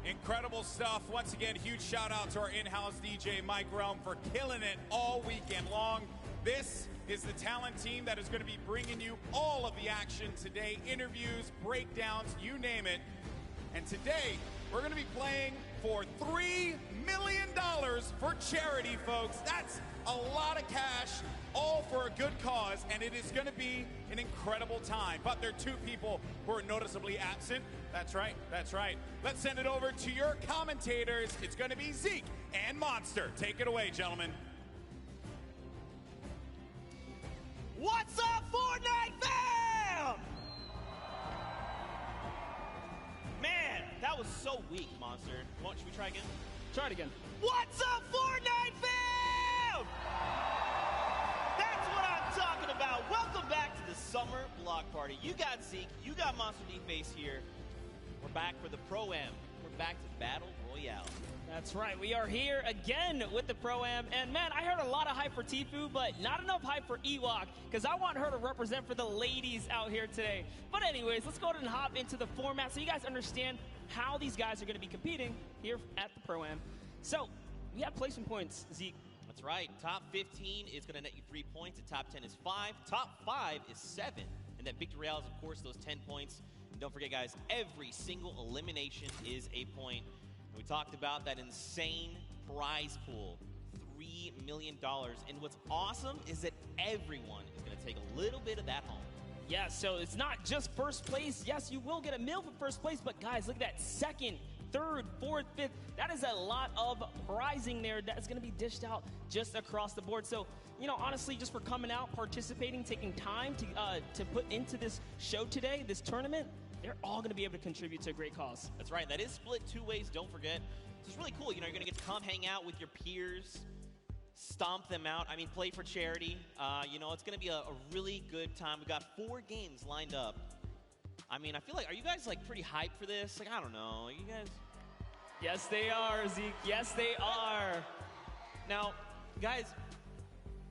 Incredible stuff. Once again, huge shout out to our in-house DJ Mike Realm for killing it all weekend long. This is the talent team that is going to be bringing you all of the action today. Interviews, breakdowns, you name it. And today, we're going to be playing for $3 million for charity, folks. That's a lot of cash, all for a good cause, and it is going to be an incredible time. But there are two people who are noticeably absent. That's right, that's right. Let's send it over to your commentators. It's going to be Zeke and Monster. Take it away, gentlemen. What's up, Fortnite fam? Man, that was so weak, Monster. Should we try again? Try it again. What's up, Fortnite fam? That's what I'm talking about. Welcome back to the Summer Block Party. You got Zeke, you got Monster D-Face here. We're back for the Pro-Am. We're back to Battle Royale. That's right. We are here again with the Pro-Am. And, man, I heard a lot of hype for Tfue, but not enough hype for Ewok, because I want her to represent for the ladies out here today. But anyways, let's go ahead and hop into the format so you guys understand how these guys are going to be competing here at the Pro-Am. So, we have placement points, Zeke. That's right. Top 15 is going to net you 3 points. The top 10 is 5. Top 5 is 7. And then Victory Royale is, of course, those 10 points. And don't forget, guys, every single elimination is a point. We talked about that insane prize pool, $3 million. And what's awesome is that everyone is going to take a little bit of that home. Yeah, so it's not just first place. Yes, you will get a meal for first place, but guys, look at that second, third, fourth, fifth. That is a lot of prizing there that's going to be dished out just across the board. So, you know, honestly, just for coming out, participating, taking time to put into this show today, this tournament, they're all going to be able to contribute to a great cause. That's right. That is split 2 ways, don't forget. So it's really cool. You know, you're going to get to come hang out with your peers, stomp them out. I mean, play for charity. You know, it's going to be a really good time. We've got 4 games lined up. I mean, I feel like, are you guys, like, pretty hyped for this? Like, I don't know. Are you guys? Yes, they are, Zeke. Yes, they are. Now, guys,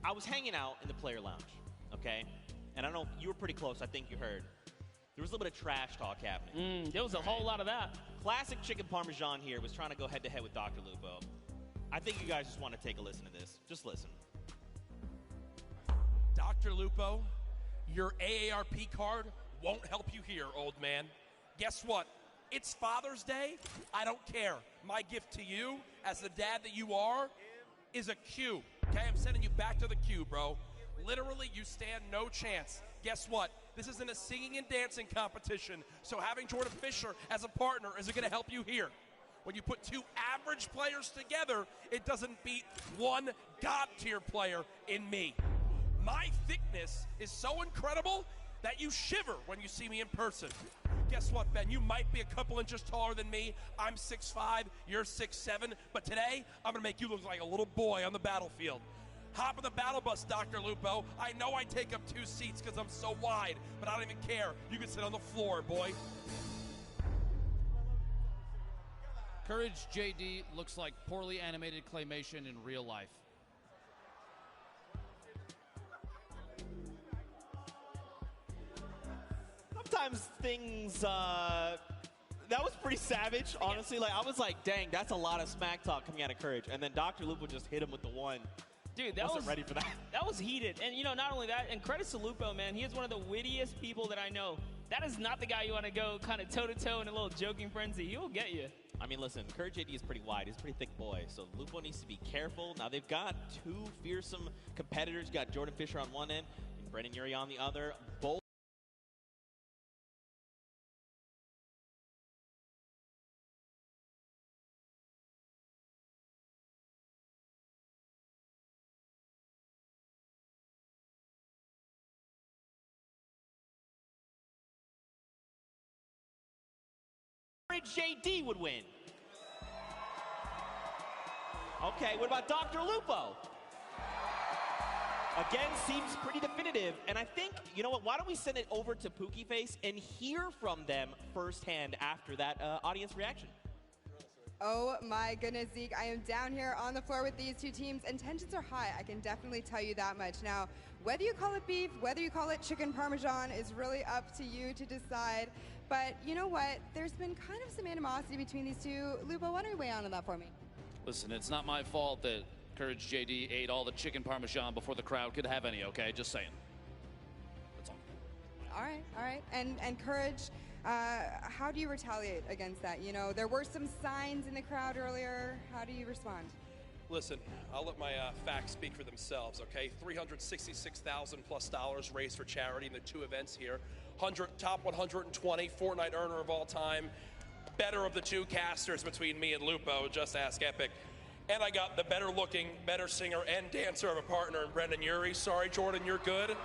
I was hanging out in the player lounge, okay? And I don't know, you were pretty close. I think you heard. There was a little bit of trash talk happening. There was a whole lot of that. Classic Chicken Parmesan here was trying to go head-to-head with Dr. Lupo. I think you guys just want to take a listen to this. Just listen. Dr. Lupo, your AARP card won't help you here, old man. Guess what? It's Father's Day. I don't care. My gift to you, as the dad that you are, is a cue. Okay, I'm sending you back to the queue, bro. Literally, you stand no chance. Guess what? This isn't a singing and dancing competition, so having Jordan Fisher as a partner isn't going to help you here. When you put 2 average players together, it doesn't beat 1 god-tier player in me. My thickness is so incredible that you shiver when you see me in person. Guess what, Ben? You might be a couple inches taller than me. I'm 6'5", you're 6'7", but today, I'm going to make you look like a little boy on the battlefield. Hop on the battle bus, Dr. Lupo. I know I take up 2 seats because I'm so wide, but I don't even care. You can sit on the floor, boy. Courage JD looks like poorly animated claymation in real life. Sometimes things, that was pretty savage, honestly. Like, I was like, dang, that's a lot of smack talk coming out of Courage. And then Dr. Lupo just hit him with the one. Dude, that wasn't ready for that. That was heated. And, you know, not only that, and credits to Lupo, man. He is one of the wittiest people that I know. That is not the guy you want to go kind of toe-to-toe in a little joking frenzy. He will get you. I mean, listen, Courage JD is pretty wide. He's a pretty thick boy. So Lupo needs to be careful. Now, they've got 2 fearsome competitors. Got Jordan Fisher on one end and Brendan Urie on the other. Both JD would win. Okay, what about Dr. Lupo? Again, seems pretty definitive. And I think, you know what, why don't we send it over to Pookieface and hear from them firsthand after that audience reaction? Oh my goodness, Zeke, I am down here on the floor with these two teams, and tensions are high. I can definitely tell you that much. Now, whether you call it beef, whether you call it chicken parmesan is really up to you to decide. But you know what? There's been kind of some animosity between these two. Lupo, why don't you weigh on that for me? Listen, it's not my fault that Courage JD ate all the chicken parmesan before the crowd could have any, okay? Just saying. That's all. All right. And Courage, how do you retaliate against that? You know, there were some signs in the crowd earlier. How do you respond? Listen, I'll let my facts speak for themselves, okay? $366,000+ raised for charity in the two events here. Top 120 Fortnite earner of all time. Better of the two casters between me and Lupo, just ask Epic. And I got the better looking, better singer and dancer of a partner in Brendan Urie. Sorry, Jordan, you're good.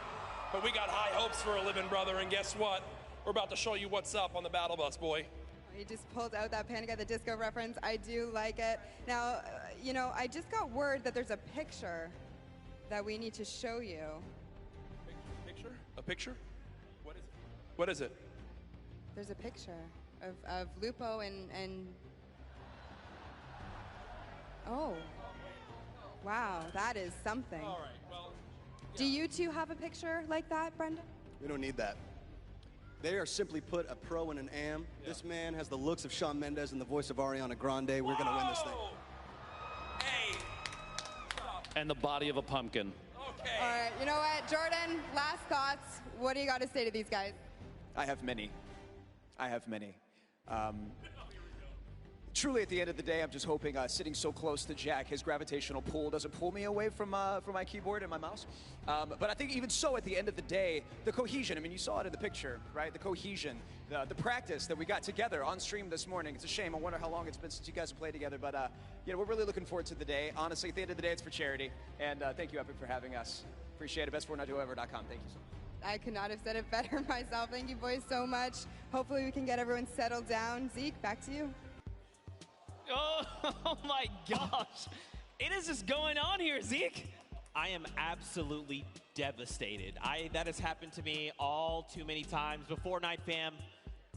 But we got high hopes for a living brother, and guess what? We're about to show you what's up on the battle bus, boy. He just pulled out that Panic at the Disco reference. I do like it. Now, you know, I just got word that there's a picture that we need to show you. Picture? A picture? What is it? What is it? There's a picture of Lupo and oh, wow, that is something. All right, well. Yeah. Do you two have a picture like that, Brenda? We don't need that. They are simply put a pro and an am. Yeah. This man has the looks of Shawn Mendes and the voice of Ariana Grande. We're going to win this thing. Hey. And the body of a pumpkin. Okay. All right, you know what, Jordan, last thoughts. What do you got to say to these guys? I have many. Truly, at the end of the day, I'm just hoping sitting so close to Jack, his gravitational pull doesn't pull me away from my keyboard and my mouse. But I think even so, at the end of the day, the cohesion, I mean, you saw it in the picture, right? The cohesion, the practice that we got together on stream this morning. It's a shame. I wonder how long it's been since you guys have played together. But, you know, we're really looking forward to the day. Honestly, at the end of the day, it's for charity. And thank you, Epic, for having us. Appreciate it. BestFortniteDuoEver.com. Thank you so much. I could not have said it better myself. Thank you boys so much. Hopefully we can get everyone settled down. Zeke, back to you. Oh my gosh. It is just going on here, Zeke. I am absolutely devastated. That has happened to me all too many times. But Fortnite fam,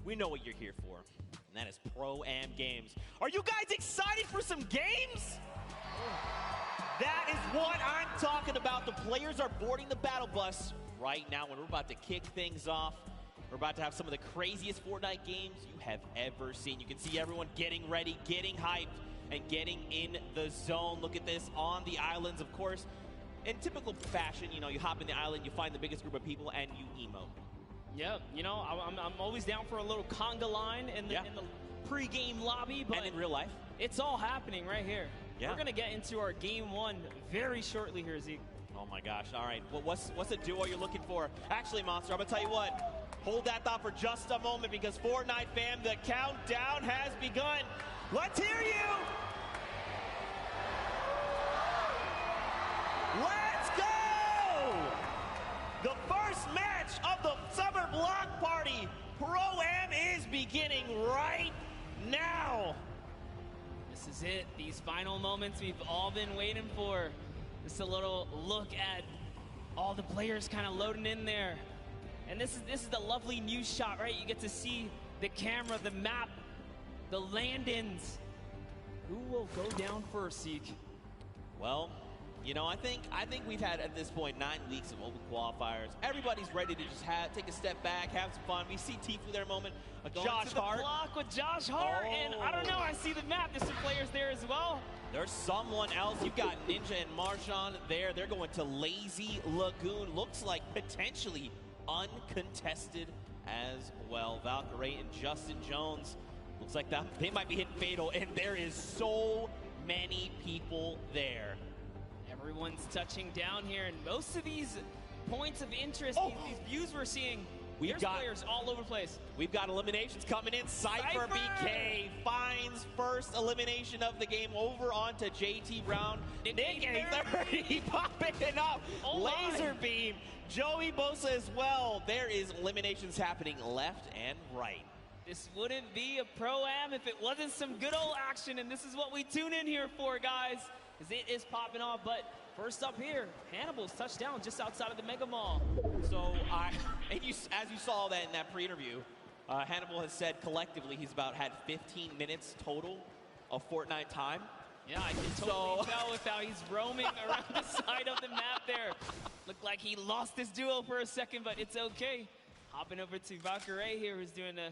we know what you're here for, and that is Pro-Am games. Are you guys excited for some games? That is what I'm talking about. The players are boarding the battle bus right now when we're about to kick things off. We're about to have some of the craziest Fortnite games you have ever seen. You can see everyone getting ready, getting hyped, and getting in the zone. Look at this on the islands, of course. In typical fashion, you know, you hop in the island, you find the biggest group of people, and you emote. Yeah, you know, I'm always down for a little conga line in the pre-game lobby, but and in real life, it's all happening right here. Yeah. We're gonna get into our game one very shortly here, Zeke. Oh my gosh! All right, well, what's a duo you're looking for? Actually, Monster, I'm gonna tell you what. Hold that thought for just a moment because Fortnite fam, the countdown has begun. Let's hear you. Let's go! The first match of the Summer Block Party Pro-Am is beginning right now. This is it. These final moments we've all been waiting for. Just a little look at all the players kind of loading in there. And this is the lovely news shot, right? You get to see the camera, the map, the land-ins. Who will go down first, Zeke? Well, you know, I think we've had at this point 9 weeks of open qualifiers. Everybody's ready to just take a step back, have some fun. We see Tifu there a moment. Josh Hart. Block with Josh Hart, and I don't know. I see the map. There's some players there as well. There's someone else. You've got Ninja and Marshawn there. They're going to Lazy Lagoon. Looks like potentially uncontested as well. Valkyrie and Justin Jones. Looks like they might be hitting fatal, and there is so many people there. Everyone's touching down here, and most of these points of interest, these views we're seeing, there's players all over the place. We've got eliminations coming in. Cypher BK finds first elimination of the game over onto JT Brown. Nick A30 popping up. Laser Beam. Joey Bosa as well. There is eliminations happening left and right. This wouldn't be a Pro-Am if it wasn't some good old action, and this is what we tune in here for, guys, because it is popping off. But first up here, Hannibal's touchdown just outside of the Mega Mall. So, as you saw that in that pre-interview, Hannibal has said collectively he's had 15 minutes total of Fortnite time. Yeah, I can totally tell with how he's roaming around the side of the map there. Looked like he lost his duo for a second, but it's okay. Hopping over to Valkyrie here, who's doing a...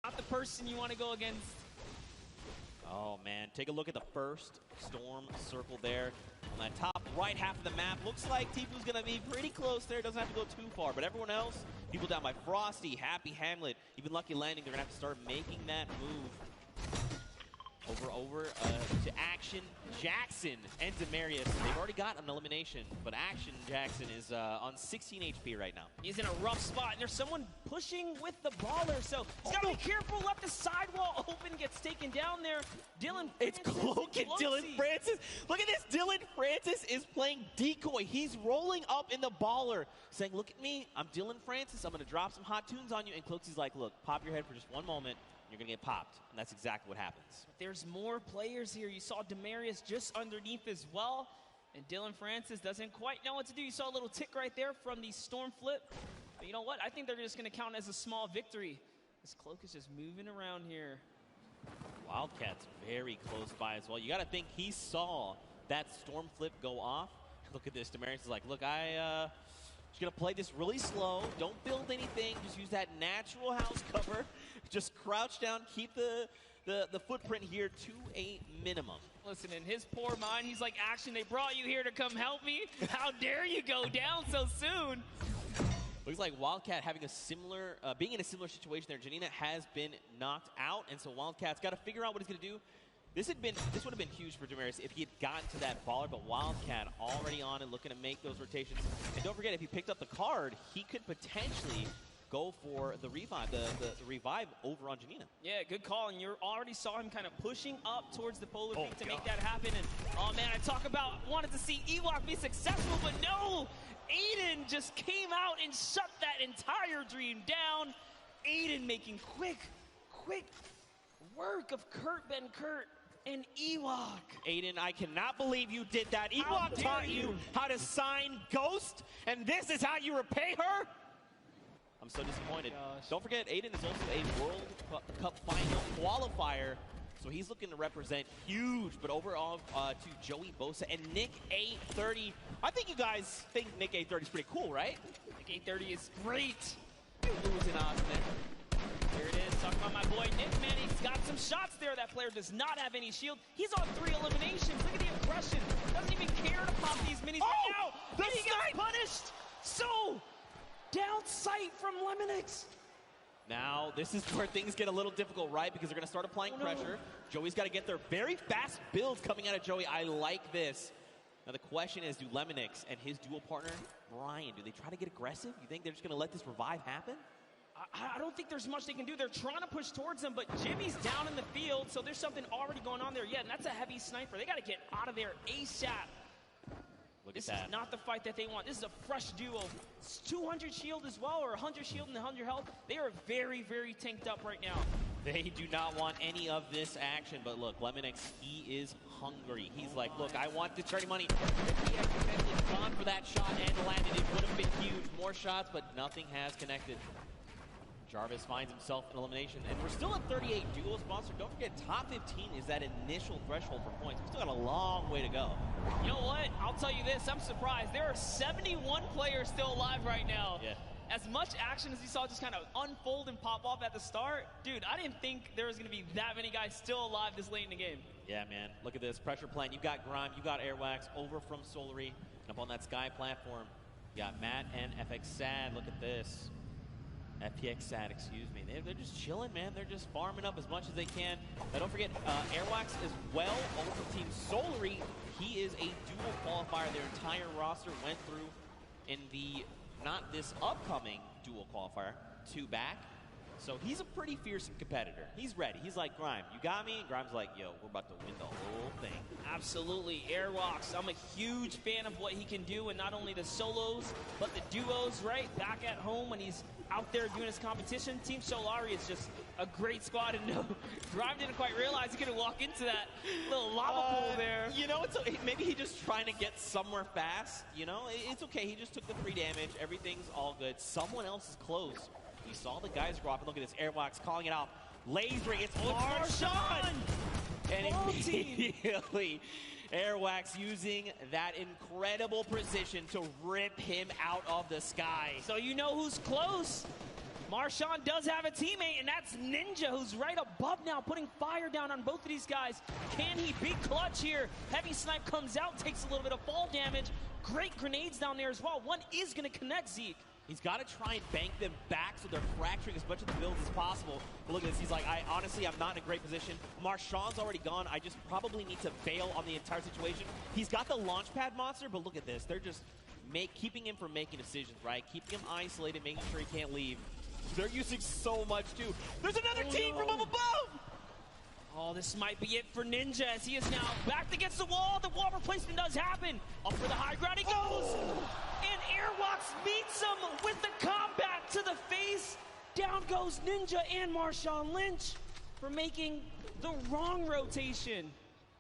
Not the person you want to go against. Oh man, take a look at the first storm circle there on that top right half of the map. Looks like Tifu's gonna be pretty close there. Doesn't have to go too far, but everyone else, people down by Frosty, Happy Hamlet, even Lucky Landing, they're gonna have to start making that move. Over to Action Jackson and Demarius. They've already got an elimination, but Action Jackson is on 16 HP right now. He's in a rough spot, and there's someone pushing with the baller, so he's got to be careful. Left the sidewall open, gets taken down there. Dylan It's Cloak and Dylan Francis. Look at this. Dylan Francis is playing decoy. He's rolling up in the baller, saying, look at me. I'm Dylan Francis. I'm going to drop some hot tunes on you. And Cloaksy's like, look, pop your head for just one moment. You're going to get popped. And that's exactly what happens. There's more players here. You saw Demarius just underneath as well. And Dylan Francis doesn't quite know what to do. You saw a little tick right there from the storm flip. But you know what? I think they're just going to count as a small victory. This Cloak is just moving around here. Wildcat's very close by as well. You got to think he saw that storm flip go off. Look at this. Demarius is like, look, just going to play this really slow. Don't build anything. Just use that natural house cover. Just crouch down. Keep the footprint here to a minimum. Listen, in his poor mind, he's like, Action, they brought you here to come help me? How dare you go down so soon? Looks like Wildcat having a similar, being in a similar situation there. Janina has been knocked out, and so Wildcat's got to figure out what he's going to do. This would have been huge for Demarius if he had gotten to that baller, but Wildcat already on and looking to make those rotations. And don't forget, if he picked up the card, he could potentially go for the revive, the revive over on Janina. Yeah, good call. And you already saw him kind of pushing up towards the polar peak to make that happen. And oh man, I talk about wanted to see Ewok be successful, but no! Aiden just came out and shut that entire dream down. Aiden making quick work of Kurt Ben Kurt and Ewok. Aiden, I cannot believe you did that. Ewok taught you how to sign Ghost, and this is how you repay her? I'm so disappointed. Don't forget, Aiden is also a World Cup final qualifier, so he's looking to represent huge. But overall, to Joey Bosa and Nick 830. I think you guys think Nick 830 is pretty cool, right? Nick 830 is great. Losing odds there. There it is. Talking about my boy Nick, man. He's got some shots there. That player does not have any shield. He's on 3 eliminations. Look at the aggression. Doesn't even care to pop these minis right now. The he gets punished. So, down sight from Lemonix. Now, this is where things get a little difficult, right? Because they're going to start applying pressure. Joey's got to get their very fast builds coming out of Joey. I like this. Now, the question is, do Lemonix and his dual partner, Brian, do they try to get aggressive? You think they're just going to let this revive happen? I don't think there's much they can do. They're trying to push towards him, but Jimmy's down in the field, so there's something already going on there. Yeah, and that's a heavy sniper. They got to get out of there ASAP. This is not the fight that they want. This is a fresh duo. It's 200 shield as well, or 100 shield and 100 health. They are very, very tanked up right now. They do not want any of this action, but look, Lemonix, he is hungry. He's like, look, I want the charity money. If he had gone for that shot and landed, it would have been huge. More shots, but nothing has connected. Jarvis finds himself an elimination, and we're still at 38 duo sponsor. Don't forget, top 15 is that initial threshold for points. We still got a long way to go. You know what? I'll tell you this. I'm surprised. There are 71 players still alive right now. Yeah. As much action as you saw just kind of unfold and pop off at the start, dude, I didn't think there was going to be that many guys still alive this late in the game. Yeah, man. Look at this. Pressure plan. You got Grime. You got Airwax over from Solary. And up on that Sky platform, you got Matt and FX Sad. Look at this. FPX Sad, excuse me. They're just chilling, man. They're just farming up as much as they can. Now, don't forget, Airwax as well over from Team Solary. He is a dual qualifier. Their entire roster went through in the, not this upcoming dual qualifier, 2 back. So he's a pretty fierce competitor. He's ready. He's like, Grime, you got me? And Grime's like, yo, we're about to win the whole thing. Absolutely. Airwalks, I'm a huge fan of what he can do, and not only the solos, but the duos, right? Back at home when he's out there doing his competition. Team Solari is just a great squad, and no, Grime didn't quite realize he could walk into that little lava pool there. You know, maybe he's just trying to get somewhere fast. You know, it's okay. He just took the 3 damage. Everything's all good. Someone else is close. We saw the guys grow up, and look at this. Airwalks calling it out. Lasering, it's Marshawn! And immediately, Airwax using that incredible precision to rip him out of the sky. So you know who's close. Marshawn does have a teammate, and that's Ninja, who's right above now, putting fire down on both of these guys. Can he be clutch here? Heavy Snipe comes out, takes a little bit of fall damage. Great grenades down there as well. One is going to connect Zeke. He's got to try and bank them back so they're fracturing as much of the builds as possible. But look at this. He's like, honestly, I'm not in a great position. Marshawn's already gone. I just probably need to bail on the entire situation. He's got the launch pad monster, but look at this. They're just keeping him from making decisions, right? Keeping him isolated, making sure he can't leave. They're using so much, too. There's another team from up above! Oh, this might be it for Ninja as he is now backed against the wall. The wall replacement does happen. Up for the high ground he goes. And Airwalks meets him with the combat to the face. Down goes Ninja and Marshawn Lynch for making the wrong rotation.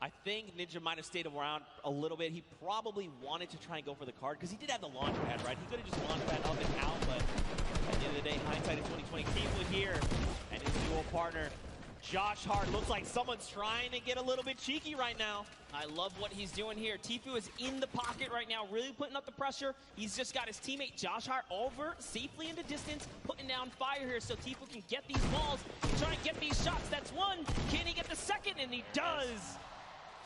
I think Ninja might have stayed around a little bit. He probably wanted to try and go for the card because he did have the launch pad, right? He could have just launched pad up and out, but at the end of the day, hindsight is 2020. Teamwood here and his dual partner. Josh Hart looks like someone's trying to get a little bit cheeky right now. I love what he's doing here. Tifu is in the pocket right now, really putting up the pressure. He's just got his teammate Josh Hart over safely into distance, putting down fire here so Tifu can get these balls and try and get these shots. That's one. Can he get the second? And he does.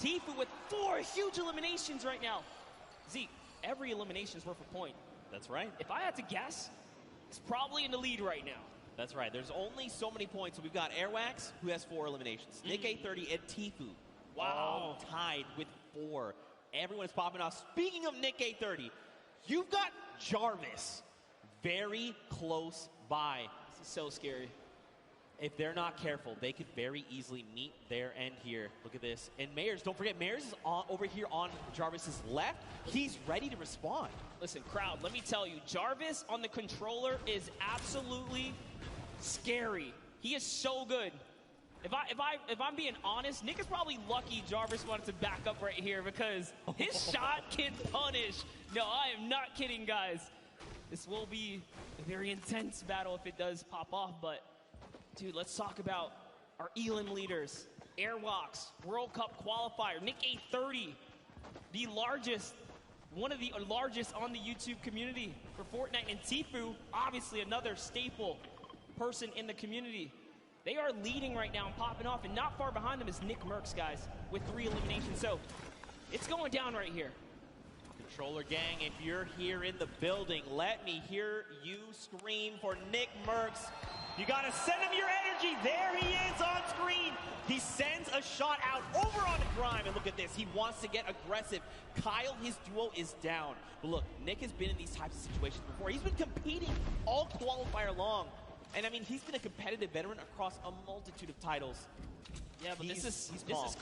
Tifu with 4 huge eliminations right now. Zeke, every elimination is worth a point. That's right. If I had to guess, it's probably in the lead right now. That's right. There's only so many points. So we've got Airwax, who has 4 eliminations. Nick A30 and Tifu. Wow. All tied with 4. Everyone is popping off. Speaking of Nick A30, you've got Jarvis very close by. This is so scary. If they're not careful, they could very easily meet their end here. Look at this. And Mayers, don't forget, Mayers is over here on Jarvis's left. He's ready to respond. Listen, crowd, let me tell you, Jarvis on the controller is absolutely scary. He is so good. If I'm being honest, Nick is probably lucky Jarvis wanted to back up right here because his shot can punish. No, I am not kidding, guys. This will be a very intense battle if it does pop off, but dude, let's talk about our Elim leaders. Airwalks, World Cup qualifier, Nick A30, the largest, one of the largest on the YouTube community for Fortnite, and Tifu, obviously another staple person in the community. They are leading right now and popping off, and not far behind them is Nick Merckx, guys, with 3 eliminations. So it's going down right here. Controller gang, if you're here in the building, let me hear you scream for Nick Merckx. You gotta send him your energy. There he is on screen. He sends a shot out over on Grime, and look at this. He wants to get aggressive. Kyle, his duo, is down. But look, Nick has been in these types of situations before. He's been competing all qualifier long. And I mean, he's been a competitive veteran across a multitude of titles. Yeah, but this is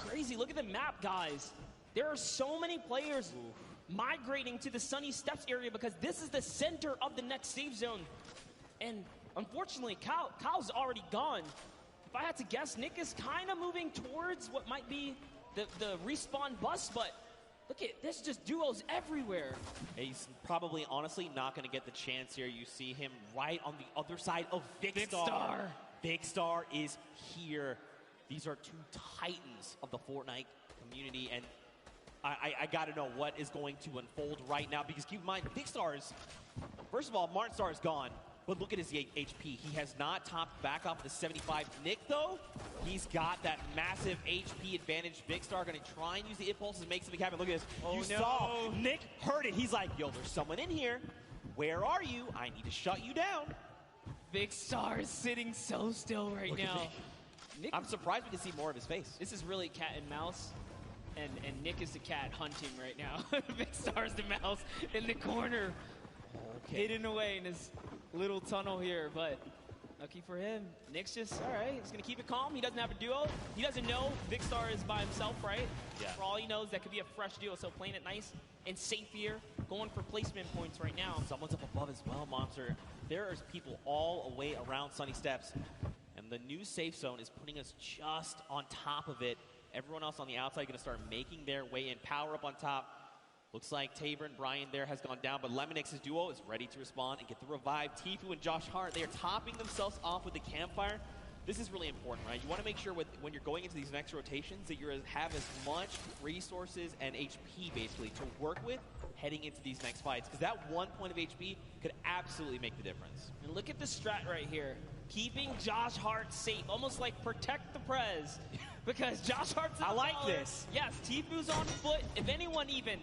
crazy. Look at the map, guys. There are so many players migrating to the Sunny Steps area because this is the center of the next safe zone. And unfortunately, Kyle's already gone. If I had to guess, Nick is kind of moving towards what might be the respawn bus, but look at this, just duos everywhere. He's probably, honestly, not going to get the chance here. You see him right on the other side of Vicstar. Vicstar is here. These are 2 titans of the Fortnite community, and I got to know what is going to unfold right now, because keep in mind, Vicstar is, first of all, Martin Star is gone. But look at his HP. He has not topped back off the 75. Nick, though, he's got that massive HP advantage. Vicstar going to try and use the impulses to make something happen. Look at this. Oh, you saw Nick heard it. He's like, yo, there's someone in here. Where are you? I need to shut you down. Vicstar is sitting so still right now. Nick, I'm surprised we can see more of his face. This is really cat and mouse. And Nick is the cat hunting right now. Vicstar's the mouse in the corner. Okay. Hidden away in his little tunnel here, but Lucky for him. Nick's just, all right, he's going to keep it calm. He doesn't have a duo. He doesn't know Vikkstar is by himself, right? Yeah. For all he knows, that could be a fresh duo, so playing it nice and safe here, going for placement points right now. Someone's up above as well, Monster. There's people all the way around Sunny Steps, and the new safe zone is putting us just on top of it. Everyone else on the outside going to start making their way in. Power up on top. Looks like Tabor and Brian there has gone down, but Lemonix's duo is ready to respond and get the revive. Tfue and Josh Hart, they are topping themselves off with the campfire. This is really important, right? You want to make sure when you're going into these next rotations that you have as much resources and HP, basically, to work with heading into these next fights, because that 1 point of HP could absolutely make the difference. And look at the strat right here. Keeping Josh Hart safe, almost like protect the Prez. Because Josh Hart's I like this. Yes, Tfue's on foot. If anyone even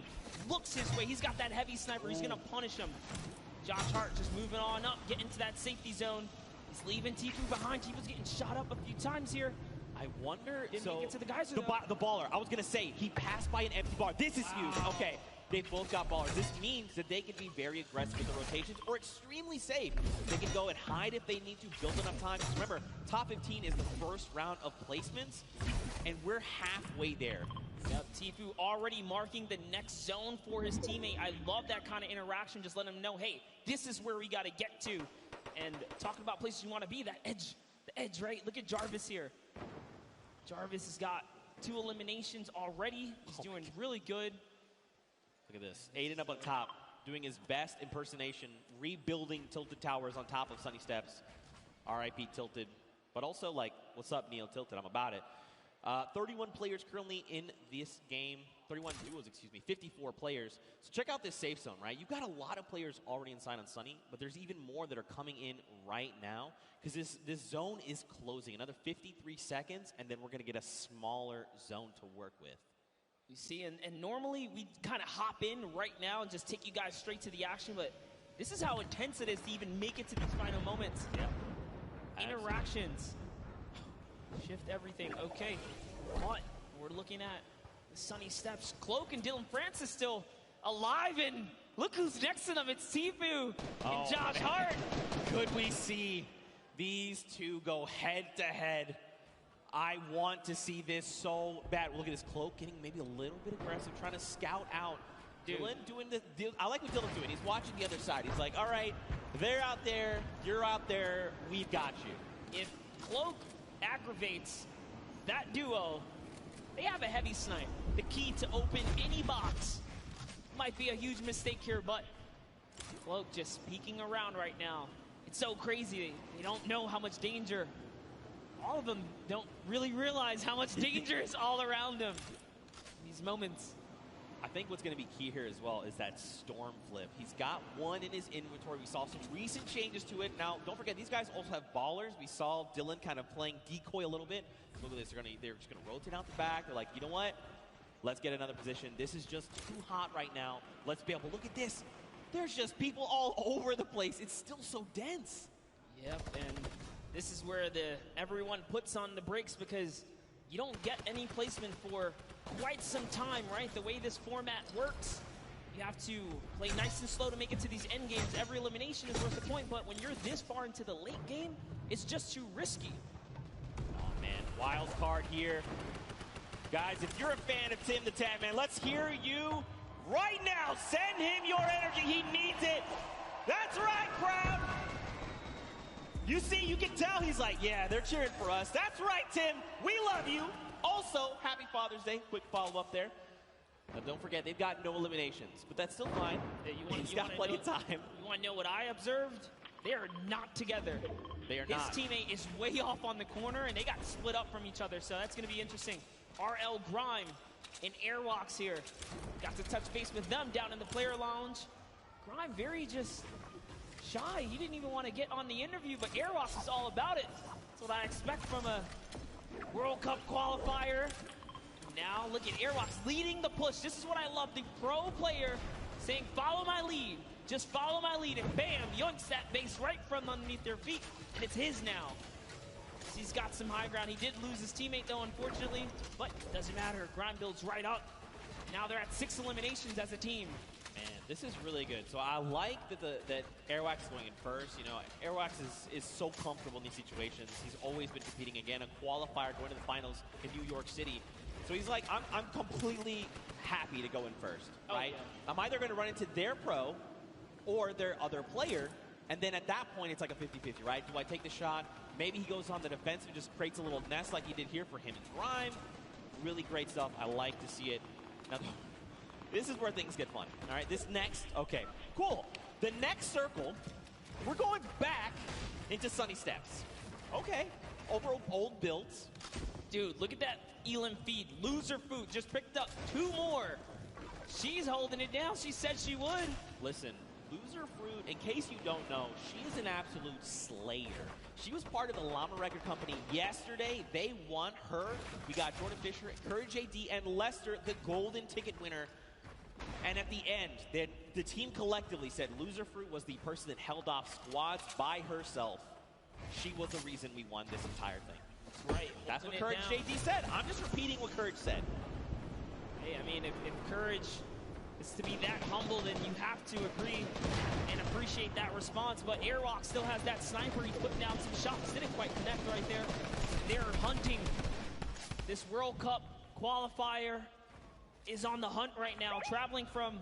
looks his way, he's got that heavy sniper. He's going to punish him. Josh Hart just moving on up, getting to that safety zone. He's leaving Tfue behind. Tfue's getting shot up a few times here. I wonder, Didn't so make it to the geyser, the baller, I was going to say, he passed by an empty bar. This is huge. Okay, they both got ballers. This means that they can be very aggressive with the rotations or extremely safe. They can go and hide if they need to, build enough time. Because remember, top 15 is the first round of placements, and we're halfway there. Yep, Tfue already marking the next zone for his teammate. I love that kind of interaction. Just let him know, hey, this is where we got to get to. And talking about places you want to be, the edge, right? Look at Jarvis here. Jarvis has got 2 eliminations already. He's doing really good. Look at this. Aiden up on top, doing his best impersonation, rebuilding Tilted Towers on top of Sunny Steps. RIP Tilted. But also, like, what's up, Neo Tilted? I'm about it. 31 players currently in this game. 31 duos, excuse me. 54 players. So check out this safe zone, right? You've got a lot of players already inside on Sunny, but there's even more that are coming in right now because this zone is closing. Another 53 seconds, and then we're going to get a smaller zone to work with. You see, and normally we kind of hop in right now and just take you guys straight to the action, but this is how intense it is to even make it to these final moments. Yeah. Interactions. Shift everything. Okay, but we're looking at the Sunny Steps. Cloak and Dylan Francis still alive, and look who's next to them. It's Tfue and Josh Hart. Could we see these two go head to head? I want to see this so bad. Look at this Cloak getting maybe a little bit aggressive, trying to scout out. Dylan doing the deal. I like what Dylan's doing. He's watching the other side. He's like, all right, they're out there, you're out there, we've got you. If Cloak aggravates that duo, they have a heavy snipe. The key to open any box. Might be a huge mistake here, but Cloak just peeking around right now. It's so crazy. They don't know how much danger. All of them don't really realize how much danger is all around them. These moments. I think what's going to be key here as well is that Storm flip. He's got one in his inventory. We saw some recent changes to it. Now, don't forget, these guys also have ballers. We saw Dylan kind of playing decoy a little bit. Look at this. They're just going to rotate out the back. They're like, you know what? Let's get another position. This is just too hot right now. Let's be able to look at this. There's just people all over the place. It's still so dense. Yep, and this is where everyone puts on the brakes because you don't get any placement for quite some time, right? The way this format works, you have to play nice and slow to make it to these end games. Every elimination is worth a point, but when you're this far into the late game, it's just too risky. Oh, man. Wild card here. Guys, if you're a fan of Tim the Tat Man, let's hear you right now. Send him your energy. He needs it. That's right, crowd. You see, you can tell he's like, yeah, they're cheering for us. That's right, Tim. We love you. Also, happy Father's Day. Quick follow-up there. Now, don't forget, they've got no eliminations, but that's still fine. He's got plenty of time. You want to know what I observed? They are not together. They are not. His teammate is way off on the corner, and they got split up from each other, so that's going to be interesting. RL Grime and Airwalks here. Got to touch base with them down in the player lounge. Grime very just shy. He didn't even want to get on the interview, but Airwalks is all about it. That's what I expect from a World Cup qualifier. Now look at Airwalks leading the push. This is what I love. The pro player saying, follow my lead. Just follow my lead. And bam, yoinks that base right from underneath their feet. And it's his now. He's got some high ground. He did lose his teammate, though, unfortunately. But doesn't matter. Grime builds right up. Now they're at 6 eliminations as a team. Man, this is really good. So I like that Airwax is going in first. You know, Airwax is so comfortable in these situations. He's always been competing again, a qualifier going to the finals in New York City. So he's like, I'm completely happy to go in first, right? Yeah. I'm either going to run into their pro or their other player, and then at that point, it's like a 50-50, right? Do I take the shot? Maybe he goes on the defensive and just creates a little nest like he did here for him and Grime. Really great stuff. I like to see it. Now, this is where things get fun. All right, this next, okay, cool. The next circle, we're going back into Sunny Steps. Okay, over old builds. Dude, look at that Elam feed. Loser Food just picked up 2 more. She's holding it down. She said she would. Listen, Loser Fruit, in case you don't know, she is an absolute slayer. She was part of the Llama Record Company yesterday. They won her. We got Jordan Fisher, Courage AD, and Lester, the golden ticket winner. And at the end, the team collectively said Loser Fruit was the person that held off squads by herself. She was the reason we won this entire thing. That's right. That's what Courage JD said. I'm just repeating what Courage said. Hey, I mean, if Courage is to be that humble, then you have to agree and appreciate that response. But Airwalk still has that sniper. He's putting down some shots. Didn't quite connect right there. They're hunting. This World Cup qualifier is on the hunt right now, traveling from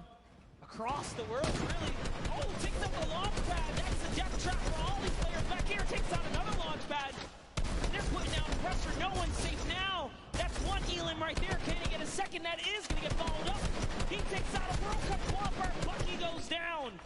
across the world, really. Oh, takes up the launch pad. That's the death trap for all these players back here. Takes out another launch pad. They're putting down pressure. No one's safe now. That's one Elam right there. Can he get a second? That is going to get followed up. He takes out a World Cup qualifier. Bucky goes down.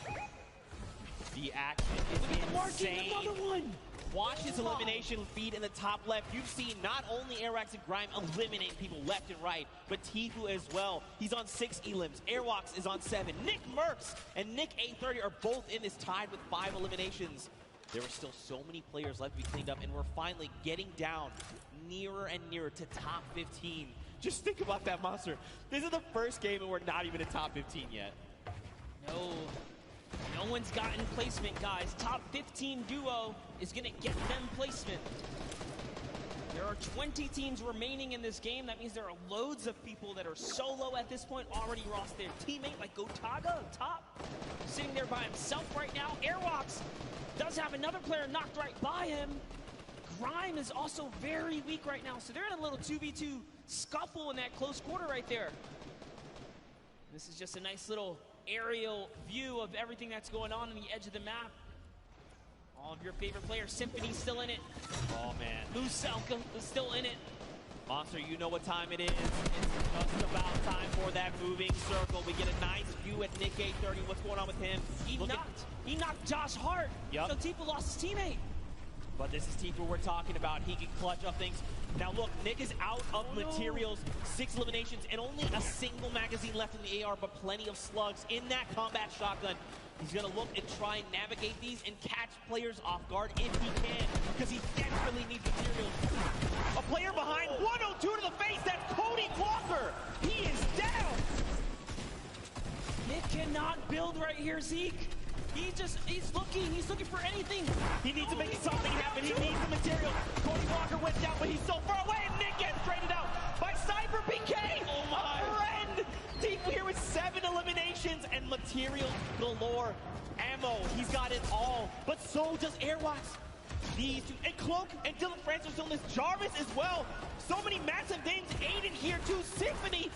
The action is insane. Another one. Watch his elimination feed in the top left. You've seen not only Airwax and Grime eliminating people left and right, but Tifu as well. He's on 6 Elams. Airwax is on 7. Nick Merckx and Nick A30 are both in this tied with 5 eliminations. There were still so many players left to be cleaned up, and we're finally getting down nearer and nearer to top 15. Just think about that, Monster. This is the first game and we're not even in top 15 yet. No one's gotten placement, guys. Top 15 duo is going to get them placement. There are 20 teams remaining in this game. That means there are loads of people that are solo at this point, already lost their teammate, like Gotaga on top, sitting there by himself right now. Airwalks does have another player knocked right by him. Grime is also very weak right now, so they're in a little 2v2 scuffle in that close quarter right there. This is just a nice little aerial view of everything that's going on the edge of the map. All of your favorite players. Symphony's still in it. Oh, man. Lucelka is still in it. Monster, you know what time it is. It's just about time for that moving circle. We get a nice view at Nick A30. What's going on with him? He knocked Josh Hart. Yep. So Tifu lost his teammate. But this is Tifu we're talking about. He can clutch up things. Now look, Nick is out of materials, 6 eliminations, and only a single magazine left in the AR, but plenty of slugs in that combat shotgun. He's gonna look and try and navigate these and catch players off guard if he can, because he desperately needs materials. A player behind, 102 to the face, that's Cody Walker. He is down. Nick cannot build right here, Zeke. He's looking for anything. He needs to make something happen. He needs the material. Cody Walker went down, but he's so far away, and Nick gets traded out by Cyber PK. Oh my. A friend. Tifu here with 7 eliminations and materials galore. Ammo, he's got it all, but so does Airwatch. These two, and Cloak and Dylan Francis on this, Jarvis as well. So many massive names. Aiden here too, Symphony.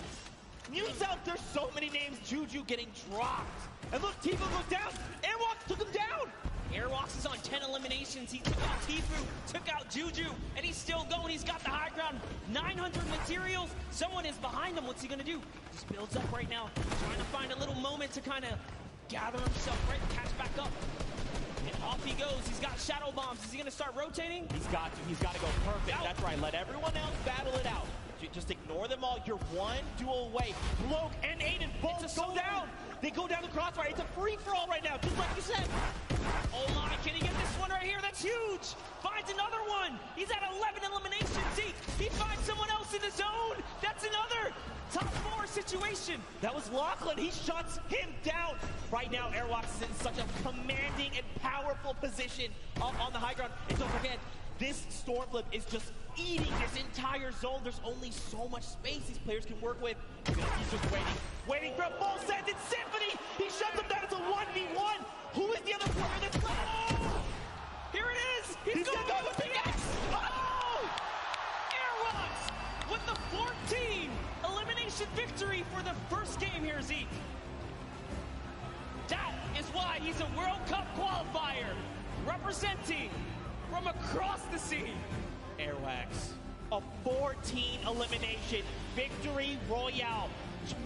News out, there's so many names. Juju getting dropped. And look, Tifu goes down. Airwalk took him down. Airwalks is on 10 eliminations. He took out Tifu, took out Juju, and he's still going. He's got the high ground. 900 materials. Someone is behind him. What's he gonna do? Just builds up right now, trying to find a little moment to kind of gather himself, right? Catch back up. And off he goes. He's got shadow bombs. Is he gonna start rotating? He's got to. He's got to go perfect. Out. That's right. Let everyone else battle it out. Just ignore them all. You're one duel away. Cloak and Aiden both go down. They go down the crossfire. It's a free-for-all right now, just like you said. Oh my, can he get this one right here? That's huge. Finds another one. He's at 11 eliminations. He finds someone else in the zone. That's another top 4 situation. That was Lachlan. He shuts him down. Right now, Airwalk is in such a commanding and powerful position up on the high ground. And don't forget, this storm flip is just eating this entire zone. There's only so much space these players can work with. He's just waiting for a full send. It's Symphony. He shuts him down. It's a 1v1. Who is the other player that's left? Oh! Here it is. He's going to go with the X. Oh! Airwalks with the 14 elimination victory for the first game here, Zeke. That is why he's a World Cup qualifier, representing from across the sea. Airwax, a 14 elimination victory royale,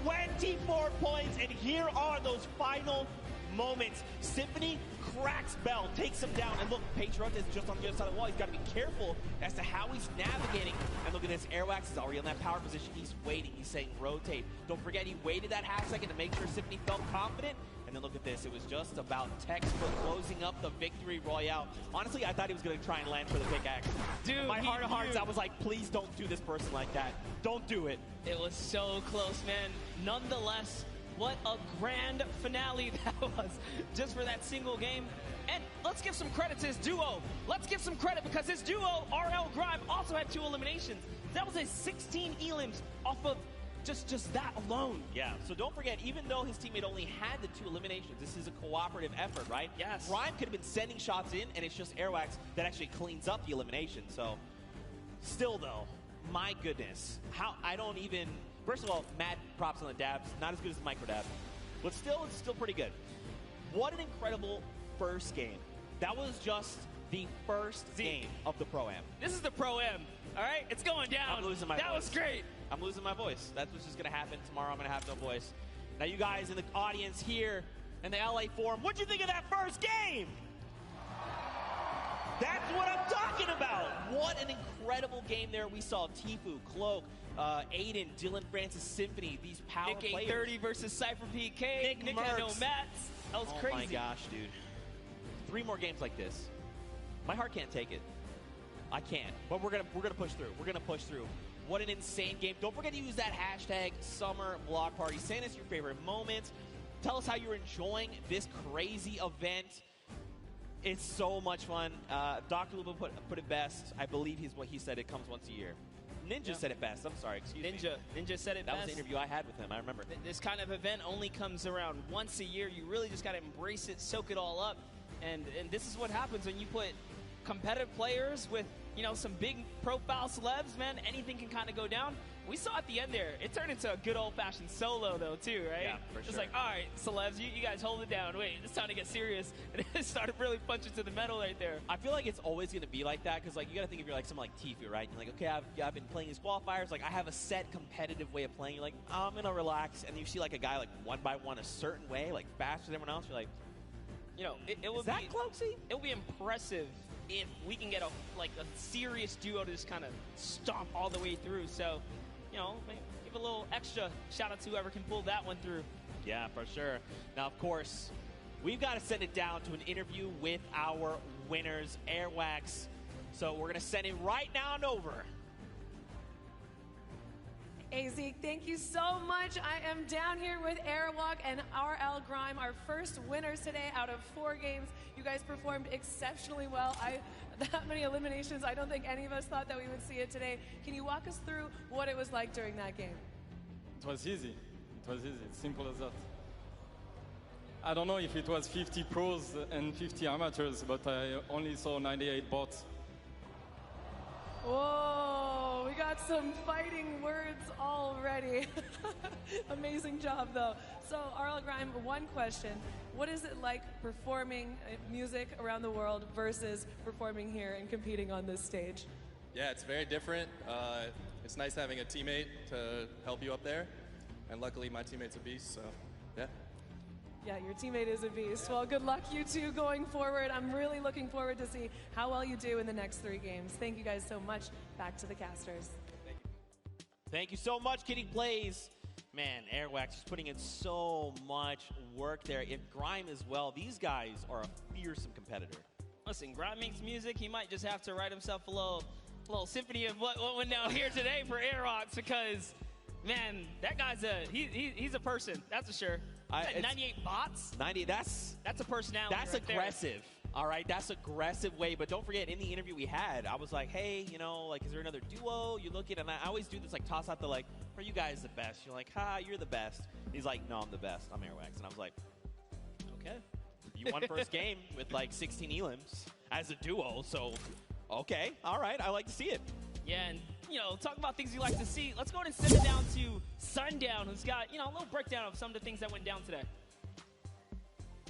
24 points, and here are those final moments. Symphony cracks Bell, takes him down, and look, Patriot is just on the other side of the wall. He's got to be careful as to how he's navigating. And look at this, Airwax is already in that power position. He's waiting, he's saying rotate. Don't forget, he waited that half second to make sure Symphony felt confident. And then look at this, it was just about textbook closing up the victory royale. Honestly, I thought he was going to try and land for the pickaxe. Dude, my heart of hearts, I was like, please don't do this person like that. Don't do it. It was so close, man. Nonetheless, what a grand finale that was just for that single game. And let's give some credit to his duo. Let's give some credit because his duo, RL Grime, also had 2 eliminations. That was a 16 elims off of just that alone. Yeah, so don't forget, even though his teammate only had the 2 eliminations, this is a cooperative effort, right? Yes. Grime could have been sending shots in, and it's just Airwax that actually cleans up the elimination. So, still though, my goodness, I don't even. First of all, mad props on the dabs. Not as good as the micro dab, but still, it's still pretty good. What an incredible first game. That was just the first game of the Pro-Am. This is the Pro-Am, all right? It's going down. I'm losing my That voice. was great. I'm losing my voice. That's what's just going to happen tomorrow. I'm going to have no voice. Now, you guys in the audience here in the LA Forum, what'd you think of that first game? That's what I'm talking about. What an incredible game there. We saw Tifu, Cloak, Aiden, Dylan Francis, Symphony, these power Nick players. 830 versus Cypher PK. Nick had no Merckx. mats. That was crazy. Oh my gosh, dude. 3 more games like this. My heart can't take it. I can't. But we're gonna push through. We're gonna push through. What an insane game. Don't forget to use that hashtag Summer Block Party. Send us your favorite moments. Tell us how you're enjoying this crazy event. It's so much fun. Dr. Luba put it best. I believe what he said. It comes once a year. Ninja said it best. I'm sorry. Excuse me. Ninja said it best. That was the interview I had with him. I remember. This kind of event only comes around once a year. You really just got to embrace it, soak it all up. And this is what happens when you put competitive players with, some big profile celebs, man. Anything can kind of go down. We saw at the end there, it turned into a good old-fashioned solo, though, too, right? Yeah, for sure. It's like, all right, celebs, you guys hold it down. Wait, it's time to get serious. And it started really punching to the metal right there. I feel like it's always going to be like that because, you got to think if you're someone like Tifu, right? You're like, okay, I've been playing these qualifiers. I have a set competitive way of playing. You're like, I'm going to relax. And you see, a guy, one by one, a certain way, faster than everyone else. You're like, it would is that Cloaksy? It would be impressive if we can get a serious duo to just kind of stomp all the way through. So, give a little extra shout out to whoever can pull that one through. Yeah, for sure. Now, of course, we've got to send it down to an interview with our winners, Airwax. So we're going to send it right now and over. Hey, Zeke, thank you so much. I am down here with Airwalk and RL Grime, our first winners today out of 4 games. You guys performed exceptionally well. That many eliminations, I don't think any of us thought that we would see it today. Can you walk us through what it was like during that game? It was easy. It was easy. It's simple as that. I don't know if it was 50 pros and 50 amateurs, but I only saw 98 bots. Whoa, we got some fighting words already. Amazing job, though. So, RL Grime, one question. What is it like performing music around the world versus performing here and competing on this stage? Yeah, it's very different. It's nice having a teammate to help you up there. And luckily, my teammate's a beast, so yeah. Yeah, your teammate is a beast. Well, good luck, you two, going forward. I'm really looking forward to see how well you do in the next 3 games. Thank you guys so much. Back to the casters. Thank you. Thank you so much, Kitty Plays. Man, Airwax is putting in so much work there. If Grime as well, these guys are a fearsome competitor. Listen, Grime makes music. He might just have to write himself a little symphony of what went down here today for Airwalks because, man, that guy's he's a person, that's for sure. 98 bots? 90, that's a personality. That's right aggressive. there. All right, that's aggressive way, but don't forget, in the interview we had, I was like, hey, you know, like, is there another duo you're looking at? And I always do this, like, toss out the, like, are you guys the best? You're like, ha, you're the best. He's like, no, I'm the best. I'm Airwax. And I was like, okay. You won first game with, like, 16 elims as a duo, so, okay, all right, I like to see it. Yeah, and, you know, talk about things you like to see. Let's go ahead and send it down to Sundown, who's got, you know, a little breakdown of some of the things that went down today.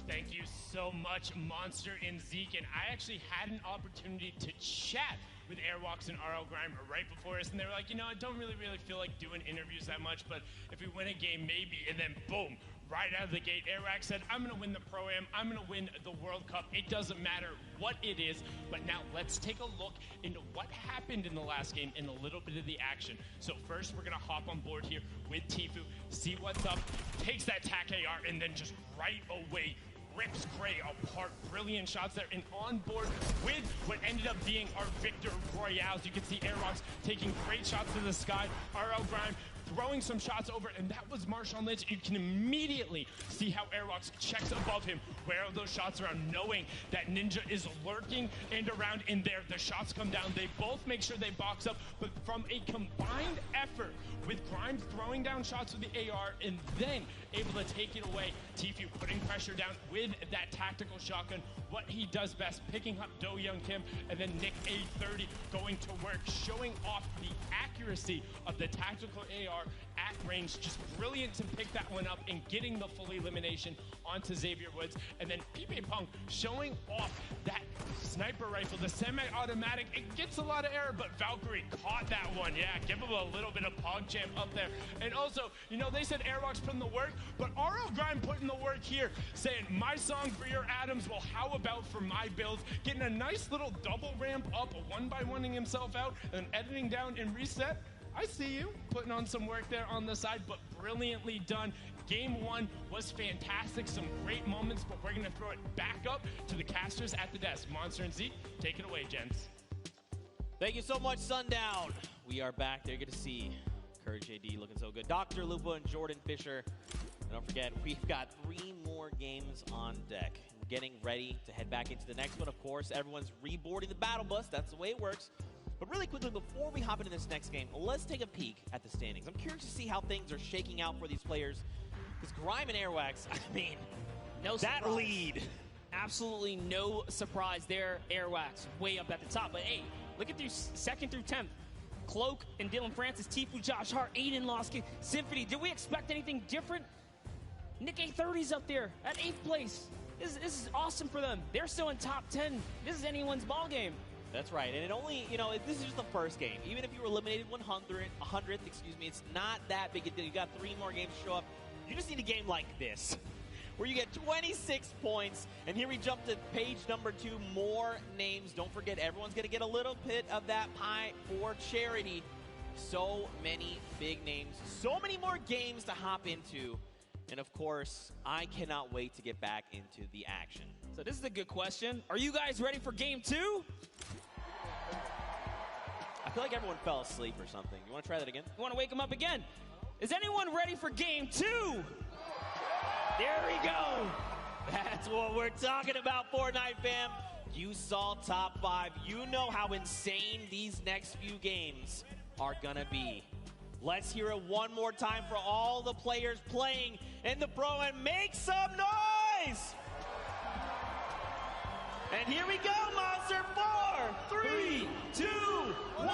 Thank you so much, Monster and Zeke. And I actually had an opportunity to chat with Airwalks and RL Grime right before us, and they were like, you know, I don't really feel like doing interviews that much, but if we win a game, maybe. And then, boom, right out of the gate, Airwax said, I'm going to win the Pro-Am, I'm going to win the World Cup. It doesn't matter what it is, but now let's take a look into what happened in the last game and a little bit of the action. So first, we're going to hop on board here with Tfue, see what's up, takes that TAC AR, and then just right away rips Gray apart. Brilliant shots there, and on board with what ended up being our Victor Royales. You can see Airwalks taking great shots to the sky. RL Grime throwing some shots over, and that was Marshawn Lynch. You can immediately see how Airwalks checks above him, where those shots are, knowing that Ninja is lurking and around in there. The shots come down. They both make sure they box up, but from a combined effort, with Grimes throwing down shots with the AR and then able to take it away, Tfue putting pressure down with that tactical shotgun, what he does best, picking up Do Young Kim, and then Nick A30 going to work, showing off the accuracy of the tactical AR at range. Just brilliant to pick that one up and getting the full elimination onto Xavier Woods. And then Pipe Punk showing off that sniper rifle, the semi-automatic. It gets a lot of error, but Valkyrie caught that one. Yeah, give him a little bit of PogChamp up there. And also, you know, they said Airwalks put in the work, but RL Grime put in the work here, saying, my song for your Adams, well, how about for my builds? Getting a nice little double ramp up, one by one-ing himself out, and editing down and reset. I see you putting on some work there on the side, but brilliantly done. Game one was fantastic, some great moments, but we're going to throw it back up to the casters at the desk. Monster and Zeke, take it away, gents. Thank you so much, Sundown. We are back. There, good to see Courage JD looking so good. Dr. Lupa and Jordan Fisher. And don't forget, we've got 3 more games on deck. We're getting ready to head back into the next one. Of course, everyone's reboarding the battle bus. That's the way it works. But really quickly, before we hop into this next game, let's take a peek at the standings. I'm curious to see how things are shaking out for these players. Because Grime and Airwax, I mean, no that surprise. lead. Absolutely no surprise there. Airwax way up at the top. But hey, look at through 2nd through 10th. Cloak and Dylan Francis, Tfue, Josh Hart, Aiden Losky, Symphony. Did we expect anything different? Nick A30's up there at 8th place. This is awesome for them. They're still in top 10. This is anyone's ball game. That's right, and it only, you know, this is just the first game. Even if you were eliminated 100th, excuse me, it's not that big a deal. You got 3 more games to show up. You just need a game like this, where you get 26 points, and here we jump to page number 2, more names. Don't forget, everyone's going to get a little bit of that pie for charity. So many big names, so many more games to hop into, and of course, I cannot wait to get back into the action. So this is a good question. Are you guys ready for game 2? I feel like everyone fell asleep or something. You want to try that again? You want to wake them up again? Is anyone ready for game 2? There we go. That's what we're talking about, Fortnite fam. You saw top 5. You know how insane these next few games are going to be. Let's hear it one more time for all the players playing in the Pro, and make some noise! And here we go, Monster. 4, 3, 2, 1.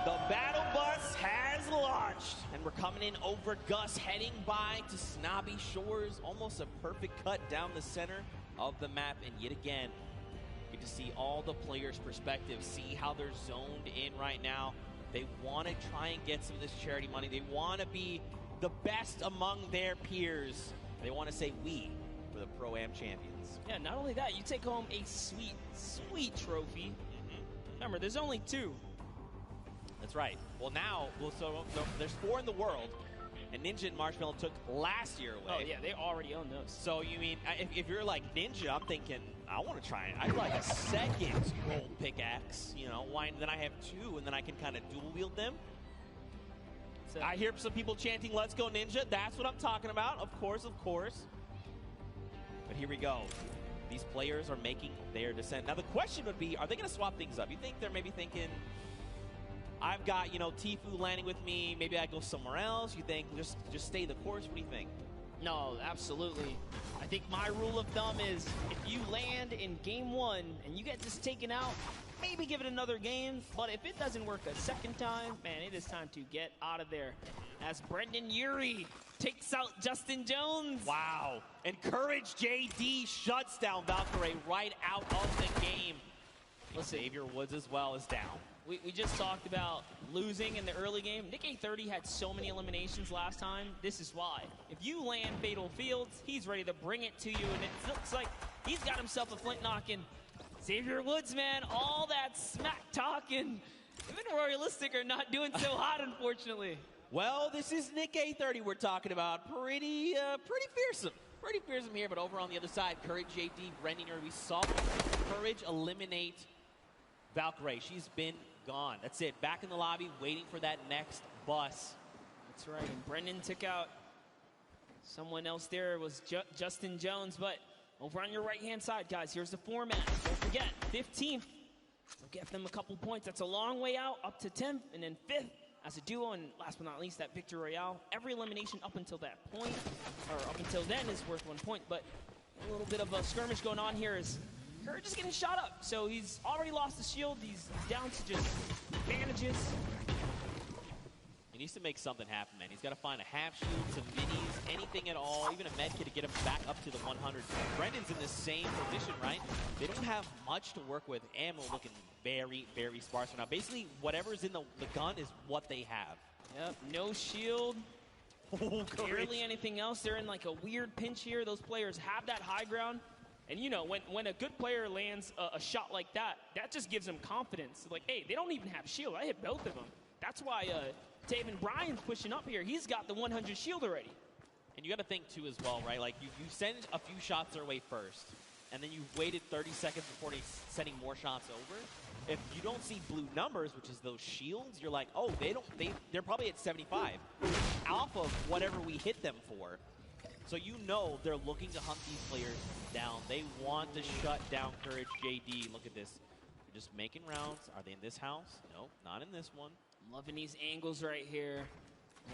The battle bus has launched, and we're coming in over Gus, heading by to Snobby Shores. Almost a perfect cut down the center of the map, and yet again, get to see all the players' perspectives, see how they're zoned in right now. They want to try and get some of this charity money. They want to be the best among their peers. They want to say we for the Pro-Am champions. Yeah, not only that, you take home a sweet, sweet trophy. Remember, there's only 2. That's right. Well, now, so there's 4 in the world, and Ninja and Marshmallow took last year away. Oh, yeah, they already own those. So, you mean, if you're like Ninja, I'm thinking, I want to try it. I'd like a 2nd gold pickaxe, you know, then I have 2, and then I can kind of dual wield them. So, I hear some people chanting, let's go Ninja. That's what I'm talking about, of course, of course. But here we go. these players are making their descent. Now the question would be, are they going to swap things up? You think they're maybe thinking, I've got, Tfue landing with me, maybe I go somewhere else? You think just stay the course? What do you think? No, absolutely. I think my rule of thumb is if you land in game 1 and you get just taken out, maybe give it another game. But if it doesn't work a second time, man, it is time to get out of there. As Brendan Urie takes out Justin Jones. Wow. And Courage JD shuts down Valkyrie right out of the game. Listen, Xavier Woods as well is down. We just talked about losing in the early game. Nick A30 had so many eliminations last time. This is why. If you land Fatal Fields, he's ready to bring it to you, and it looks like he's got himself a flint knocking. Xavier Woods, man, all that smack talking. Even Royalistic are not doing so hot, unfortunately. Well, this is Nick A30 we're talking about. Pretty fearsome. Pretty fearsome here, but over on the other side, Courage JD, Brendan Urie. We saw Courage eliminate Valkyrie. She's been gone. That's it. Back in the lobby, waiting for that next bus. That's right. And Brendan took out someone else there. It was Justin Jones. But over on your right-hand side, guys, here's the format. Don't forget, 15th. So get them a couple points. That's a long way out, up to 10th, and then 5th as a duo. And last but not least, that Victory Royale. Every elimination up until that point, or up until then, is worth 1 point. But a little bit of a skirmish going on here is Courage is getting shot up, so he's already lost the shield. He's down to just bandages. He needs to make something happen, man. He's got to find a half shield, some minis, anything at all, even a med kit to get him back up to the 100. Brendan's in the same position, right? They don't have much to work with. Ammo looking very, very sparse right now. Basically, whatever's in the gun is what they have. Yep, no shield. Barely anything else. They're in like a weird pinch here. Those players have that high ground. And when a good player lands a shot like that, that just gives them confidence. Like, hey, they don't even have shield. I hit both of them. That's why Taven Bryan's pushing up here. He's got the 100 shield already. And you got to think, too, as well, right? Like, you send a few shots their way first, and then you waited 30 seconds before sending more shots over. If you don't see blue numbers, which is those shields, you're like, oh, they're probably at 75. Off of whatever we hit them for. So you know they're looking to hunt these players down. They want to shut down Courage JD. Look at this. They're just making rounds. Are they in this house? No, not in this one. Loving these angles right here.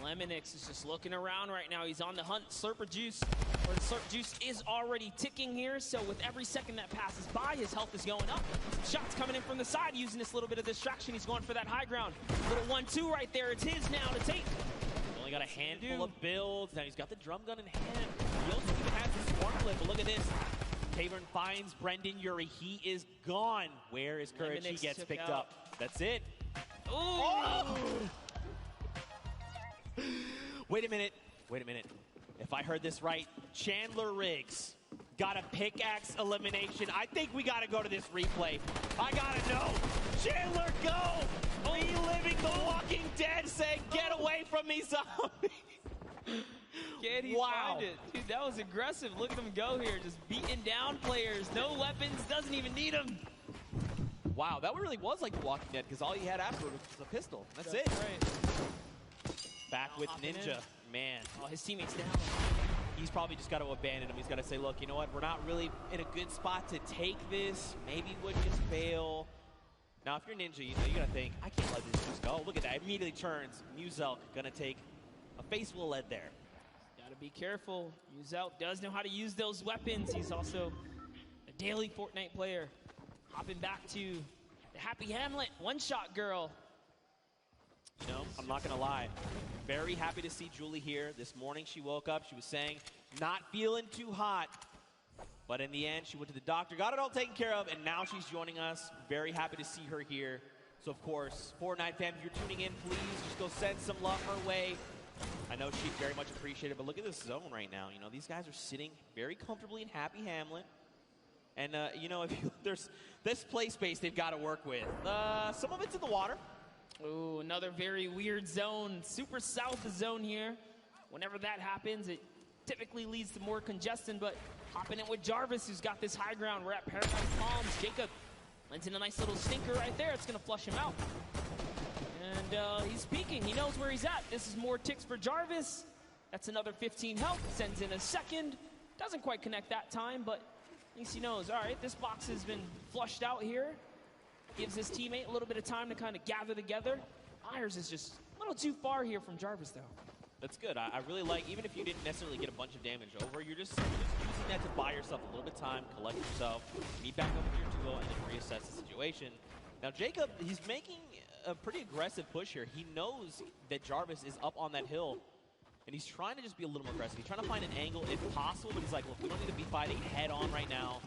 Lemonix is just looking around right now. He's on the hunt. Slurper Juice, or the Slurp Juice is already ticking here. So with every second that passes by, his health is going up. Shots coming in from the side, using this little bit of distraction. He's going for that high ground. Little 1-2 right there. It's his now to take. Only got a handful of builds. Now he's got the drum gun in hand. He also even has the spark clip, but look at this. Tavern finds Brendan Urie. He is gone. Where is Courage? He gets picked up. That's it. Ooh. Oh! Wait a minute. If I heard this right, Chandler Riggs got a pickaxe elimination. I think we got to go to this replay. I got to know. Chandler, go! Reliving The Walking Dead, saying, get away from me, zombie. Can he find it? Dude, that was aggressive. Look at him go here, just beating down players. No weapons, doesn't even need them. Wow, that really was like The Walking Dead, because all he had afterward was a pistol. That's it. Right. Back with Ninja. Man. Oh, his teammate's down. He's probably just got to abandon him. He's got to say, look, you know what? We're not really in a good spot to take this. Maybe we'll just fail. Now, if you're Ninja, you got to think, I can't let this just go. Look at that. Immediately turns. Muzelk going to take a face full of lead there. Got to be careful. Muzelk does know how to use those weapons. He's also a daily Fortnite player. Hopping back to the Happy Hamlet one-shot girl. You know, I'm not going to lie. Very happy to see Julie here. This morning she woke up. She was saying, not feeling too hot. But in the end, she went to the doctor, got it all taken care of, and now she's joining us. Very happy to see her here. So, of course, Fortnite fans, if you're tuning in, please just go send some love her way. I know she'd very much appreciate it, but look at this zone right now. You know, these guys are sitting very comfortably in Happy Hamlet. And, you know, there's this play space they've got to work with. Some of it's in the water. Ooh, another very weird zone. Super south zone here. Whenever that happens, it typically leads to more congestion, but hopping in with Jarvis, who's got this high ground. We're at Paradise Palms. Jacob lands in a nice little stinker right there. It's going to flush him out. And he's peeking. He knows where he's at. This is more ticks for Jarvis. That's another 15 health. Sends in a second. Doesn't quite connect that time, but At least he knows, all right, this box has been flushed out here. Gives his teammate a little bit of time to kind of gather together. Myers is just a little too far here from Jarvis, though. That's good. I really like, even if you didn't necessarily get a bunch of damage over, you're just using that to buy yourself a little bit of time, collect yourself, meet back up with your duo, and then reassess the situation. Now, Jacob, he's making a pretty aggressive push here. He knows that Jarvis is up on that hill, and he's trying to just be a little more aggressive. He's trying to find an angle if possible, but he's like, look, we don't need to be fighting head on right now.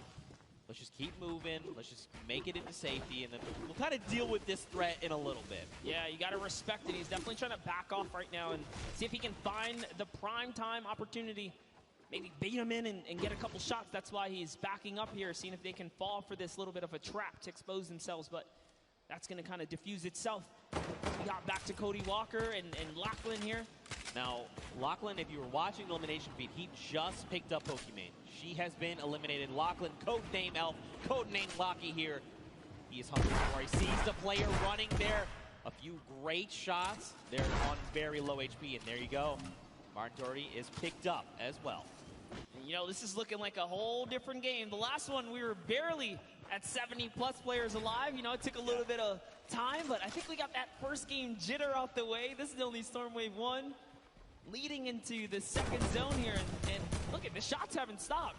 Let's just keep moving. Let's just make it into safety, and then we'll kind of deal with this threat in a little bit. Yeah, you got to respect it. He's definitely trying to back off right now and see if he can find the prime time opportunity. Maybe bait him in and get a couple shots. That's why he's backing up here, seeing if they can fall for this little bit of a trap to expose themselves. But that's going to kind of diffuse itself. We got back to Cody Walker and Lachlan here. Now, Lachlan, if you were watching the elimination feed, he just picked up Pokimane. She has been eliminated. Lachlan, codename Elf, codename Locky here. He is hungry for. He sees the player running there. A few great shots. They're on very low HP, and there you go. Martin Doherty is picked up as well. And, you know, this is looking like a whole different game. The last one, we were barely at 70-plus players alive. You know, it took a little bit of time, but I think we got that first game jitter out the way. This is only Storm Wave 1. Leading into the second zone here, and look at the shots haven't stopped.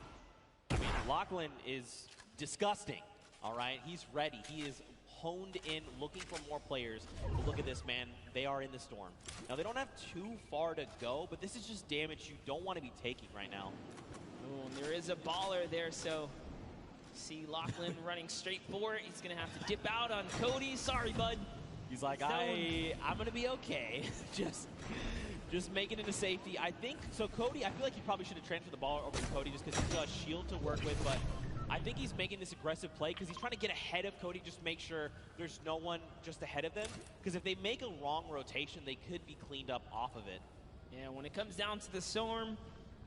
I mean, Lachlan is disgusting, all right? He's ready. He is honed in, looking for more players. But look at this, man. They are in the storm. Now, they don't have too far to go, but this is just damage you don't want to be taking right now. Oh, and there is a baller there, so see Lachlan running straight for it. He's going to have to dip out on Cody. Sorry, bud. He's like, I'm going to be okay. Just make it into safety. I think, so Cody, I feel like he probably should have transferred the ball over to Cody just because he's got a shield to work with, but I think he's making this aggressive play because he's trying to get ahead of Cody, just make sure there's no one just ahead of them. Because if they make a wrong rotation, they could be cleaned up off of it. Yeah, when it comes down to the storm,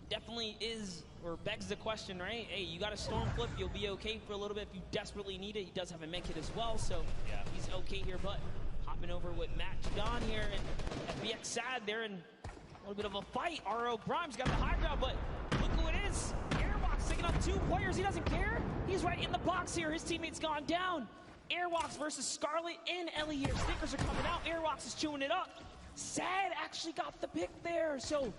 definitely is, or begs the question, right? Hey, you got a storm flip, you'll be okay for a little bit if you desperately need it. He does have a med kit as well, so yeah, he's okay here, but hopping over with Matt Judon here, and FBX Sad there, and a little bit of a fight. RO Grimes got the high ground, but look who it is. Airbox taking up 2 players. He doesn't care. He's right in the box here. His teammate's gone down. Airbox versus Scarlet and Ellie here. Snickers are coming out. Airbox is chewing it up. Sad actually got the pick there, so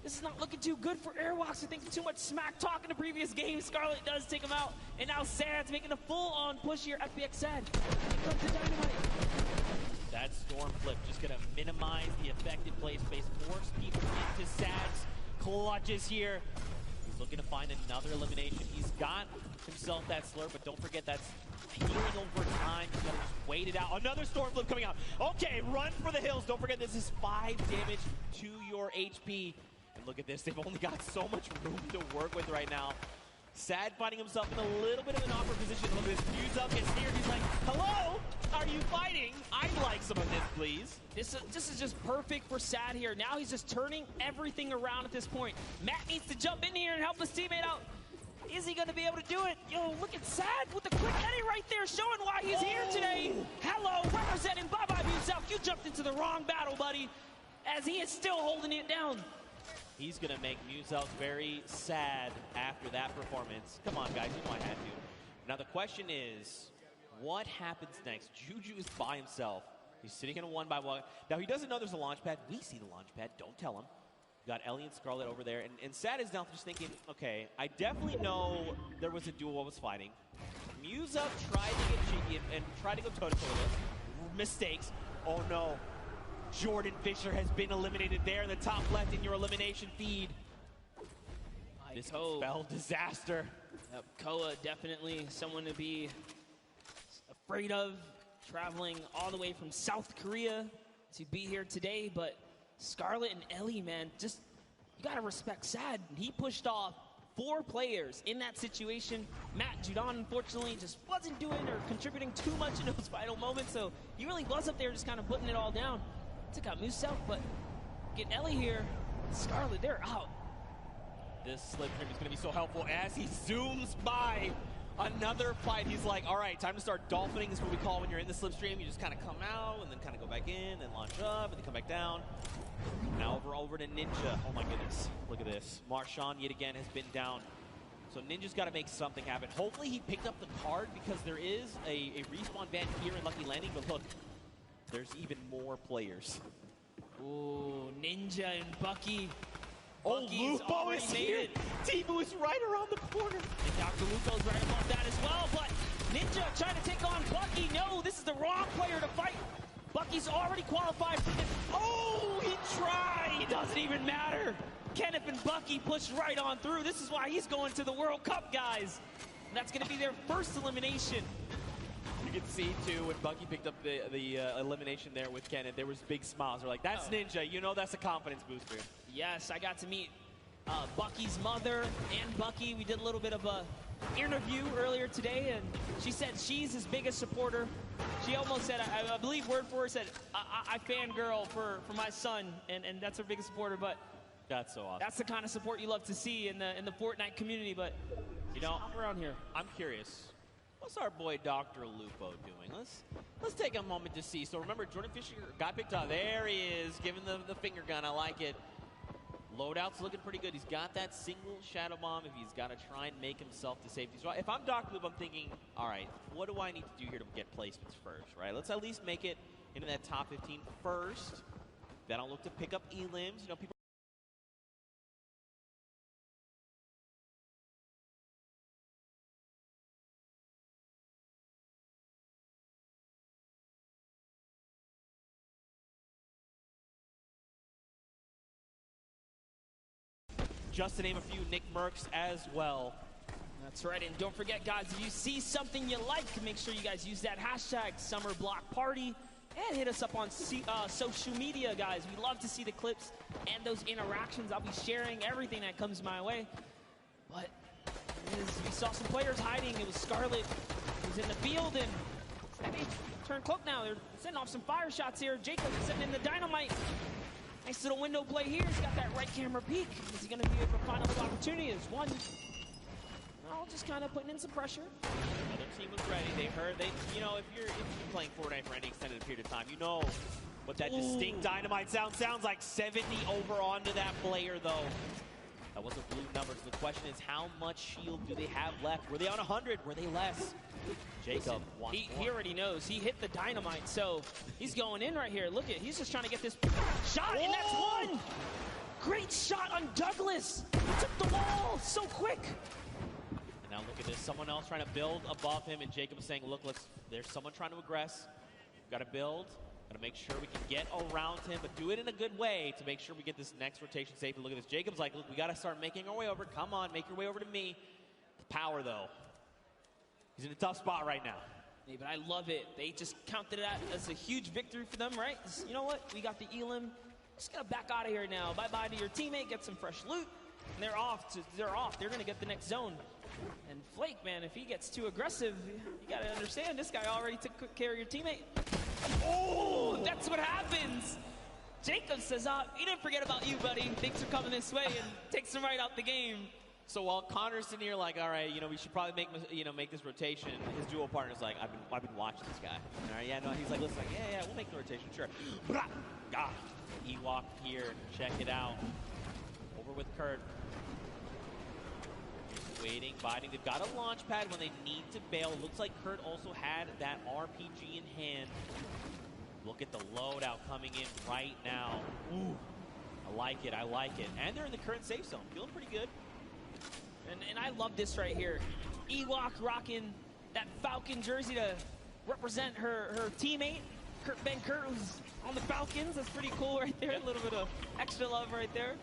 this is not looking too good for Airbox. I think too much smack talk in the previous game. Scarlet does take him out, and now Sad's making a full-on push here. FBX Sad. Here comes the dynamite. That storm flip just going to minimize the effective play space, force people into Sad's clutches here. He's looking to find another elimination. He's got himself that slurp, but don't forget that's healing over time. He's got to just wait it out. Another storm flip coming out. Okay, run for the hills. Don't forget this is 5 damage to your HP. And look at this. They've only got so much room to work with right now. Sad finding himself in a little bit of an awkward position. Look at this. Muzak gets near. He's like, hello? Are you fighting? I'd like some of this, please. This is just perfect for Sad here. Now he's just turning everything around at this point. Matt needs to jump in here and help his teammate out. Is he going to be able to do it? Yo, look at Sad with the quick edit right there, showing why he's here today. Hello, representing Bye-Bye Muzak. You jumped into the wrong battle, buddy, as he is still holding it down. He's going to make Muzak very sad after that performance. Come on, guys, you know I had to. Now, the question is, what happens next? Juju is by himself. He's sitting in a 1-by-1. Now, he doesn't know there's a launch pad. We see the launch pad. Don't tell him. We got Ellie and Scarlet over there. And Sad is now just thinking, okay, I definitely know there was a duo I was fighting. Muzak tried to get cheeky and tried to go toe-to-toe with us. Mistakes. Oh, no. Jordan Fisher has been eliminated there in the top left in your elimination feed. This could spell disaster. Yep, Koa definitely someone to be afraid of, traveling all the way from South Korea to be here today. But Scarlet and Ellie, man, just you gotta respect Sad. He pushed off 4 players in that situation. Matt Judon, unfortunately, just wasn't doing or contributing too much in those final moments, so he really was up there just kind of putting it all down. Took out Muzak, but get Ellie here. Scarlet, they're out. This slipstream is going to be so helpful as he zooms by another fight. He's like, all right, time to start dolphining. This is what we call when you're in the slipstream. You just kind of come out and then kind of go back in, then launch up, and then come back down. Now over to Ninja. Oh, my goodness. Look at this. Marshawn, yet again, has been down So Ninja's got to make something happen. Hopefully he picked up the card because there is a respawn van here in Lucky Landing, but look, there's even more players. Ooh, Ninja and Bucky. Oh, Bucky's Lupo already is made here. it. Timu is right around the corner. And Dr. Lupo's right above that as well, but Ninja trying to take on Bucky. No, this is the wrong player to fight. Bucky's already qualified for this. Oh, he tried. It doesn't even matter. Kenneth and Bucky pushed right on through. This is why he's going to the World Cup, guys. And that's going to be their first elimination. You can see, too, when Bucky picked up the elimination there with Kenneth, there was big smiles. They're like, that's Ninja. You know that's a confidence booster. Yes, I got to meet Bucky's mother and Bucky. We did a little bit of a interview earlier today, and she said she's his biggest supporter. She almost said, I believe word for word, said, I fangirl for my son, and that's her biggest supporter. But that's so awesome. That's the kind of support you love to see in the Fortnite community. But you know, hop around here. I'm curious. What's our boy Dr. Lupo doing? Let's take a moment to see. So remember, Jordan Fisher got picked up. There he is, giving the finger gun. I like it. Loadout's looking pretty good. He's got that single shadow bomb if he's got to try and make himself to safety. So if I'm Dr. Lupo, I'm thinking, all right, what do I need to do here to get placements first, right? Let's at least make it into that top 15 first. Then I'll look to pick up elims. You know, people. Just to name a few, Nick Merckx as well. That's right, and don't forget, guys, if you see something you like, make sure you guys use that hashtag SummerBlockParty and hit us up on social media, guys. We love to see the clips and those interactions. I'll be sharing everything that comes my way. But we saw some players hiding. It was Scarlet who's in the field, and they turn cloak now. They're sending off some fire shots here. Jacob sending in the dynamite. Nice little window play here. He's got that right camera peek. Is he going to be able to find another opportunity? There's one. No, just kind of putting in some pressure. Other team was ready. They heard. You know, if you're playing Fortnite for any extended period of time, you know what that distinct dynamite sounds like. 70 over onto that player, though. That was a blue number. So the question is, how much shield do they have left? Were they on 100? Were they less? Jacob wants he already knows. He hit the dynamite, so he's going in right here. Look at, he's just trying to get this shot, and that's one. Great shot on Douglas. He took the wall so quick. And now look at this. Someone else trying to build above him, and Jacob is saying, look, there's someone trying to aggress. Got to build. Got to make sure we can get around him, but do it in a good way to make sure we get this next rotation safe. And look at this. Jacob's like, look, we got to start making our way over. Come on, make your way over to me. Power, though. He's in a tough spot right now. Hey, but I love it. They just counted it as a huge victory for them, right? You know what? We got the elim. Just gotta back out of here now. Bye-bye to your teammate. Get some fresh loot. And they're off. They're gonna get the next zone. And Flake, man, if he gets too aggressive, you gotta understand this guy already took good care of your teammate. Oh, that's what happens. Jacob says, he didn't forget about you, buddy. Things are coming this way, and takes him right out the game. So while Connor's sitting here like, all right, we should probably make this rotation, his duo partner's like, I've been watching this guy. All right, yeah, no, he's like, listen, yeah, we'll make the rotation, sure. God, Ewok here, check it out. Over with Kurt. Waiting, biting. They've got a launch pad when they need to bail. It looks like Kurt also had that RPG in hand. Look at the loadout coming in right now. Ooh, I like it. And they're in the current safe zone, feeling pretty good. And I love this right here. Ewok rocking that Falcon jersey to represent her teammate, Ben Kurt, who's on the Falcons. That's pretty cool right there. A little bit of extra love right there.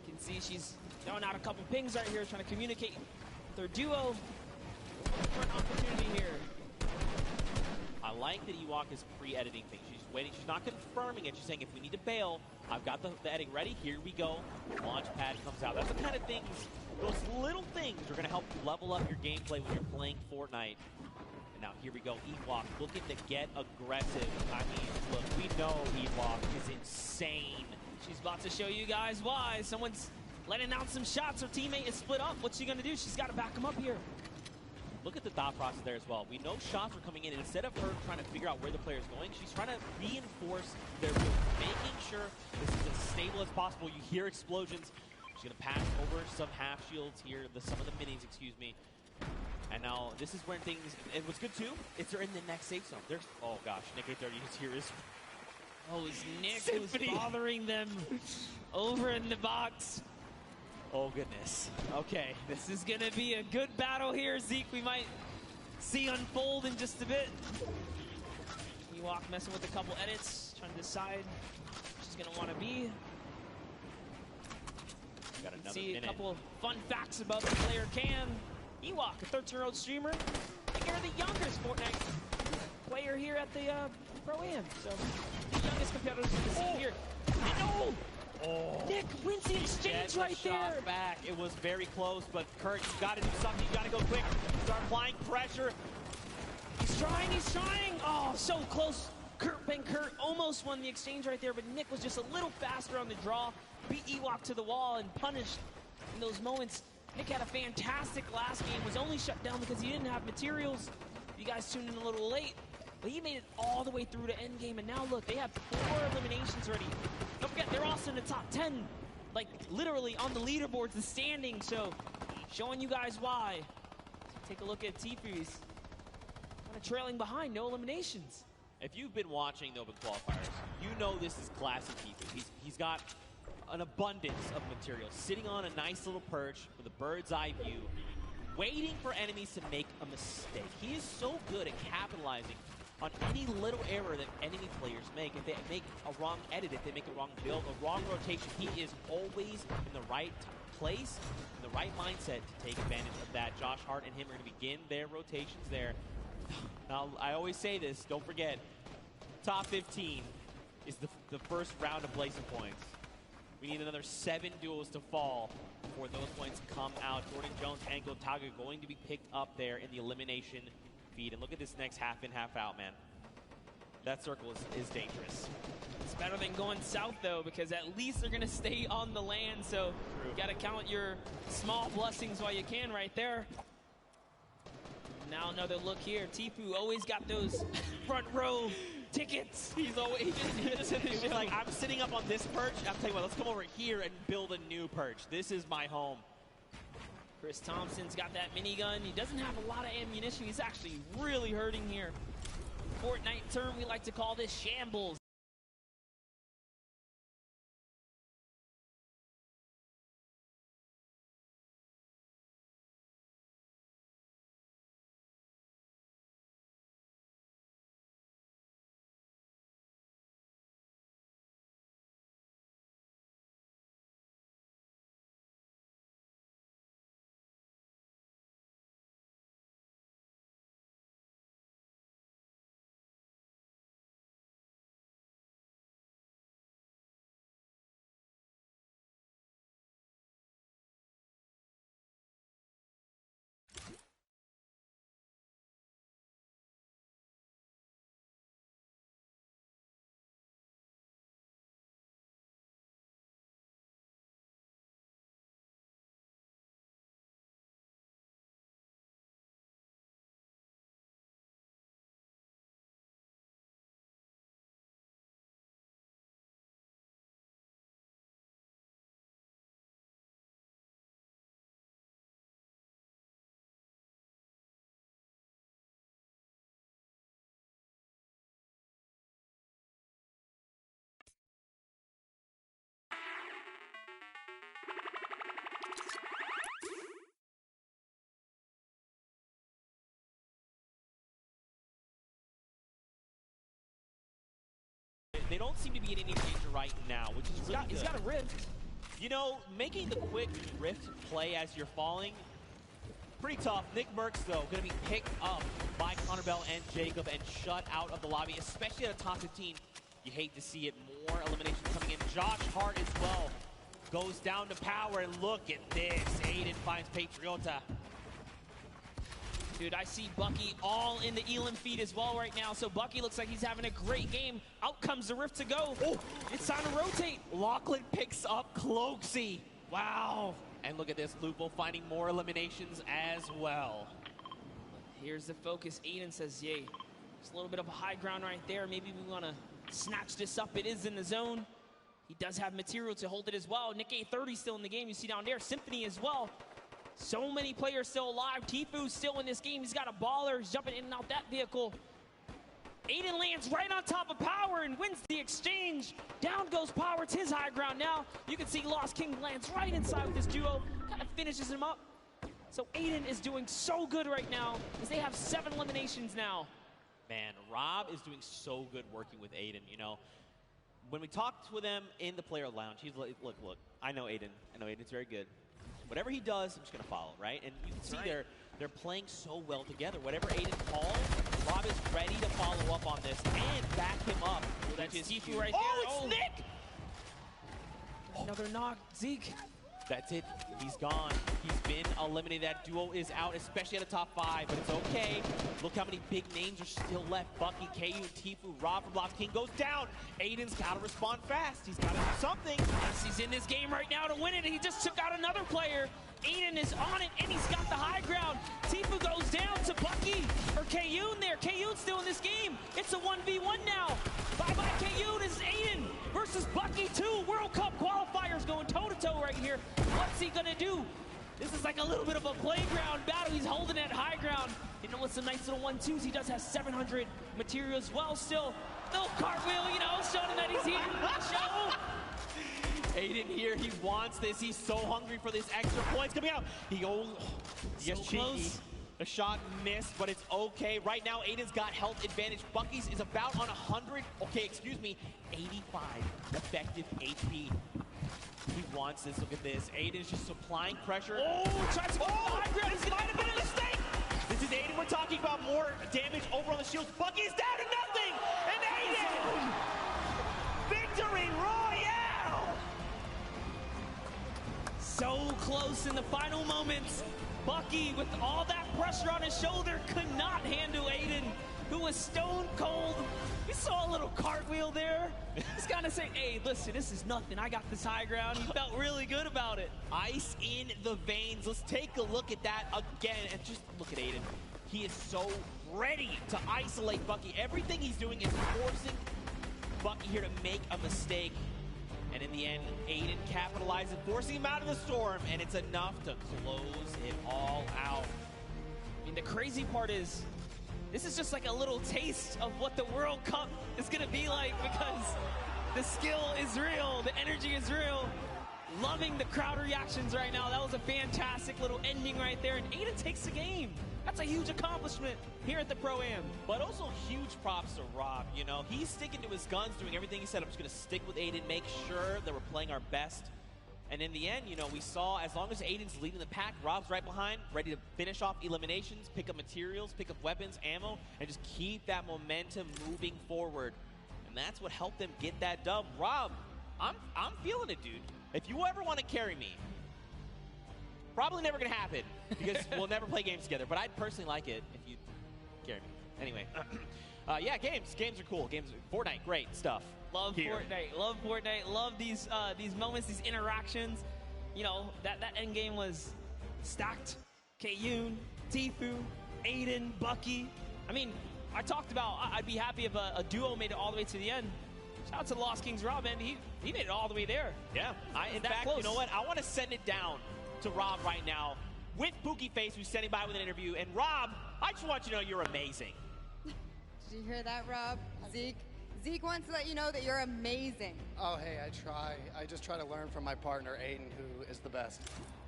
You can see she's throwing out a couple pings right here, trying to communicate with their duo. For an opportunity here. I like that Ewok is pre-editing things. She's waiting. She's not confirming it. She's saying, if we need to bail, I've got the editing ready. Here we go. Launch pad comes out. That's the kind of things, those little things are going to help level up your gameplay when you're playing Fortnite. And now here we go. Ewok looking to get aggressive. I mean, look, we know Ewok is insane. She's about to show you guys why. Someone's letting out some shots. Her teammate is split up. What's she going to do? She's got to back him up here. Look at the thought process there as well. We know shots are coming in, and instead of her trying to figure out where the player is going, she's trying to reinforce their move, making sure this is as stable as possible. You hear explosions. She's going to pass over some half shields here, some of the minis, excuse me. And now this is when things, and what's good too, is they're in the next safe zone. There's, oh gosh, Nick 830 is here. Oh, it's Nick who's bothering them over in the box. Oh goodness. Okay. This is going to be a good battle here, Zeke. We might see unfold in just a bit. Ewok messing with a couple edits, trying to decide what she's going to want to be. Got another See minute. a couple fun facts about the player Cam. Ewok, a 13-year-old streamer. I think you're the youngest Fortnite player here at the Pro-Am. So, the youngest competitors in the scene here. No! Oh. Nick wins the exchange right there. Back. It was very close, but Kurt, you got to do something. You got to go quick. Start applying pressure. He's trying. Oh, so close. Kurt almost won the exchange right there, but Nick was just a little faster on the draw. Beat Ewok to the wall and punished in those moments. Nick had a fantastic last game, was only shut down because he didn't have materials. You guys tuned in a little late, but he made it all the way through to endgame, and now look, they have 4 eliminations already. Don't forget, they're also in the top 10, like literally on the leaderboards, the standing, so showing you guys why. Take a look at Tifu's kind of trailing behind, no eliminations. If you've been watching the Open Qualifiers, you know this is classic Tifu. He's got an abundance of material, sitting on a nice little perch with a bird's eye view, waiting for enemies to make a mistake. He is so good at capitalizing on any little error that enemy players make. If they make a wrong edit, if they make a wrong build, a wrong rotation, he is always in the right place, in the right mindset to take advantage of that. Josh Hart and him are going to begin their rotations there. Now, I always say this, don't forget, top 15 is the first round of Blazing points. We need another 7 duels to fall before those points come out. Jordan Jones and Gotaga going to be picked up there in the elimination feed. And look at this next half in, half out, man. That circle is dangerous. It's better than going south, though, because at least they're going to stay on the land. So you got to count your small blessings while you can right there. Now another look here. Tifu always got those front row tickets. He's always he was like, I'm sitting up on this perch. I'm telling you what, let's come over here and build a new perch. This is my home. Chris Thompson's got that minigun. He doesn't have a lot of ammunition. He's actually really hurting here. Fortnite term, we like to call this shambles. They don't seem to be in any danger right now, which is really good. He's got a rift. You know, making the quick rift play as you're falling, pretty tough. Nick Merckx, though, going to be picked up by Connor Bell and Jacob and shut out of the lobby, especially at a top 15. You hate to see it. More eliminations coming in. Josh Hart as well goes down to power, and look at this. Aiden finds Patriota. Dude, I see Bucky all in the Elam feed as well right now. So Bucky looks like he's having a great game. Out comes the rift to go. Oh, it's time to rotate. Lachlan picks up Cloaksy. Wow. And look at this, Lupo finding more eliminations as well. Here's the focus. Aiden says, yay. There's a little bit of a high ground right there. Maybe we want to snatch this up. It is in the zone. He does have material to hold it as well. Nick A30 still in the game. You see down there, Symphony as well. So many players still alive. Tifu's still in this game. He's got a baller. He's jumping in and out that vehicle. Aiden lands right on top of Power and wins the exchange. Down goes Power. It's his high ground now. You can see Lost King lands right inside with this duo. Kind of finishes him up. So Aiden is doing so good right now as they have 7 eliminations now. Man, Rob is doing so good working with Aiden, you know. When we talked with him in the player lounge, he's like, look, I know Aiden. I know Aiden's very good. Whatever he does, I'm just going to follow, right? And you can see they're playing so well together. Whatever Aiden calls, Rob is ready to follow up on this and back him up. That's Tifu right there. Oh, it's Nick! Another knock, Zeke. That's it. He's gone. He's been eliminated. That duo is out, especially at the top 5, but it's okay. Look how many big names are still left. Bucky, KU, Tifu, Rob from Lost King goes down. Aiden's got to respond fast. He's got to do something. Yes, he's in this game right now to win it. He just took out another player. Aiden is on it, and he's got the high ground. Tifu goes down to Bucky, or Kayun there. Kayun's still in this game. It's a 1v1 now. Bye-bye, Kayun. This is Aiden versus Bucky 2. World Cup qualifiers going toe-to-toe right here. What's he gonna do? This is like a little bit of a playground battle. He's holding that high ground. You know, with some nice little 1-2s. He does have 700 material as well still. Little cartwheel, you know, showing him that he's here. Show. Aiden here, he wants this. He's so hungry for this extra points coming out. He goes, so close. The shot missed, but it's okay. Right now, Aiden's got health advantage. Bucky's is about on 100, 85 effective HP. He wants this. Look at this. Aiden's just supplying pressure. Oh, tries to go high ground. This might have been a mistake. This is Aiden. We're talking about more damage over on the shields. Bucky's down to nothing. And Aiden, victory royale. So close in the final moments. Bucky, with all that pressure on his shoulder, could not handle Aiden, who was stone cold. We saw a little cartwheel there. He's kind of saying, hey, listen, this is nothing. I got this high ground. He felt really good about it. Ice in the veins. Let's take a look at that again. And just look at Aiden. He is so ready to isolate Bucky. Everything he's doing is forcing Bucky here to make a mistake. And in the end, Aiden capitalizes, forcing him out of the storm, and it's enough to close it all out. I mean, the crazy part is, this is just like a little taste of what the World Cup is going to be like, because the skill is real, the energy is real. Loving the crowd reactions right now. That was a fantastic little ending right there, and Aiden takes the game. That's a huge accomplishment here at the Pro-Am. But also huge props to Rob, you know. He's sticking to his guns, doing everything he said. I'm just going to stick with Aiden, make sure that we're playing our best. And in the end, you know, we saw as long as Aiden's leading the pack, Rob's right behind, ready to finish off eliminations, pick up materials, pick up weapons, ammo, and just keep that momentum moving forward. And that's what helped them get that dub. Rob, I'm feeling it, dude. If you ever want to carry me, probably never going to happen because we'll never play games together. But I'd personally like it if you carry me. Anyway, yeah, games. Games are cool. Fortnite, great stuff. Love Fortnite. Love Fortnite. Love these moments, these interactions. You know, that end game was stacked. Kayun, Tifu, Aiden, Bucky. I mean, I talked about I'd be happy if a duo made it all the way to the end. Shout out to Lost Kings Rob, man. He made it all the way there. Yeah. In fact, close. You know what? I want to send it down to Rob right now with Pookie Face, who's standing by with an interview. And Rob, I just want you to know you're amazing. Did you hear that, Rob? Zeke wants to let you know that you're amazing. Oh, hey, I try. I just try to learn from my partner, Aiden, who is the best.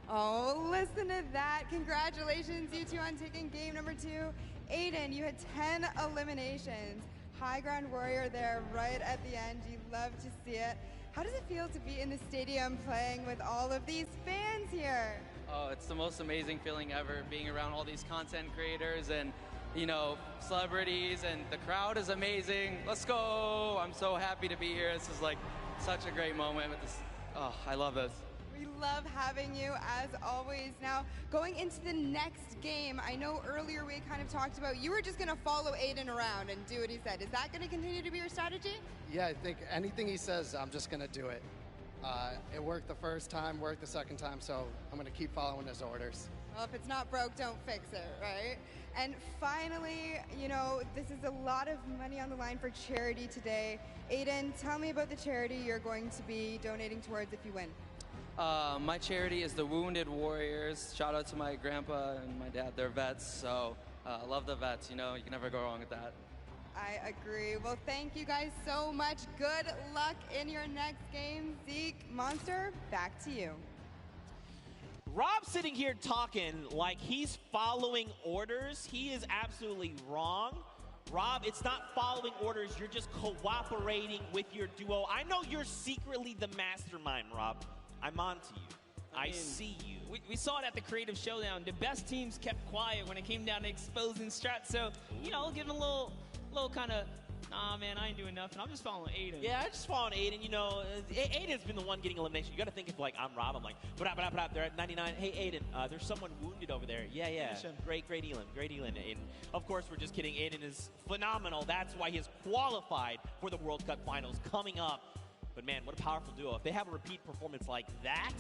Oh, listen to that. Congratulations, you two, on taking game number 2. Aiden, you had 10 eliminations. High ground warrior there right at the end. You love to see it. How does it feel to be in the stadium playing with all of these fans here? Oh, it's the most amazing feeling ever, being around all these content creators and, you know, celebrities, and the crowd is amazing. Let's go! I'm so happy to be here. This is like such a great moment with this. Oh, I love this. We love having you, as always. Now, going into the next game, I know earlier we kind of talked about you were just going to follow Aiden around and do what he said. Is that going to continue to be your strategy? Yeah, I think anything he says, I'm just going to do it. It worked the first time, worked the second time, so I'm going to keep following his orders. Well, if it's not broke, don't fix it, right? And finally, you know, this is a lot of money on the line for charity today. Aiden, tell me about the charity you're going to be donating towards if you win. My charity is the Wounded Warriors. Shout out to my grandpa and my dad. They're vets, so love the vets. You know, you can never go wrong with that. I agree. Well, thank you guys so much. Good luck in your next game. Zeke, Monster, back to you. Rob's sitting here talking like he's following orders. He is absolutely wrong. Rob, it's not following orders. You're just cooperating with your duo. I know you're secretly the mastermind, Rob. I'm on to you. I see you. We saw it at the Creative Showdown. The best teams kept quiet when it came down to exposing strats. So, you know, give him a little kind of, nah, man, I ain't doing nothing. I'm just following Aiden. Yeah, I just following Aiden. You know, Aiden's been the one getting elimination. You got to think if, like, I'm Rob. I'm like, but they're at 99. Hey, Aiden, there's someone wounded over there. Yeah. Great Elin. Aiden. Of course, we're just kidding. Aiden is phenomenal. That's why he has qualified for the World Cup Finals coming up. But, man, what a powerful duo. If they have a repeat performance like that,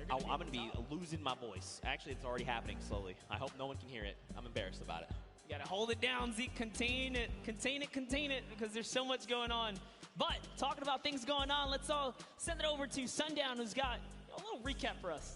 I'm going to be losing my voice. Actually, it's already happening slowly. I hope no one can hear it. I'm embarrassed about it. You gotta hold it down, Zeke. Contain it, because there's so much going on. But talking about things going on, let's all send it over to Sundown, who's got a little recap for us.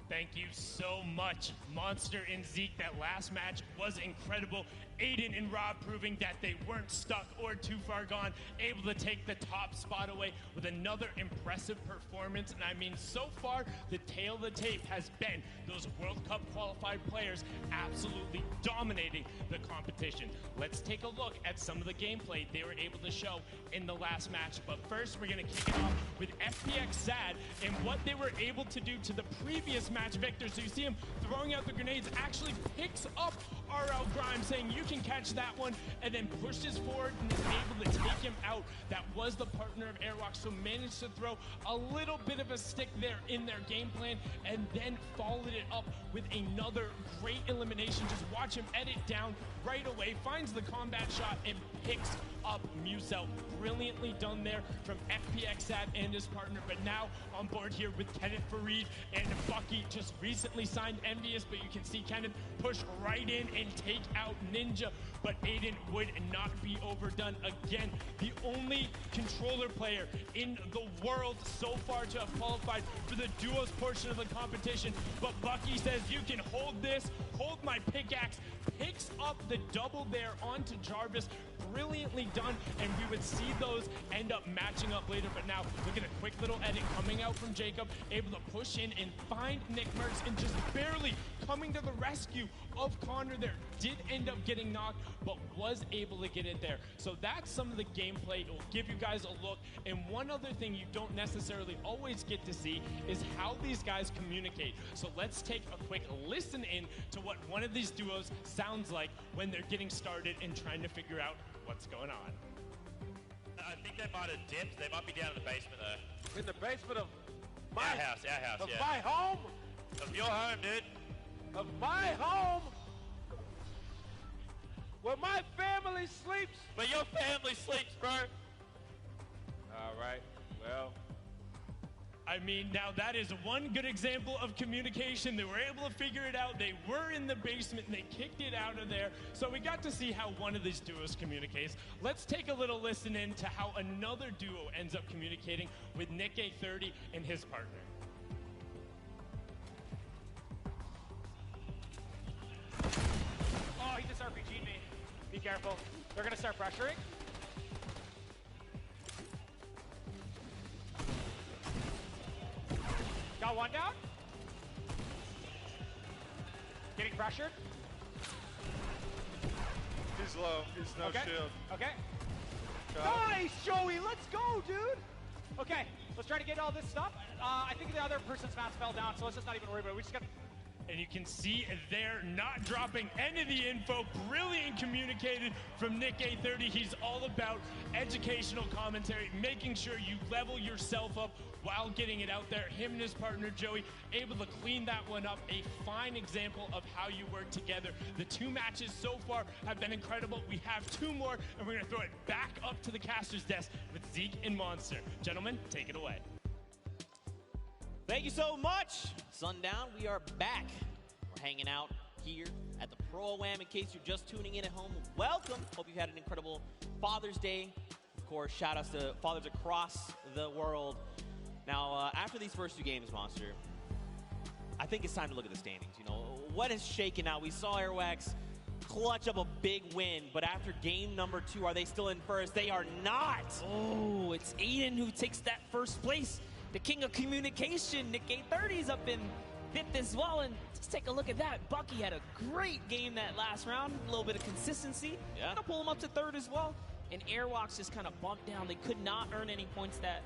Thank you so much, Monster and Zeke. That last match was incredible. Aiden and Rob proving that they weren't stuck or too far gone, able to take the top spot away with another impressive performance. And I mean, so far, the tail of the tape has been those World Cup qualified players absolutely dominating the competition. Let's take a look at some of the gameplay they were able to show in the last match. But first, we're going to kick it off with FPX Sad and what they were able to do to the previous match victor. So you see him throwing out the grenades, actually picks up RL Grimes, saying you can catch that one, and then pushes forward and is able to take him out. That was the partner of Airwalk, so managed to throw a little bit of a stick there in their game plan, and then followed it up with another great elimination. Just watch him edit down right away, finds the combat shot, and picks up Musel. Brilliantly done there from FPX Sad and his partner, but now on board here with Kenneth Farid and Bucky, just recently signed Envious, but you can see Kenneth push right in and take out Ninja, but Aiden would not be overdone again. The only controller player in the world so far to have qualified for the duos portion of the competition, but Bucky says you can hold this, hold my pickaxe, picks up the double there onto Jarvis. Brilliantly done, and we would see those end up matching up later. But now look at a quick little edit coming out from Jacob, able to push in and find Nick Merckx, and just barely coming to the rescue of Connor there. Did end up getting knocked, but was able to get it there. So that's some of the gameplay. It will give you guys a look. And one other thing you don't necessarily always get to see is how these guys communicate. So let's take a quick listen in to what one of these duos sounds like when they're getting started and trying to figure out what's going on. I think they might have dipped. They might be down in the basement though. In the basement of our house, of yeah. my home? Of your home, dude. Of my home? Where my family sleeps? Where your family sleeps, bro. All right, well. I mean, now that is one good example of communication. They were able to figure it out. They were in the basement and they kicked it out of there. So we got to see how one of these duos communicates. Let's take a little listen in to how another duo ends up communicating with Nick A30 and his partner. Oh, he just RPG'd me. Be careful. They're gonna start pressuring. Got one down. Getting pressured. He's low. He's no shield. Okay. Got Nice, Joey. Let's go, dude. Okay, let's try to get all this stuff. I think the other person's mouse fell down, so let's just not even worry about it. We just got. And you can see they're not dropping any of the info. Brilliant communicated from Nick A30. He's all about educational commentary, making sure you level yourself up while getting it out there. Him and his partner, Joey, able to clean that one up. A fine example of how you work together. The two matches so far have been incredible. We have two more, and we're going to throw it back up to the caster's desk with Zeke and Monster. Gentlemen, take it away. Thank you so much. Sundown, we are back. We're hanging out here at the Pro-Am. In case you're just tuning in at home, welcome. Hope you've had an incredible Father's Day. Of course, shout outs to fathers across the world. Now, after these first 2 games, Monster, I think it's time to look at the standings. You know, what has shaken out? We saw Airwax clutch up a big win, but after game number 2, are they still in first? They are not. Oh, it's Aiden who takes that first place. The king of communication, Nick 830's up in 5th as well, and just take a look at that. Bucky had a great game that last round, a little bit of consistency. Yeah. Gonna pull him up to 3rd as well, and Airwalks just kind of bumped down. They could not earn any points that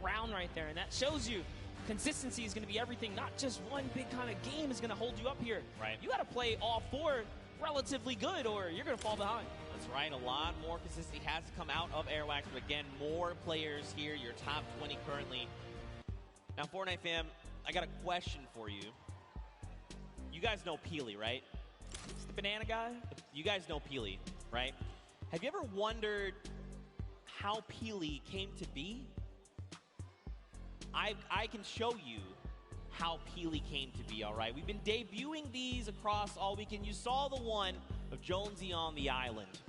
round right there, and that shows you consistency is gonna be everything. Not just one big kind of game is gonna hold you up here. Right. You gotta play all 4 relatively good, or you're gonna fall behind. That's right. A lot more consistency has to come out of Airwax, but again, more players here. Your top 20 currently. Now, Fortnite fam, I got a question for you. You guys know Peely, right? It's the banana guy? You guys know Peely, right? Have you ever wondered how Peely came to be? I can show you how Peely came to be, all right? We've been debuting these across all weekend. You saw the one of Jonesy on the island.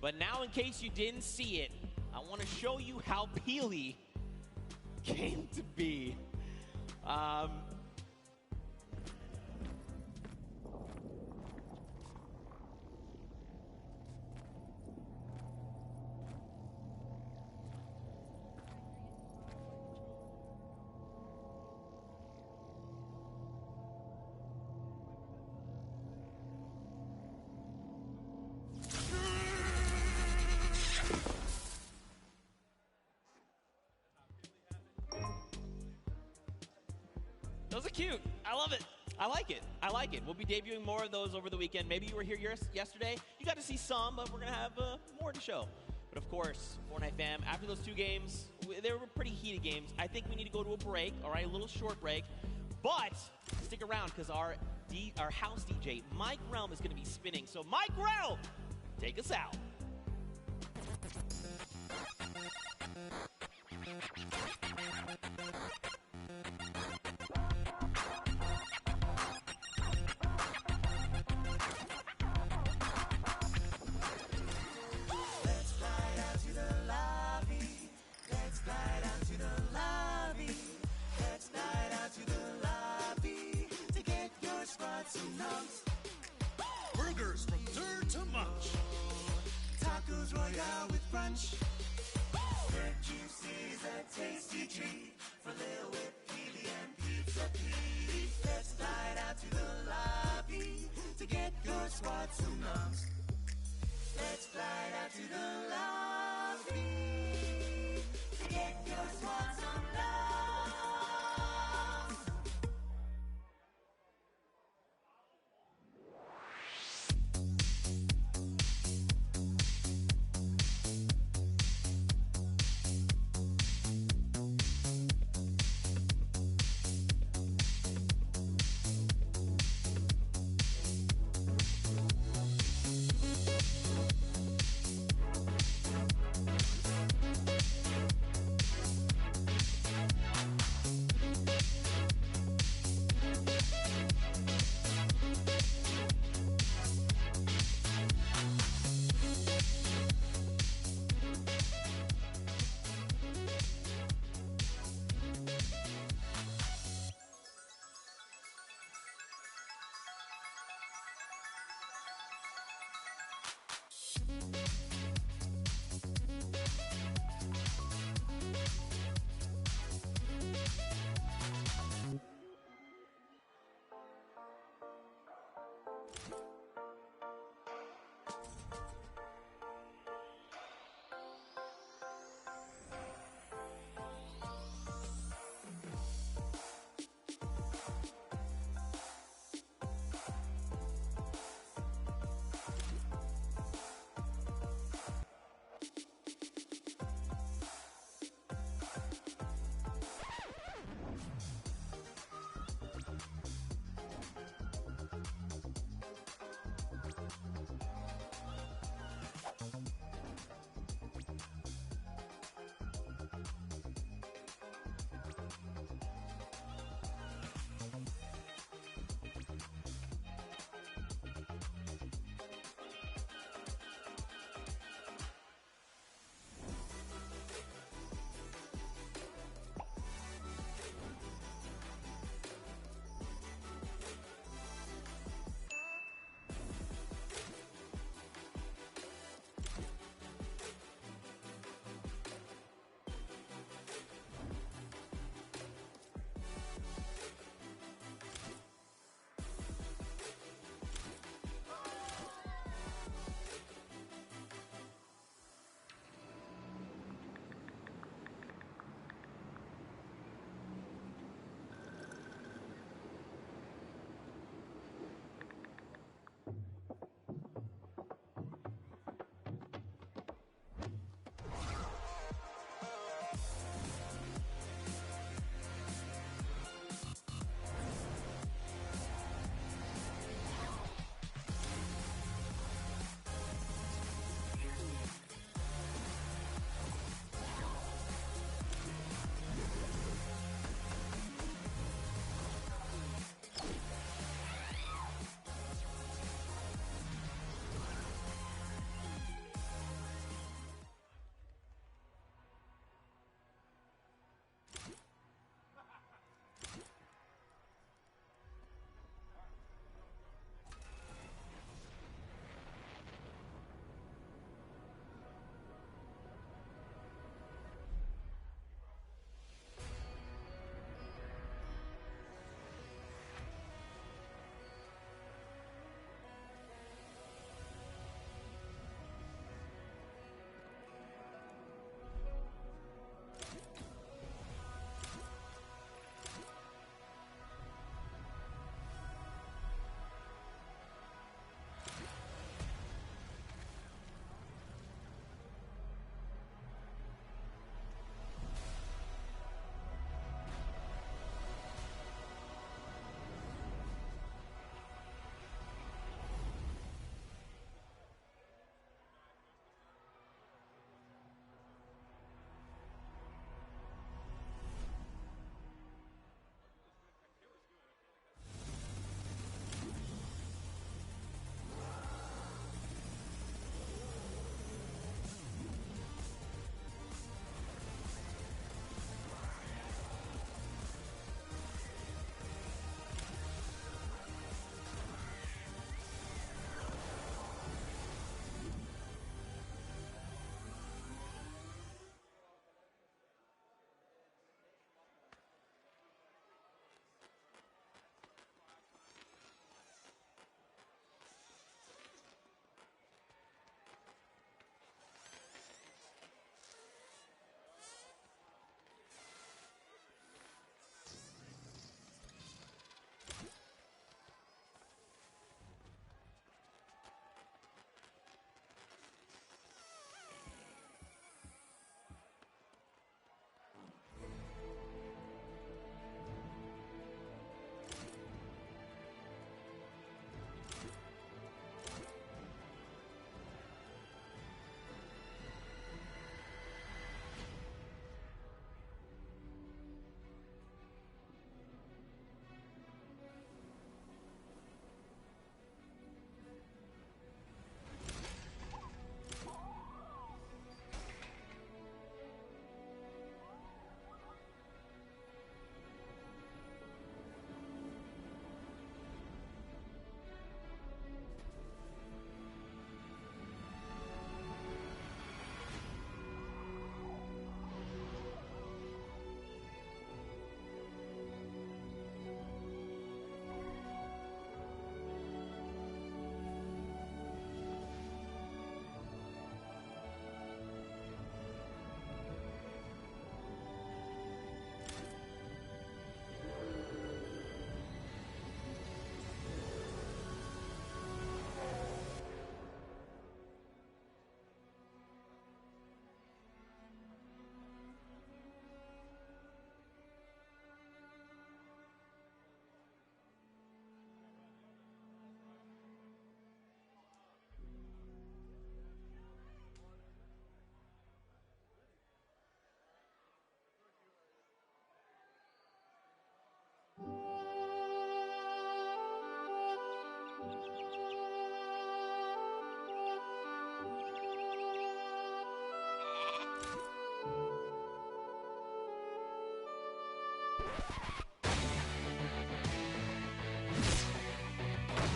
But now, in case you didn't see it, I want to show you how Peely came to be. Those are cute. I love it. I like it. I like it. We'll be debuting more of those over the weekend. Maybe you were here yesterday. You got to see some, but we're going to have more to show. But of course, Fortnite fam, after those 2 games, they were pretty heated games. I think we need to go to a break, all right, a little short break. But stick around because our house DJ, Mike Realm, is going to be spinning. So Mike Realm, take us out. Burgers from dirt to munch. Tacos royale with brunch. Red juices a tasty treat for Lil with Peely and Pizza Pete. Let's slide out to the lobby to get your squad some numbs. Let's slide out to the lobby to get your squad some love.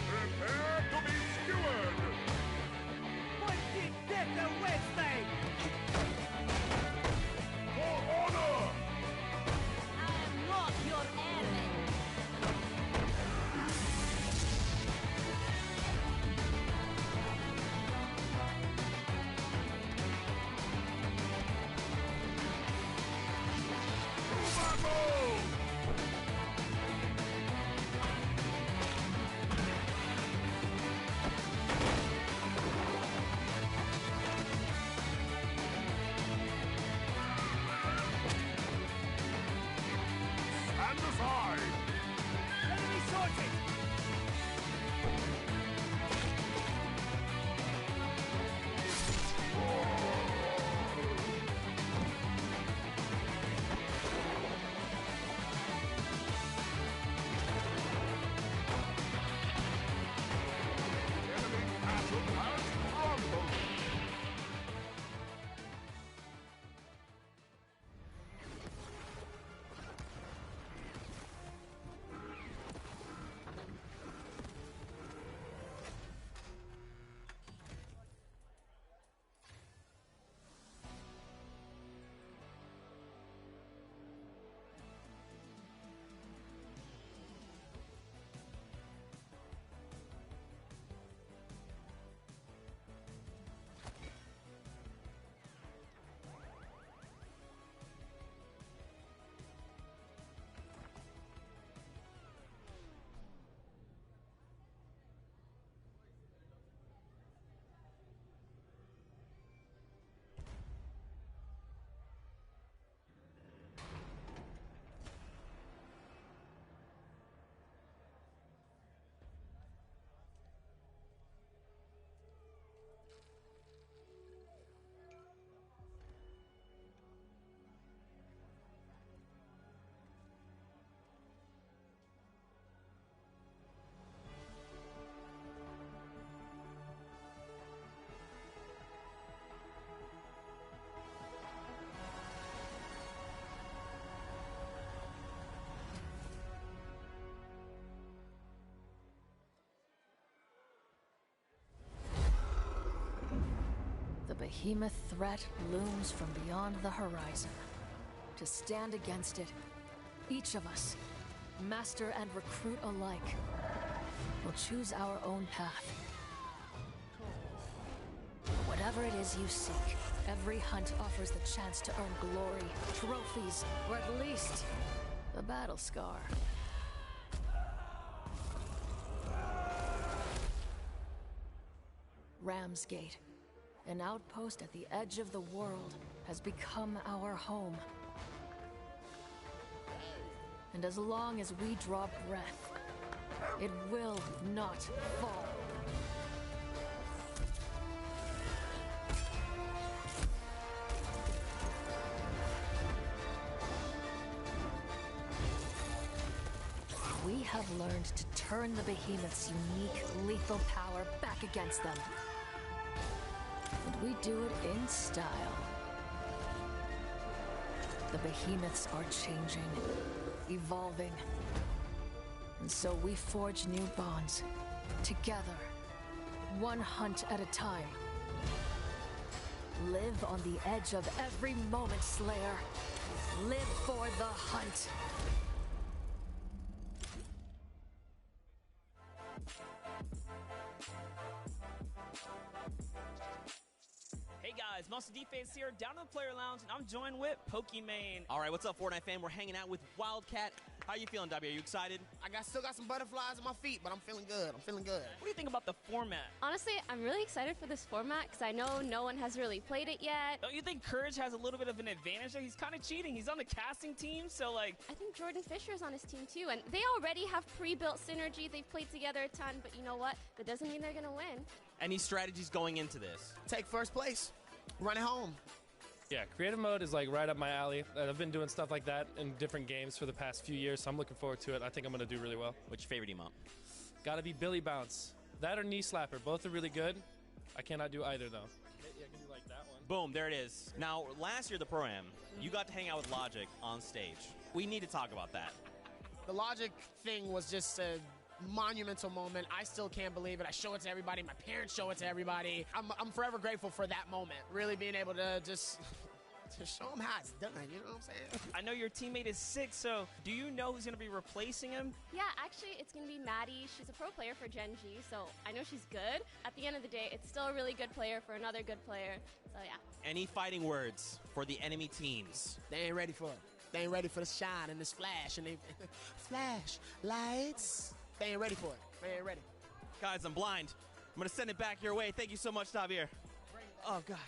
Prepare to be skewered! What did get the Wednesday? For honor! I am not your enemy. Stand aside! Enemy sorted! Enemy castle has crumbled! The behemoth threat looms from beyond the horizon. To stand against it, each of us, master and recruit alike, will choose our own path. Whatever it is you seek, every hunt offers the chance to earn glory, trophies, or at least the battle scar. Ramsgate, an outpost at the edge of the world, has become our home. And as long as we draw breath, it will not fall. We have learned to turn the behemoth's unique, lethal power back against them. And we do it in style. The behemoths are changing, evolving. And so we forge new bonds, together, one hunt at a time. Live on the edge of every moment, Slayer. Live for the hunt. Hey guys, Monster Defense here, down in the player lounge, and I'm joined with Pokimane. All right, what's up, Fortnite fan? We're hanging out with Wildcat. How you feeling, W? Are you excited? Still got some butterflies in my feet, but I'm feeling good. I'm feeling good. What do you think about the format? Honestly, I'm really excited for this format because I know no one has really played it yet. Don't you think Courage has a little bit of an advantage there? He's kind of cheating. He's on the casting team, so like... I think Jordan Fisher's on his team too, and they already have pre-built synergy. They've played together a ton, but you know what? That doesn't mean they're going to win. Any strategies going into this? Take first place. Run it home. Yeah, creative mode is like right up my alley. I've been doing stuff like that in different games for the past few years, so I'm looking forward to it. I think I'm going to do really well. What's your favorite emote? Gotta be Billy Bounce. That or Knee Slapper. Both are really good. I cannot do either, though. Yeah, I can do like that one. Boom, there it is. Now, last year, the Pro-Am, you got to hang out with Logic on stage. We need to talk about that. The Logic thing was just a monumental moment. I still can't believe it. I show it to everybody. My parents show it to everybody. I'm forever grateful for that moment. Really being able to just to show them how it's done, you know what I'm saying? I know your teammate is sick, so do you know who's going to be replacing him? Yeah, actually, it's going to be Maddie. She's a pro player for Gen G, so I know she's good. At the end of the day, it's still a really good player for another good player, so yeah. Any fighting words for the enemy teams? They ain't ready for it. They ain't ready for the shine and this flash and they flash lights. They ain't ready for it. They ain't ready. Guys, I'm blind. I'm going to send it back your way. Thank you so much, Javier. Oh, God.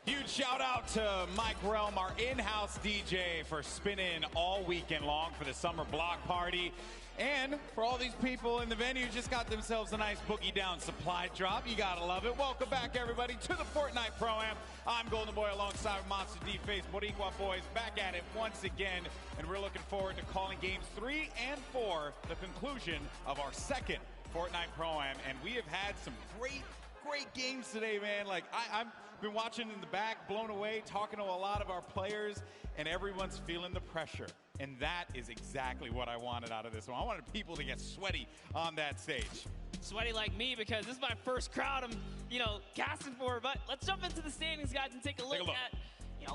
Huge shout out to Mike Realm, our in-house DJ, for spinning all weekend long for the summer block party. And for all these people in the venue who just got themselves a nice boogie down supply drop. You gotta love it. Welcome back, everybody, to the Fortnite Pro-Am. I'm Golden Boy alongside Monster D-Face, Boricua Boys, back at it once again. And we're looking forward to calling games 3 and 4, the conclusion of our second Fortnite Pro-Am. And we have had some great games today, man. Like, I've been watching in the back, blown away, talking to a lot of our players, and everyone's feeling the pressure. And that is exactly what I wanted out of this one. I wanted people to get sweaty on that stage. Sweaty like me, because this is my first crowd I'm, casting for. But let's jump into the standings, guys, and take a look at,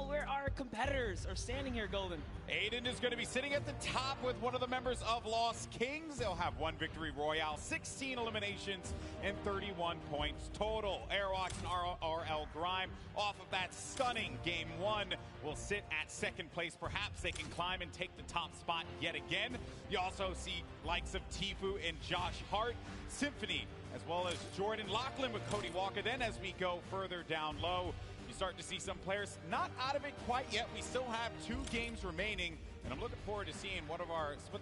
where our competitors are standing here, Golden. Aiden is going to be sitting at the top with one of the members of Lost Kings. They'll have 1 victory royale, 16 eliminations, and 31 points total. Airwalks and RL Grime, off of that stunning Game 1, will sit at second place. Perhaps they can climb and take the top spot yet again. You also see likes of Tifu and Josh Hart, Symphony, as well as Jordan Lachlan with Cody Walker. Then as we go further down low, you start to see some players not out of it quite yet. We still have 2 games remaining, and I'm looking forward to seeing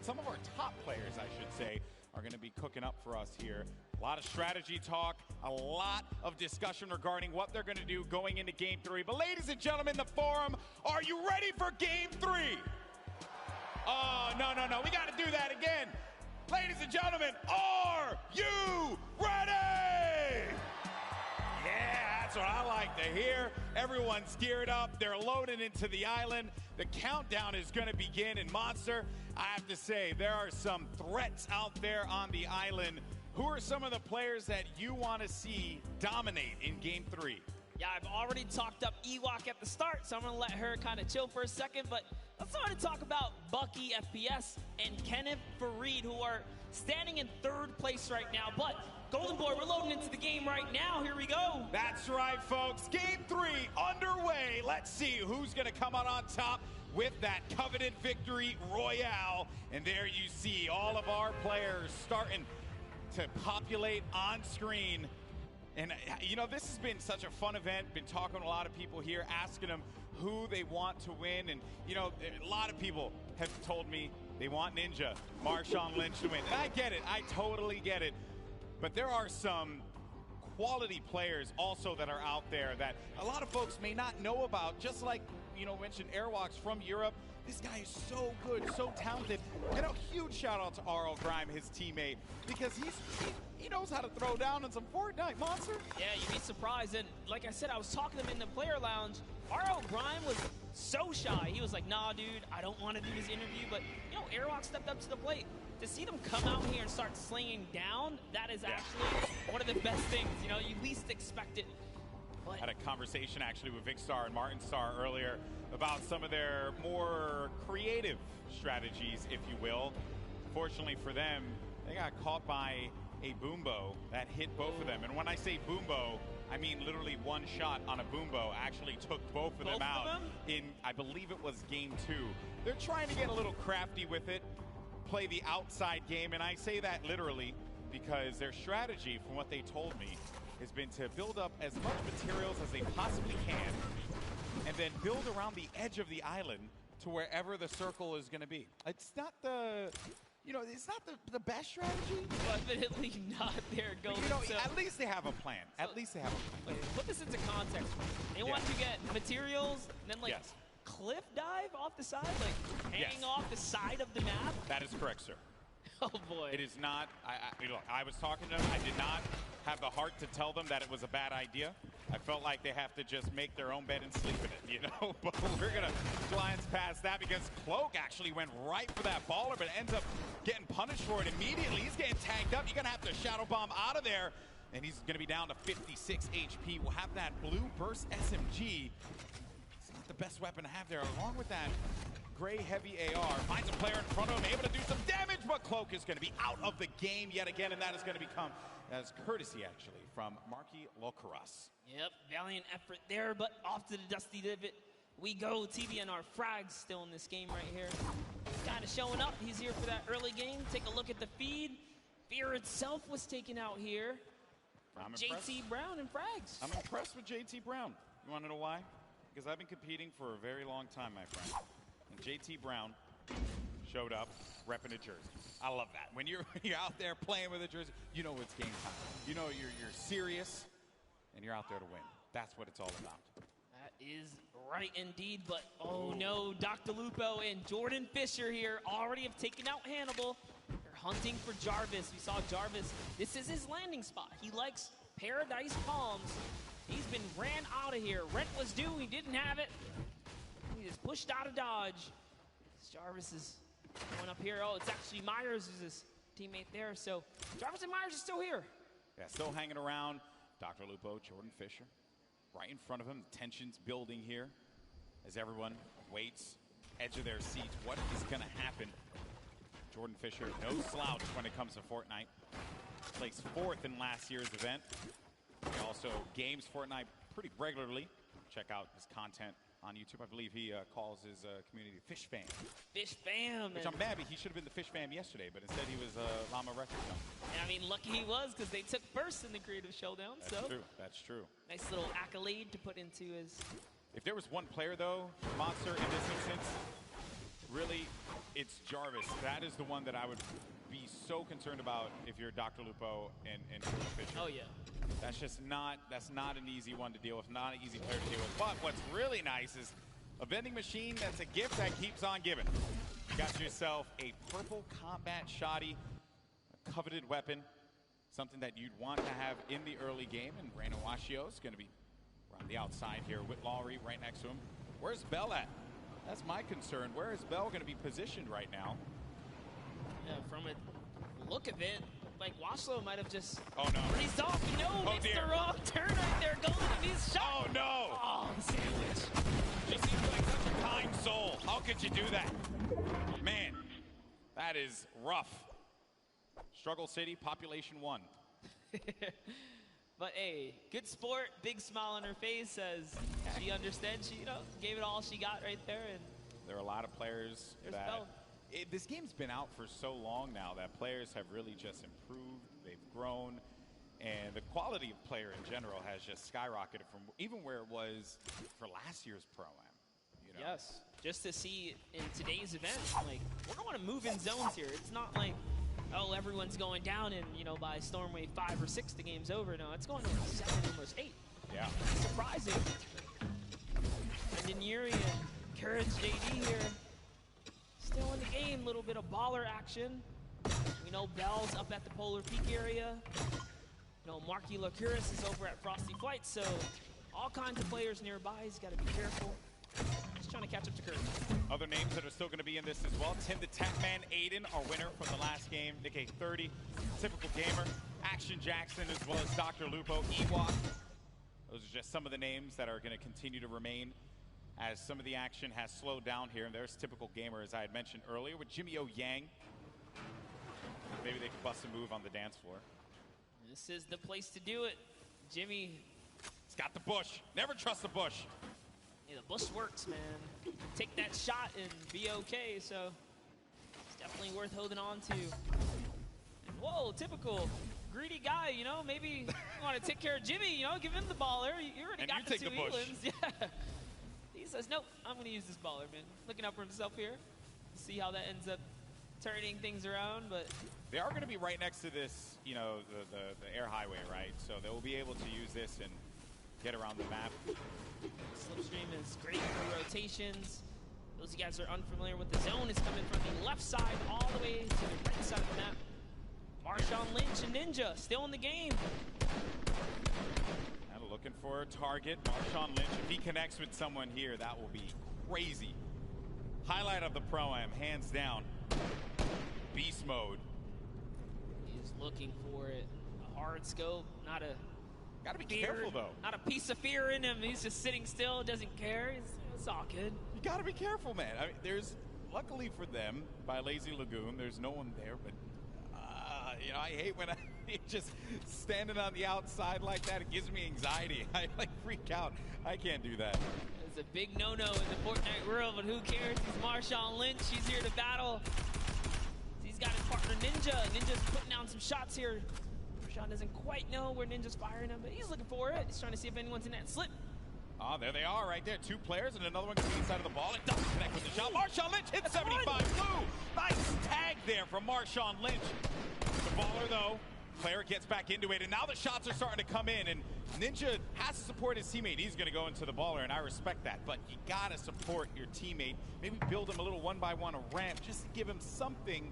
some of our top players, I should say, are going to be cooking up for us here. A lot of strategy talk, a lot of discussion regarding what they're going to do going into Game 3. But ladies and gentlemen, the forum, are you ready for Game 3? Oh, no, we got to do that again. Ladies and gentlemen, are you ready? Yeah, that's what I like to hear. Everyone's geared up. They're loaded into the island. The countdown is going to begin. And Monster, I have to say, there are some threats out there on the island. Who are some of the players that you want to see dominate in Game 3? Yeah, I've already talked up Ewok at the start, so I'm going to let her kind of chill for a second. But let's start to talk about Bucky FPS and Kenneth Fareed, who are standing in 3rd place right now. But Golden Boy, we're loading into the game right now. Here we go. That's right, folks. Game 3 underway. Let's see who's going to come out on top with that coveted victory royale. And there you see all of our players starting to populate on screen. And, this has been such a fun event. Been talking to a lot of people here, asking them who they want to win. And, a lot of people have told me they want Ninja, Marshawn Lynch to win. And I get it. I totally get it. But there are some quality players also that are out there that a lot of folks may not know about, just like, mentioned Airwalks from Europe. This guy is so good, so talented. And a huge shout out to RL Grime, his teammate, because he knows how to throw down on some Fortnite, Monster. Yeah, you'd be surprised. And like I said, I was talking to him in the player lounge. RL Grime was so shy. He was like, nah, dude, I don't want to do this interview. But, Airwalk stepped up to the plate. To see them come out here and start slinging down, that is actually one of the best things. You least expect it. Had a conversation actually with Vic Star and Martin Star earlier about some of their more creative strategies, if you will. Fortunately for them, they got caught by a boombo that hit both of them. And when I say boombo, I mean literally one shot on a boombo actually took both of them out in, I believe it was game 2. They're trying to get a little crafty with it, play the outside game, and I say that literally because their strategy, from what they told me, has been to build up as much materials as they possibly can and then build around the edge of the island to wherever the circle is going to be. It's not the, it's not the best strategy. Definitely not there, Golden. At least they have a plan. At least they have a plan. Put this into context. They want to get materials and then cliff dive off the side, hanging off the side of the map. That is correct, sir. Oh boy. It is not. I was talking to them. I did not have the heart to tell them that it was a bad idea. I felt like they have to just make their own bed and sleep in it, But we're going to glance past that because Cloak actually went right for that baller, but ends up getting punished for it immediately. He's getting tagged up. You're going to have to Shadow Bomb out of there, and he's going to be down to 56 HP. We'll have that blue burst SMG. It's not the best weapon to have there, along with that gray heavy AR. Finds a player in front of him, able to do some damage, but Cloak is going to be out of the game yet again, and that is going to become as courtesy, actually, from Marky Locaras. Yep, valiant effort there, but off to the dusty divot we go. TBNR Frag's still in this game right here. He's kind of showing up. He's here for that early game. Take a look at the feed. Fear itself was taken out here. JT Brown and Frags. I'm impressed with JT Brown. You want to know why? Because I've been competing for a very long time, my friend. And JT Brown showed up repping a jersey. I love that. When you're out there playing with a jersey, you know it's game time. You know you're serious, and you're out there to win. That's what it's all about. That is right indeed, but oh no, Dr. Lupo and Jordan Fisher here already have taken out Hannibal. They're hunting for Jarvis. We saw Jarvis. This is his landing spot. He likes Paradise Palms. He's been ran out of here. Rent was due. He didn't have it. He just pushed out of Dodge. Jarvis is going up here. Oh, it's actually Myers who's his teammate there. So Jarvis and Myers are still here. Yeah, still hanging around. Dr. Lupo, Jordan Fisher, right in front of him. The tension's building here as everyone waits, edge of their seats. What is going to happen? Jordan Fisher, no slouch when it comes to Fortnite. Placed 4th in last year's event. He also games Fortnite pretty regularly. Check out his content on YouTube. I believe he calls his community Fish Fam. Fish Fam. Which I'm mad, he should have been the Fish Fam yesterday, but instead he was Llama Records. I mean, lucky he was, because they took first in the Creative Showdown. That's true. That's true. Nice little accolade to put into his... If there was one player, though, Monster, in this instance, really, it's Jarvis. That is the one that I would be so concerned about if you're Dr. Lupo and Jordan Fisher. Oh, yeah. That's just not an easy one to deal with, not an easy player to deal with. But what's really nice is a vending machine that's a gift that keeps on giving. You got yourself a purple combat shoddy, a coveted weapon, something that you'd want to have in the early game. And Reina Washio is going to be around the outside here with Lowry right next to him. Where's Bell at? That's my concern. Where is Bell going to be positioned right now? Yeah, from a look of it, like Washlow might have just breezed off. No, makes the wrong turn right there. Golden, and he's shot. Oh, no. Oh, the sandwich. She seems like such a kind soul. How could you do that? Man, that is rough. Struggle City, population 1. But hey, good sport, big smile on her face, says she understands. She, gave it all she got right there. And there are a lot of players that... this game's been out for so long now that players have really just improved. They've grown. And the quality of player in general has just skyrocketed from even where it was for last year's Pro-Am. Yes. Just to see in today's event, like, we're going to move in zones here. It's not like, oh, everyone's going down and, by Stormwave 5 or 6, the game's over. No, it's going to 7, almost 8. Yeah. Surprising. And Yuri and Courage JD here. Still in the game, little bit of baller action. We know Bell's up at the Polar Peak area. Marky Lacuris is over at Frosty Flight, so all kinds of players nearby. He's got to be careful. Just trying to catch up to Courage. Other names that are still going to be in this as well. Tim the Tech Man, Aiden, our winner from the last game. Nick A30, Typical Gamer, Action Jackson, as well as Dr. Lupo, Ewok. Those are just some of the names that are going to continue to remain as some of the action has slowed down here. And there's typical gamer, as I had mentioned earlier, with Jimmy O Yang. Maybe they could bust a move on the dance floor. This is the place to do it. Jimmy. He's got the bush. Never trust the bush. Yeah, the bush works, man. Take that shot and be okay, so it's definitely worth holding on to. And whoa, typical greedy guy, you know, maybe you want to take care of Jimmy, you know, give him the baller. You already got the two Elands. Yeah. He says, nope, I'm going to use this baller, man. Looking out for himself here. See how that ends up turning things around, but they are going to be right next to this, you know, the air highway, right? So they will be able to use this and get around the map. Slipstream is great for rotations. Those of you guys are unfamiliar with the zone is coming from the left side all the way to the right side of the map. Marshawn Lynch and Ninja still in the game. And looking for a target. Marshawn Lynch, if he connects with someone here, that will be crazy. Highlight of the Pro-Am, hands down. Beast mode. He's looking for it. A hard scope, not a... Gotta be careful, though. Not a piece of fear in him. He's just sitting still, doesn't care. It's all good. You gotta be careful, man. I mean, there's, luckily for them, by Lazy Lagoon, there's no one there, but, you know, I hate when I just standing on the outside like that. It gives me anxiety. I, like, freak out. I can't do that. It's a big no-no in the Fortnite world, but who cares? He's Marshawn Lynch. He's here to battle. He's got his partner, Ninja. Ninja's putting down some shots here. Marshawn doesn't quite know where Ninja's firing him, but he's looking for it. He's trying to see if anyone's in that slip. Oh, there they are right there. Two players, and another one can be inside of the ball. It doesn't connect with the shot. Marshawn Lynch hits 75 blue. Nice tag there from Marshawn Lynch. The baller, though, player gets back into it, and now the shots are starting to come in, and Ninja has to support his teammate. He's going to go into the baller, and I respect that, but you got to support your teammate. Maybe build him a little one-by-one, a ramp, just to give him something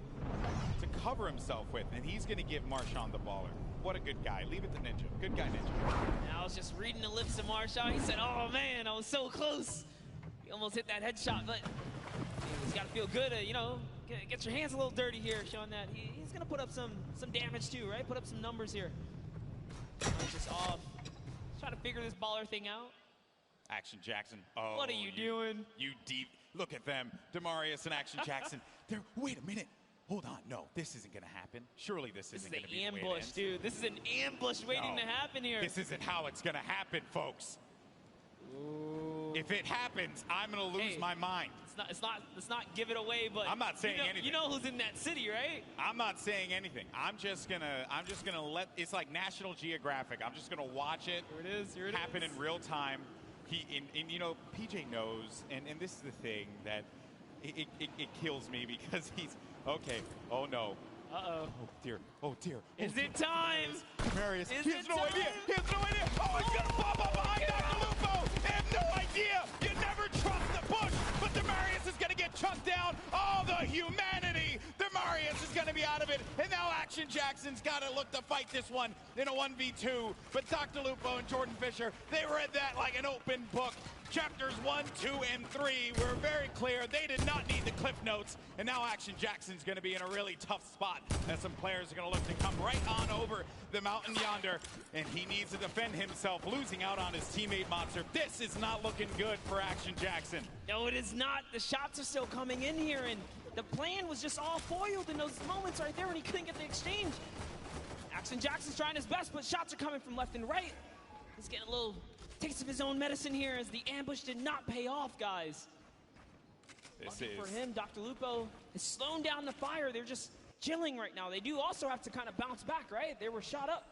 to cover himself with, and he's going to give Marshawn the baller. What a good guy. Leave it to Ninja. Good guy, Ninja. And I was just reading the lips of Marshawn. He said, oh, man, I was so close. He almost hit that headshot, but he's got to feel good, you know, get your hands a little dirty here, showing that he's going to put up some damage too, right? Put up some numbers here. Just off. Trying to figure this baller thing out. Action Jackson. Oh, what are you doing? You deep. Look at them. Demarius and Action Jackson. Wait a minute. Hold on. No, this isn't going to happen. Surely this isn't going to be an ambush, dude. This is an ambush waiting to happen here. This isn't how it's going to happen, folks. Ooh. If it happens, I'm going to lose my mind. Let's not give it away, but I'm not saying anything. You know who's in that city, right? I'm not saying anything. I'm just gonna let. It's like National Geographic. I'm just gonna watch it. Here it happen in real time. And you know, PJ knows, and this is the thing that it kills me because he's okay. Oh no. Uh-oh. Oh dear. Oh dear. Is it time? Marius. He has no idea. He has no idea. Oh, he's gonna pop up behind Dr. Lupo. They have no idea. You never trust the bush, but Demarius is gonna get chucked down. Oh, the humanity. Demarius is gonna be out of it. And now Action Jackson's gotta look to fight this one in a 1v2. But Dr. Lupo and Jordan Fisher, they read that like an open book. Chapters 1, 2, and 3 were very clear. They did not need the cliff notes. And now Action Jackson's going to be in a really tough spot as some players are going to look to come right on over the mountain yonder. And he needs to defend himself, losing out on his teammate Monster. This is not looking good for Action Jackson. No, it is not. The shots are still coming in here, and the plan was just all foiled in those moments right there when he couldn't get the exchange. Action Jackson's trying his best, but shots are coming from left and right. He's getting a little taste of his own medicine here as the ambush did not pay off, guys. For him, Dr. Lupo is slowing down the fire. They're just chilling right now. They do also have to kind of bounce back, right? They were shot up.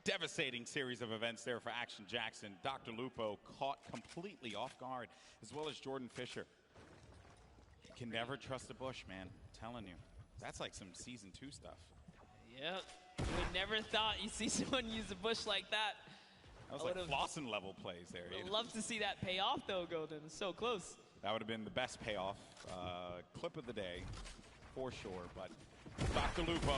Devastating series of events there for Action Jackson. Dr. Lupo caught completely off guard, as well as Jordan Fisher. You can never trust the bush, man. I'm telling you. That's like some Season 2 stuff. Yep. You would never thought you'd see someone use a bush like that. That was like Flossin level plays there. I'd love to see that pay off, though, Golden. It's so close. That would have been the best payoff clip of the day, for sure. But Dr. Lupo,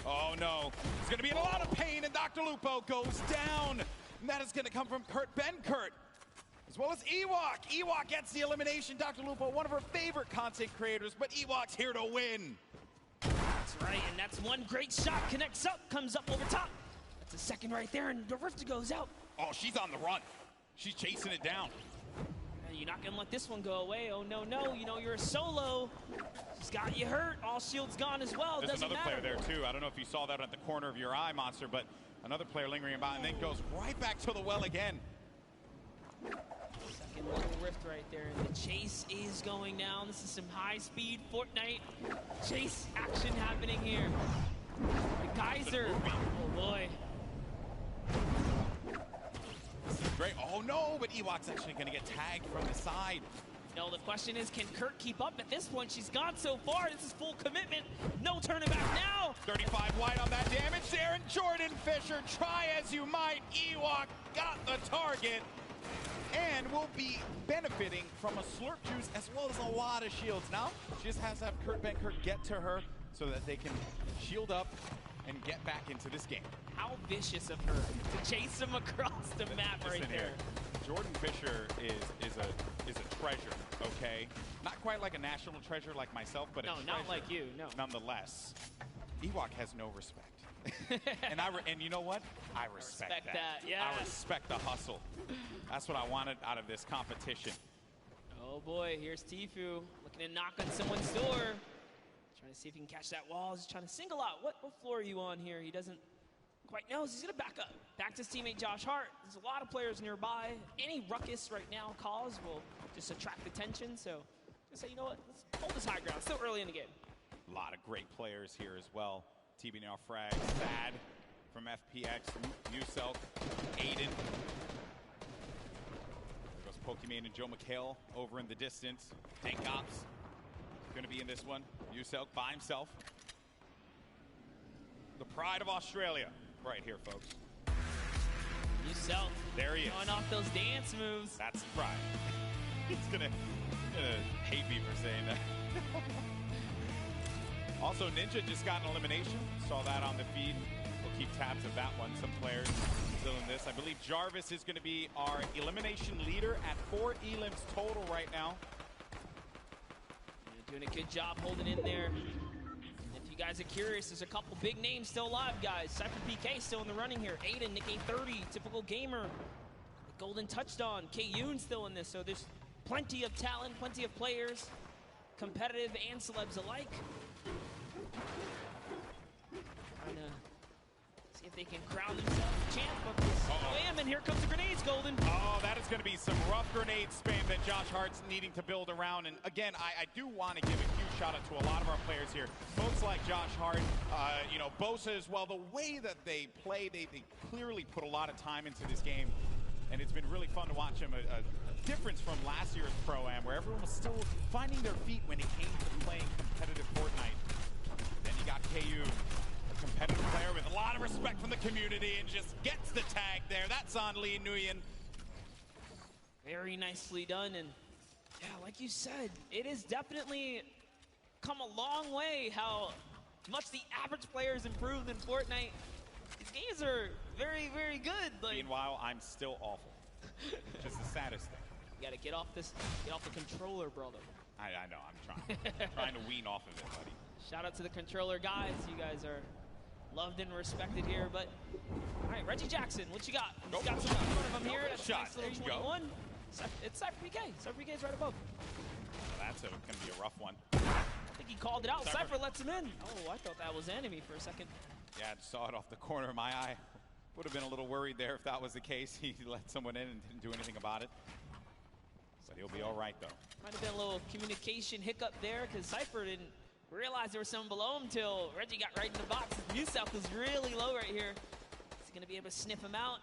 oh no. He's going to be in a lot of pain, and Dr. Lupo goes down. And that is going to come from Kurt Benkert, as well as Ewok. Ewok gets the elimination. Dr. Lupo, one of her favorite content creators, but Ewok's here to win. That's right, and that's one great shot. Connects up, comes up over top. That's a second right there, and the Rift goes out. Oh, she's on the run. She's chasing it down. You're not gonna let this one go away. Oh no, no, you know you're a solo. She's got you hurt. All shield's gone as well. There's Doesn't another matter. player there too. I don't know if you saw that at the corner of your eye, Monster, but another player lingering about and then goes right back to the well again. Second little rift right there. And the chase is going down. This is some high-speed Fortnite chase action happening here. The Geyser. Oh boy. This is great. Oh no, but Ewok's actually going to get tagged from the side. No, the question is, can Kurt keep up? At this point, she's gone so far. This is full commitment. No turning back now. 35 white on that damage there, and Jordan Fisher, try as you might. Ewok got the target and will be benefiting from a slurp juice as well as a lot of shields. Now, she just has to have Kurt Benkert get to her so that they can shield up and get back into this game. How vicious of her to chase him across the map right there. Here. Jordan Fisher is a treasure, okay? Not quite like a national treasure like myself, but no, a treasure not like you, no. Nonetheless, Ewok has no respect. and you know what? I respect that. Yeah. I respect the hustle. That's what I wanted out of this competition. Oh boy, here's Tfue looking to knock on someone's door. Trying to see if he can catch that wall. He's trying to single out. What floor are you on here? He doesn't quite know. He's going to back up. Back to his teammate Josh Hart. There's a lot of players nearby. Any ruckus right now caused will just attract attention. So just say, you know what? Let's hold this high ground. Still early in the game. A lot of great players here as well. TB now frag. Thad from FPX. Muselk. Aiden. There goes Pokimane and Joe McHale over in the distance. Tank Ops going to be in this one. Muselk by himself. The pride of Australia right here, folks. Muselk. There he is. Going off those dance moves. That's the pride. He's gonna hate me for saying that. Also, Ninja just got an elimination. Saw that on the feed. We'll keep tabs of that one. Some players still in this. I believe Jarvis is going to be our elimination leader at 4 elims total right now. Doing a good job holding in there. If you guys are curious, there's a couple big names still alive, guys. Cypher PK still in the running here. Aiden, Nick A30, typical gamer. Golden touched on. K-Yoon still in this, so there's plenty of talent, plenty of players, competitive and celebs alike. Trying to see if they can crown themselves champ of this. Bam, and here comes the grenades, Golden. Oh, that is going to be some rough grenade spam that Josh Hart's needing to build around. And again, I do want to give a huge shout out to a lot of our players here. Folks like Josh Hart, you know, Bosa as well. The way that they play, they clearly put a lot of time into this game. And it's been really fun to watch them. A difference from last year's Pro-Am, where everyone was still finding their feet when it came to playing competitive Fortnite. Then you got KU, a competitive player with a lot of respect from the community, and just gets the tag there. That's on Lee Nguyen. Very nicely done. And yeah, like you said, it has definitely come a long way how much the average players improved in Fortnite. These games are very, very good. Like, meanwhile, I'm still awful. Which is the saddest thing. You gotta get off the controller, brother. I know, I'm trying to wean off of it, buddy. Shout out to the controller guys. You guys are loved and respected here. But all right, Reggie Jackson, what you got? He's got some in front of him here. That's Shot. Nice little 21. It's Cypher PK. Cypher PK is right above. Well, that's going to be a rough one. I think he called it out. Cypher lets him in. Oh, I thought that was enemy for a second. Yeah, I saw it off the corner of my eye. Would have been a little worried there if that was the case. He let someone in and didn't do anything about it. But he'll be all right, though. Might have been a little communication hiccup there because Cypher didn't realize there was someone below him until Reggie got right in the box. Muselk was really low right here. Is he going to be able to sniff him out?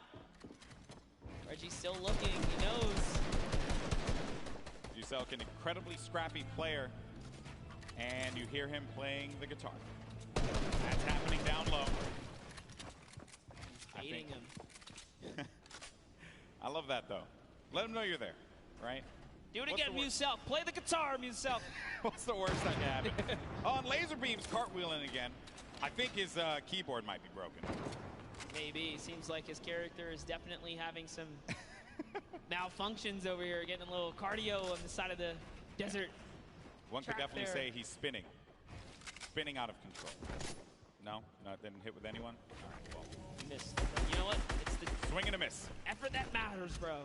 Reggie's still looking. He knows. Muselk, an incredibly scrappy player. And you hear him playing the guitar. That's happening down low. He's baiting him. I love that, though. Let him know you're there, right? Do it again, Muselk. Play the guitar, Muselk. What's the worst that can happen? On laser beams, cartwheeling again. I think his keyboard might be broken. Maybe. Seems like his character is definitely having some malfunctions over here, getting a little cardio on the side of the desert. One could definitely say he's spinning. Spinning out of control. No? Didn't hit with anyone? All right, well. Missed. You know what? It's the swing and a miss. Effort that matters, bro.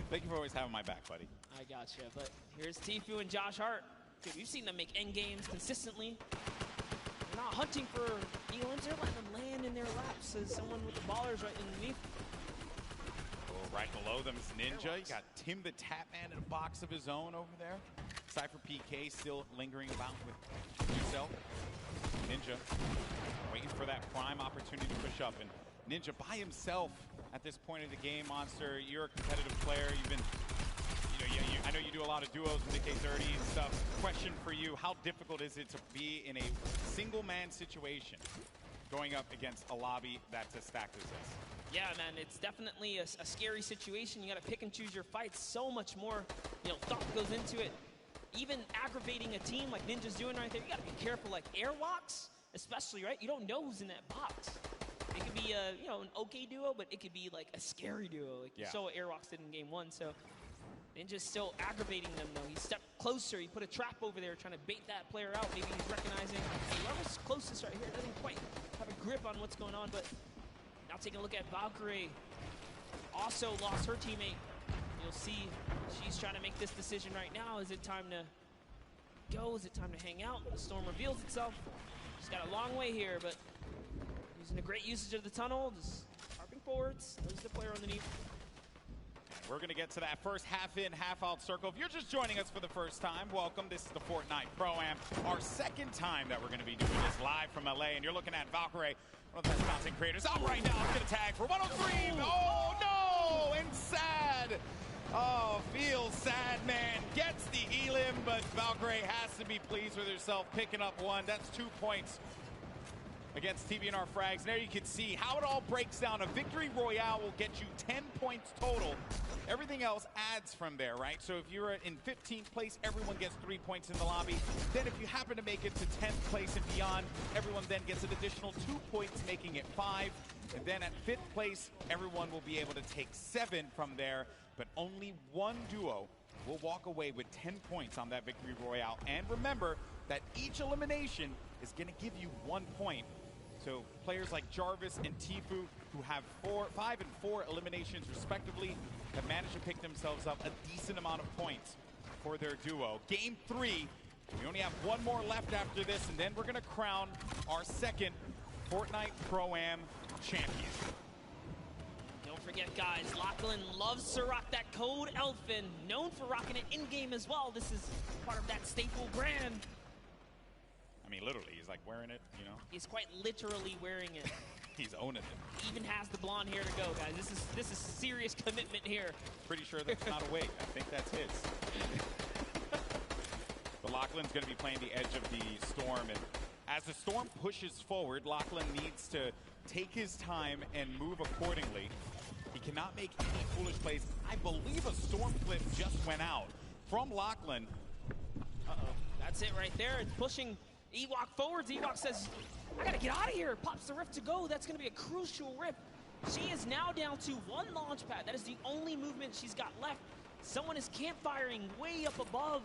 Thank you for always having my back, buddy. I gotcha. But here's Tfue and Josh Hart. Dude, we've seen them make end games consistently. They're not hunting for elims. They're letting them land in their laps as someone with the ballers right underneath. Right below them is Ninja. You got Tim the Tap Man in a box of his own over there. Cypher PK still lingering about with himself. Ninja waiting for that prime opportunity to push up. And Ninja by himself at this point of the game. Monster, you're a competitive player. You've been, I know you do a lot of duos in the K30 and stuff. Question for you, how difficult is it to be in a single man situation going up against a lobby that's as stacked as this? Yeah, man, it's definitely a scary situation. You got to pick and choose your fights. So much more, thought goes into it. Even aggravating a team like Ninja's doing right there, you got to be careful. Like airwalks, especially, right? You don't know who's in that box. It could be an okay duo, but it could be like a scary duo. Like you saw what airwalks did in game 1. So Ninja's still aggravating them though. He stepped closer. He put a trap over there trying to bait that player out. Maybe he's recognizing whoever's closest right here doesn't quite have a grip on what's going on, but. Now taking a look at Valkyrie, also lost her teammate. You'll see she's trying to make this decision right now. Is it time to go? Is it time to hang out? The storm reveals itself. She's got a long way here, but using a great usage of the tunnel, just harping forwards. There's the player underneath. We're going to get to that first half-in, half-out circle. If you're just joining us for the first time, welcome. This is the Fortnite Pro-Am, our second time that we're going to be doing this live from LA, and you're looking at Valkyrie, one of the best content creators out right now. It's going to tag for 103. Oh, no! And sad. Oh, feels sad, man. Gets the elim, but Valkyrie has to be pleased with herself picking up one. That's 2 points against TVNR Frags. And there you can see how it all breaks down. A victory royale will get you 10 points total. Everything else adds from there, right? So if you're in 15th place, everyone gets 3 points in the lobby. Then if you happen to make it to 10th place and beyond, everyone then gets an additional 2 points, making it 5. And then at 5th place, everyone will be able to take 7 from there. But only one duo will walk away with 10 points on that victory royale. And remember that each elimination is going to give you 1 point. So players like Jarvis and Tfue, who have 5 and 4 eliminations respectively, have managed to pick themselves up a decent amount of points for their duo. Game 3, we only have one more left after this, and then we're going to crown our second Fortnite Pro-Am champion. Don't forget, guys, Lachlan loves to rock that code Elfin, known for rocking it in-game as well. This is part of that staple brand. I mean, literally, he's like wearing it, He's quite literally wearing it. He's owning it. Even has the blonde hair to go, guys. This is serious commitment here. Pretty sure that's not a wig. I think that's his. But Lachlan's going to be playing the edge of the storm, and as the storm pushes forward, Lachlan needs to take his time and move accordingly. He cannot make any foolish plays. I believe a storm flip just went out from Lachlan. Uh-oh. That's it right there. It's pushing Ewok forwards. Ewok says, I gotta get out of here. Pops the rift to go. That's gonna be a crucial rift. She is now down to 1 launch pad. That is the only movement she's got left. Someone is campfiring way up above.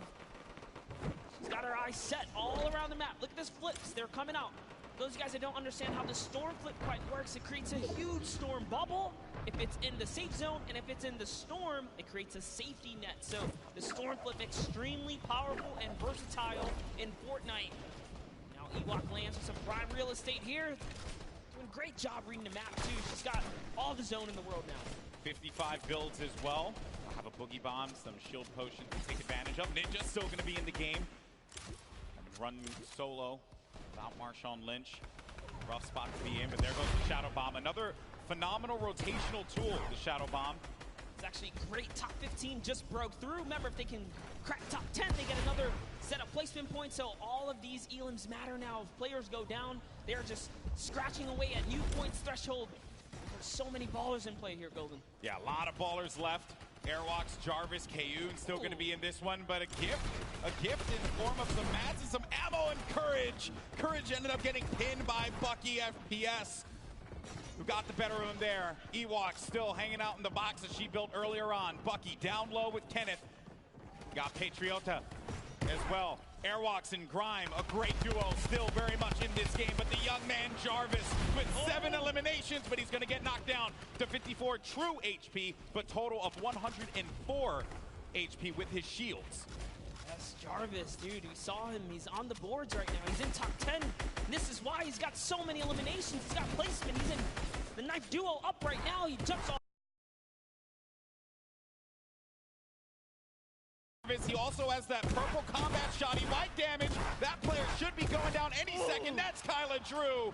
She's got her eyes set all around the map. Look at this flips. They're coming out. Those guys that don't understand how the storm flip quite works, it creates a huge storm bubble if it's in the safe zone, and if it's in the storm, it creates a safety net. So the storm flip extremely powerful and versatile in Fortnite. Now Ewok lands with some prime real estate here. Doing a great job reading the map too. She's got all the zone in the world now. 55 builds as well. I'll have a boogie bomb, some shield potions to take advantage of. Ninja's still going to be in the game. Run solo without Marshawn Lynch. Rough spot to be in, but there goes the Shadow Bomb. Another phenomenal rotational tool, the Shadow Bomb. It's actually great. Top 15 just broke through. Remember, if they can crack top 10, they get another set of placement points. So all of these elims matter now. If players go down, they're just scratching away at new points threshold. There's so many ballers in play here, Golden. Yeah, a lot of ballers left. Airwalks, Jarvis, Kayun still going to be in this one, but a gift in the form of some mats and some ammo and Courage. Courage ended up getting pinned by Bucky FPS, who got the better of him there. Ewok still hanging out in the box that she built earlier on. Bucky down low with Kenneth. Got Patriota as well. Airwalks and Grime, a great duo, still very much in this game, but the young man Jarvis with 7 eliminations, but he's going to get knocked down to 54 true HP, but total of 104 HP with his shields. Yes, Jarvis, dude, we saw him. He's on the boards right now. He's in top 10. And this is why he's got so many eliminations. He's got placement. He's in the knife duo up right now. He jumps off. He also has that purple combat shot. He might damage. That player should be going down any second. That's Kyla Drew.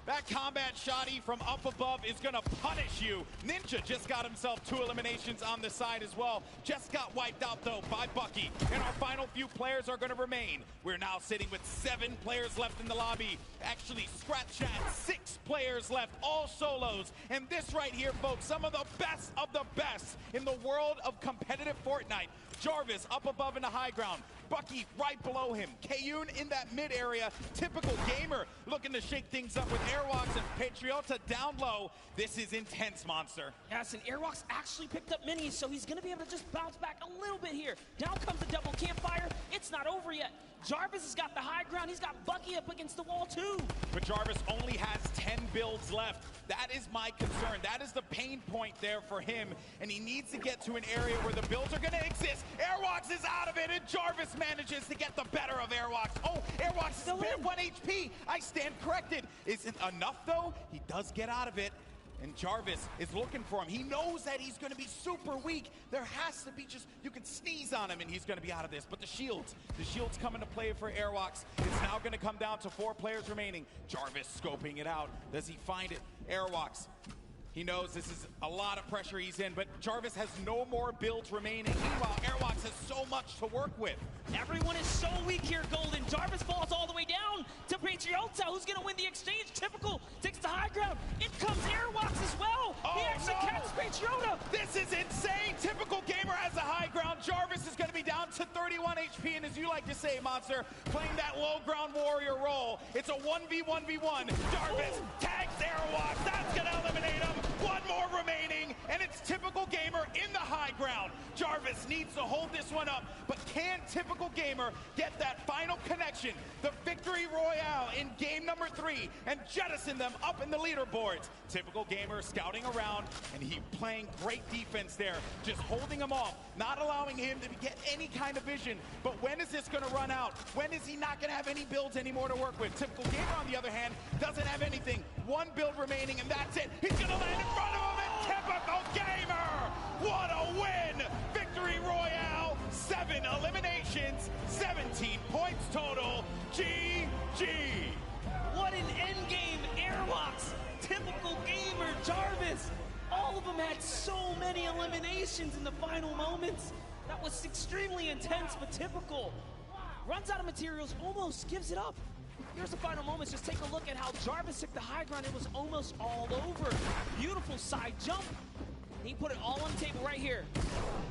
That combat shotty from up above is going to punish you. Ninja just got himself 2 eliminations on the side as well. Just got wiped out, though, by Bucky. And our final few players are going to remain. We're now sitting with 7 players left in the lobby. Actually, scratch that, 6 players left, all solos. And this right here, folks, some of the best in the world of competitive Fortnite. Jarvis up above in the high ground. Bucky right below him. Kayun in that mid area. Typical gamer looking to shake things up with Airwalks and Patriota down low. This is intense, Monster. Yes, and Airwalks actually picked up minis, so he's going to be able to just bounce back a little bit here. Down comes the double campfire. It's not over yet. Jarvis has got the high ground. He's got Bucky up against the wall, too. But Jarvis only has 10 builds left. That is my concern. That is the pain point there for him, and he needs to get to an area where the builds are going to exist. Airwalks is out of it, and Jarvis manages to get the better of Airwalks. Oh, Airwalks is at 1 HP. I stand corrected. Isn't enough, though. He does get out of it, and Jarvis is looking for him. He knows that he's going to be super weak. There has to be just, you can sneeze on him, and he's going to be out of this. But the shields come into play for Airwalks. It's now going to come down to 4 players remaining. Jarvis scoping it out. Does he find it? Airwalks. He knows this is a lot of pressure he's in, but Jarvis has no more builds remaining. Meanwhile, Airwalks has so much to work with. Everyone is so weak here, Golden. Jarvis falls all the way down to Patriota, who's going to win the exchange. Typical takes the high ground. In comes Airwalks as well. Oh, he actually catches Patriota. This is insane. Typical gamer has the high ground. Jarvis is going to be down to 31 HP, and as you like to say, Monster, playing that low ground warrior role. It's a 1v1v1. Jarvis tags Airwalks. That's going to eliminate him. 1 more remaining, and it's Typical Gamer in the high ground. Jarvis needs to hold this one up, but can Typical Gamer get that final connection, the victory royale in game number 3, and jettison them up in the leaderboards? Typical Gamer scouting around, and he playing great defense there, just holding him off, not allowing him to get any kind of vision. But when is this going to run out? When is he not going to have any builds anymore to work with? Typical Gamer, on the other hand, doesn't have anything. 1 build remaining, and that's it. He's going to land in front of him, and Typical Gamer! What a win! Victory Royale, 7 eliminations, 17 points total. GG! What an endgame, Airwalks, Typical Gamer, Jarvis. All of them had so many eliminations in the final moments. That was extremely intense, but Typical runs out of materials, almost gives it up. Here's the final moments. Just take a look at how Jarvis took the high ground. It was almost all over. Beautiful side jump. He put it all on the table right here.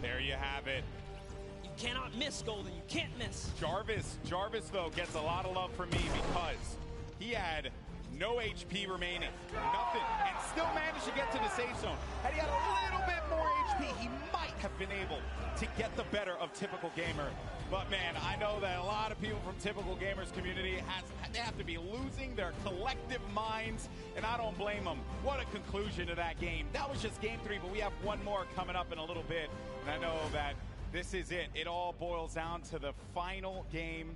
There you have it. You cannot miss, Golden. You can't miss. Jarvis, though, gets a lot of love from me because he had no HP remaining, nothing, and still managed to get to the safe zone. Had he had a little bit more HP, he might have been able to get the better of Typical Gamer. But man, I know that a lot of people from Typical Gamers community they have to be losing their collective minds, and I don't blame them. What a conclusion to that game. That was just game 3, but we have 1 more coming up in a little bit, and I know that this is it. It all boils down to the final game.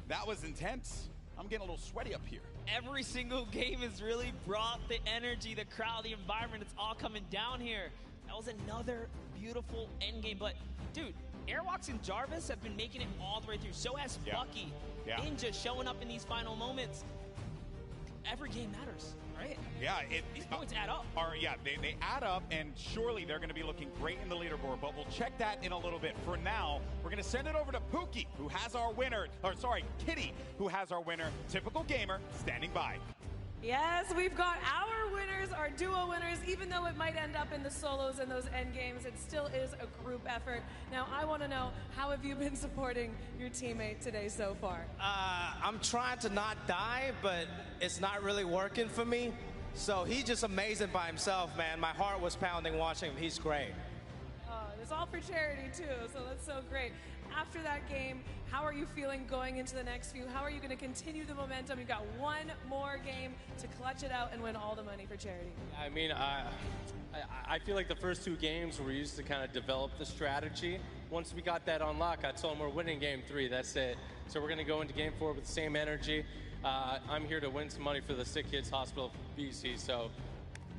That was intense. I'm getting a little sweaty up here. Every single game has really brought the energy, the crowd, the environment. It's all coming down here. That was another beautiful endgame. But, dude, Airwalks and Jarvis have been making it all the way through. So has Bucky. Ninja showing up in these final moments. Every game matters, right? Yeah. These points add up. They add up, and surely they're going to be looking great in the leaderboard, but we'll check that in a little bit. For now, we're going to send it over to Pookie, who has our winner, Kitty, who has our winner, Typical Gamer, standing by. Yes, we've got our winners, our duo winners. Even though it might end up in the solos and those end games, it still is a group effort. Now, I want to know, how have you been supporting your teammate today so far? I'm trying to not die, but it's not really working for me. So he's just amazing by himself, man. My heart was pounding watching him. He's great. It's all for charity, too, so that's so great. after that game, how are you feeling going into the next few? How are you going to continue the momentum? You've got one more game to clutch it out and win all the money for charity. I mean, I feel like the first 2 games were used to kind of develop the strategy. Once we got that on lock, I told them we're winning game 3. That's it. So we're going to go into game 4 with the same energy. I'm here to win some money for the Sick Kids Hospital BC, so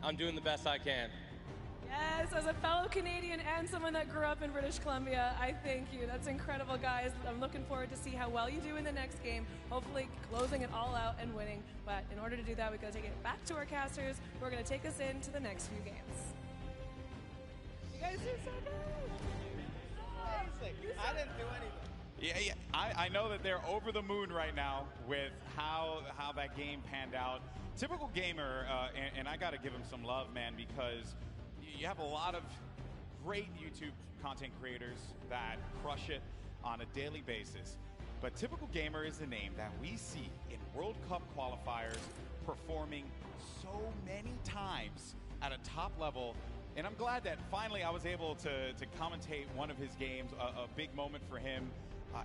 I'm doing the best I can. Yes, as a fellow Canadian and someone that grew up in British Columbia, I thank you. That's incredible, guys. I'm looking forward to see how well you do in the next game, hopefully closing it all out and winning. But in order to do that, we've got to take it back to our casters who are going to take us into the next few games. You guys do so good. I didn't do anything. Yeah. I know that they're over the moon right now with how that game panned out. Typical gamer, and I got to give him some love, man, because you have a lot of great YouTube content creators that crush it on a daily basis. But Typical Gamer is a name that we see in World Cup qualifiers performing so many times at a top level. And I'm glad that finally I was able to commentate one of his games, a big moment for him,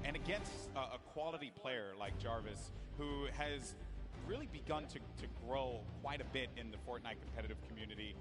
and against a quality player like Jarvis, who has really begun to grow quite a bit in the Fortnite competitive community.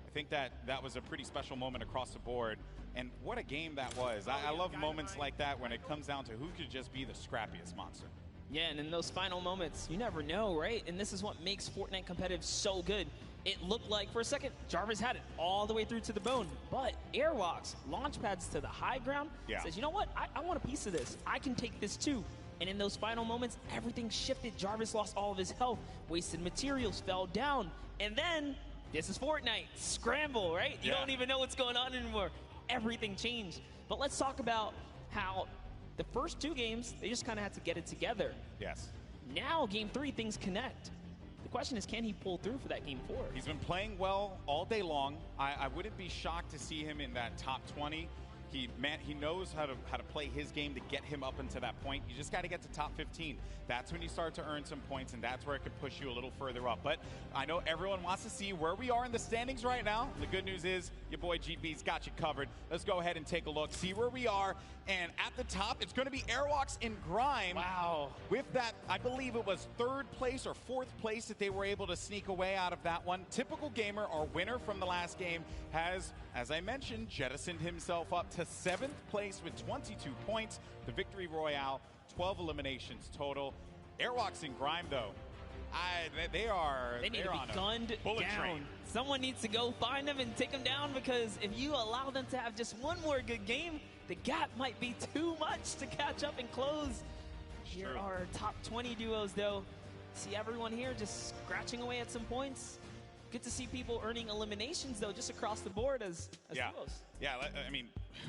I think that was a pretty special moment across the board. And what a game that was. I love moments like that when it comes down to who could just be the scrappiest monster. Yeah, and in those final moments, you never know, right? And this is what makes Fortnite competitive so good. It looked like, for a second, Jarvis had it all the way through to the bone. But Airwalks, launch pads to the high ground, says, you know what? I want a piece of this. I can take this too. And in those final moments, everything shifted. Jarvis lost all of his health. Wasted materials, fell down. And then, this is Fortnite. Scramble, right? You don't even know what's going on anymore. Everything changed. But let's talk about how the first 2 games, they just kind of had to get it together. Yes. Now, game 3, things connect. The question is, can he pull through for that game 4? He's been playing well all day long. I wouldn't be shocked to see him in that top 20. He knows how to play his game to get him up into that point. You just got to get to top 15. That's when you start to earn some points, and that's where it could push you a little further up. But I know everyone wants to see where we are in the standings right now. The good news is your boy GB's got you covered. Let's go ahead and take a look, see where we are. And at the top, it's going to be Airwalks in Grime. Wow. With that, I believe it was 3rd place or 4th place that they were able to sneak away out of that one. Typical Gamer, our winner from the last game, has, as I mentioned, jettisoned himself up to 7th place with 22 points. The Victory Royale, 12 eliminations total. Airwalks in Grime, though, they need to on be a gunned bullet down. train. Someone needs to go find them and take them down, because if you allow them to have just one more good game, the gap might be too much to catch up and close. Here are our top 20 duos, though. See everyone here just scratching away at some points. Good to see people earning eliminations, though, just across the board as duos. Yeah, I mean,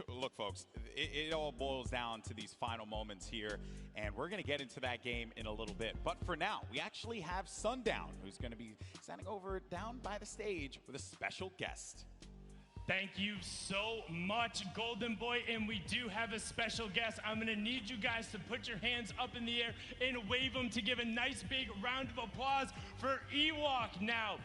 look, folks, it all boils down to these final moments here, and we're going to get into that game in a little bit. But for now, we actually have Sundown, who's going to be standing over down by the stage with a special guest. Thank you so much, Golden Boy, and we do have a special guest. I'm gonna need you guys to put your hands up in the air and wave them to give a nice big round of applause for Ewok now.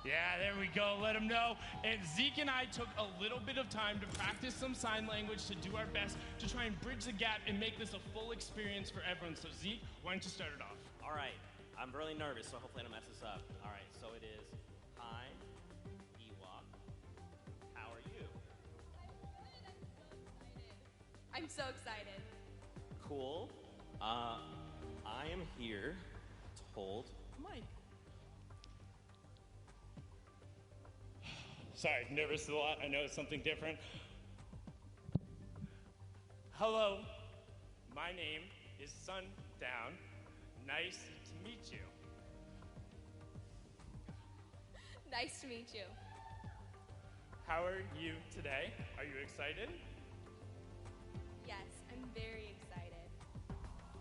Yeah, there we go, let them know. And Zeke and I took a little bit of time to practice some sign language to do our best to try and bridge the gap and make this a full experience for everyone. So Zeke, why don't you start it off? All right, I'm really nervous, so hopefully I don't mess this up. All right, so it is, hi, Ewok, how are you? I'm so excited. Cool. I am here to hold the mic. Sorry, nervous a lot. I know it's something different. Hello, my name is Sundown. Nice to meet you. Nice to meet you. How are you today? Are you excited? Yes, I'm very excited.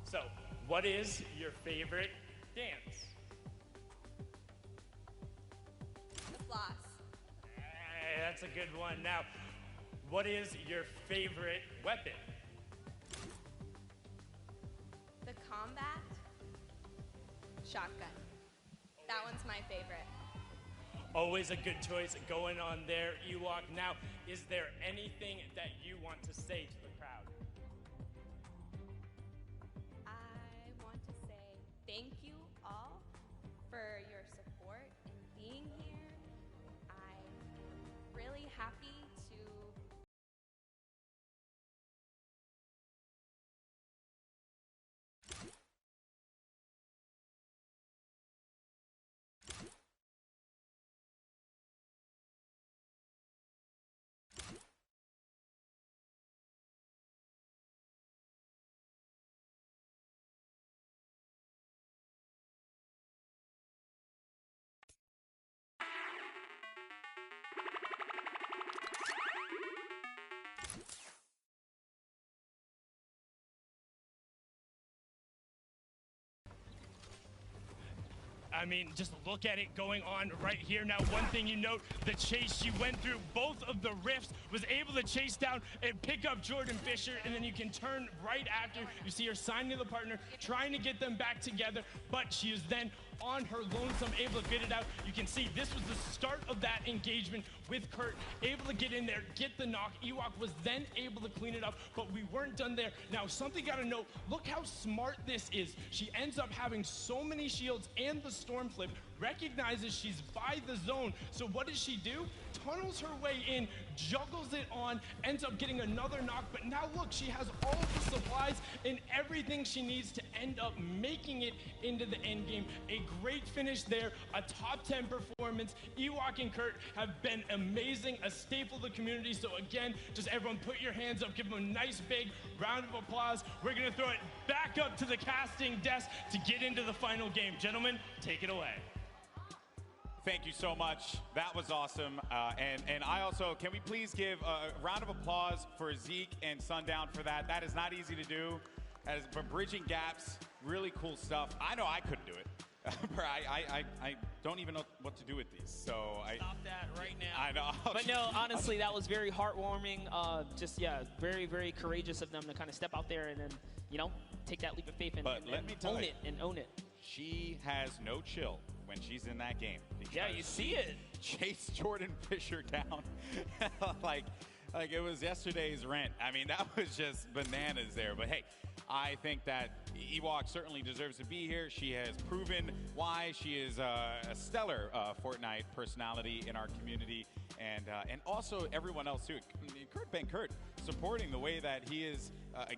So, what is your favorite dance? The floss. Hey, that's a good one. Now, what is your favorite weapon? The combat shotgun. That one's my favorite. Always a good choice going on there, Ewok. Now, is there anything that you want to say to the crowd? happy to I mean, just look at it going on right here. Now, one thing you note, the chase she went through, both of the rifts, was able to chase down and pick up Jordan Fisher, and then you can turn right after. You see her signing to the partner, trying to get them back together, but she is then on her lonesome, able to get it out. You can see this was the start of that engagement with Kurt, able to get in there, get the knock. Ewok was then able to clean it up, but we weren't done there. Now, something gotta note, look how smart this is. She ends up having so many shields and the storm flip, recognizes she's by the zone. So what does she do? Tunnels her way in, juggles it on, ends up getting another knock, but now look, she has all of the supplies and everything she needs to end up making it into the end game. A great finish there, a top 10 performance. Ewok and Kurt have been amazing, a staple of the community. So again, just everyone put your hands up, give them a nice big round of applause. We're gonna throw it back up to the casting desk to get into the final game. Gentlemen, take it away. Thank you so much. That was awesome. And I also, can we please give a round of applause for Zeke and Sundown for that? That is not easy to do. That is for bridging gaps, really cool stuff. I know I couldn't do it. I don't even know what to do with these. So Stop that right now. I know. But no, honestly, that was very heartwarming. Just, yeah, very, very courageous of them to kind of step out there and then, you know, take that leap of faith and own it. She has no chill when she's in that game. Yeah, you see it. Chase Jordan Fisher down like it was yesterday's rent. I mean, that was just bananas there. But hey, I think that Ewok certainly deserves to be here. She has proven why she is a stellar Fortnite personality in our community, and also everyone else too. Kurt supporting the way that he is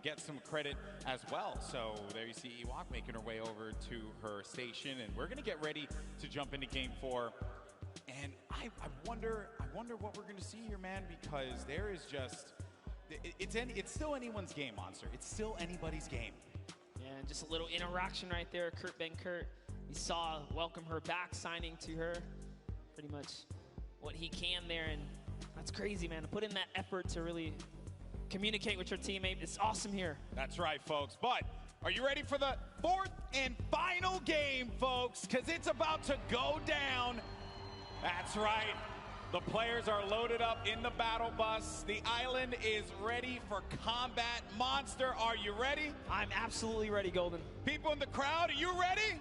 gets some credit as well. So there you see Ewok making her way over to her station, and we're gonna get ready to jump into Game 4. And I wonder what we're gonna see here, man, because there is just it's still anyone's game, Monster. It's still anybody's game. Yeah, and just a little interaction right there. Kurt. We saw welcome her back, signing to her pretty much what he can there, and that's crazy, man. To put in that effort to really communicate with your teammate. It's awesome here. That's right, folks. But are you ready for the fourth and final game, folks? Because it's about to go down. That's right. The players are loaded up in the battle bus. The island is ready for combat. Monster, are you ready? I'm absolutely ready, Golden. People in the crowd, are you ready?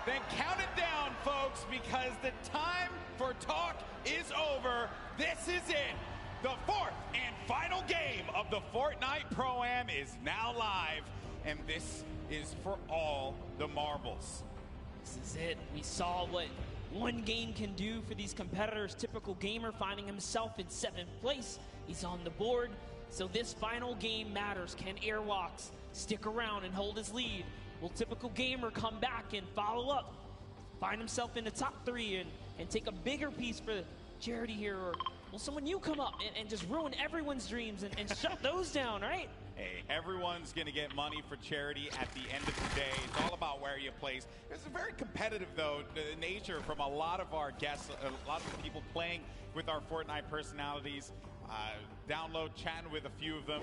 Then count it down, folks, because the time for talk is over. This is it. The fourth and final game of the Fortnite Pro-Am is now live, and this is for all the marbles. This is it. We saw what one game can do for these competitors. Typical Gamer finding himself in 7th place. He's on the board. So this final game matters. Can Airwalks stick around and hold his lead? Will Typical Gamer come back and follow up? Find himself in the top 3 and take a bigger piece for Charity here? Or will someone new come up and just ruin everyone's dreams and shut those down, right? Hey, everyone's going to get money for charity at the end of the day. It's all about where you place. It's a very competitive, though, nature from a lot of our guests, a lot of the people playing with our Fortnite personalities. Download, chatting with a few of them,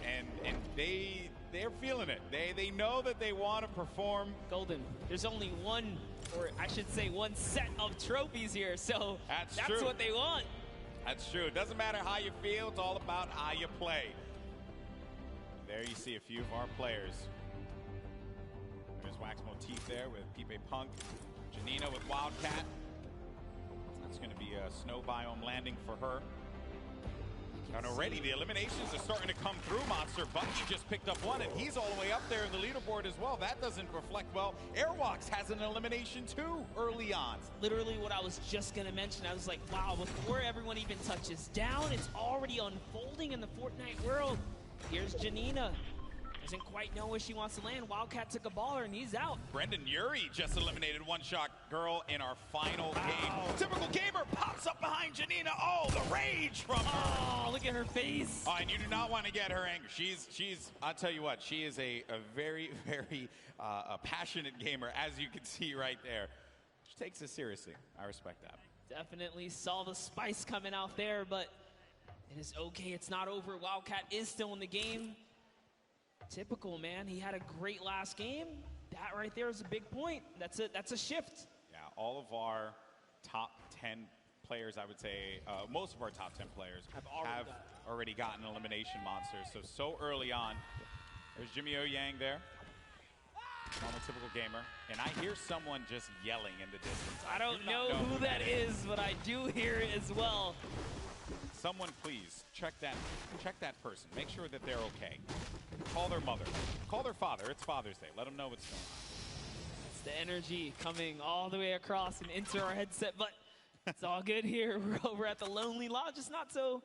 and they're feeling it. They know that they want to perform. Golden, there's only one, or I should say one set of trophies here, so that's true. What they want. That's true. It doesn't matter how you feel. It's all about how you play. There you see a few of our players. There's Wax Motif there with Pipe Punk. Janina with Wildcat. That's going to be a snow biome landing for her. And already the eliminations are starting to come through, Monster. Bucky just picked up one, and he's all the way up there in the leaderboard as well. That doesn't reflect well. Airwalks has an elimination too early on. Literally what I was just going to mention. I was like, wow, before everyone even touches down, it's already unfolding in the Fortnite world. Here's Janina. Doesn't quite know where she wants to land. Wildcat took a baller, and he's out. Brendan Urie just eliminated One Shot Girl in our final game. Typical gamer pops up behind Janina. Oh, the rage from her. Oh, look at her face. Oh, and you do not want to get her angry. She's. I'll tell you what. She is a very, very a passionate gamer, as you can see right there. She takes it seriously. I respect that. Definitely saw the spice coming out there, but it is okay. It's not over. Wildcat is still in the game. Typical, man. He had a great last game. That right there is a big point. That's a shift. Yeah, all of our top 10 players, I would say, most of our top 10 players have already gotten elimination monsters. So early on. There's Jimmy O Yang there. I'm a typical gamer. And I hear someone just yelling in the distance. I don't know who that is, but I do hear it as well. Someone please check that person. Make sure that they're okay. Call their mother. Call their father. It's Father's Day. Let them know what's going on. It's the energy coming all the way across and into our headset, but it's all good here. We're over at the Lonely Lodge. It's not so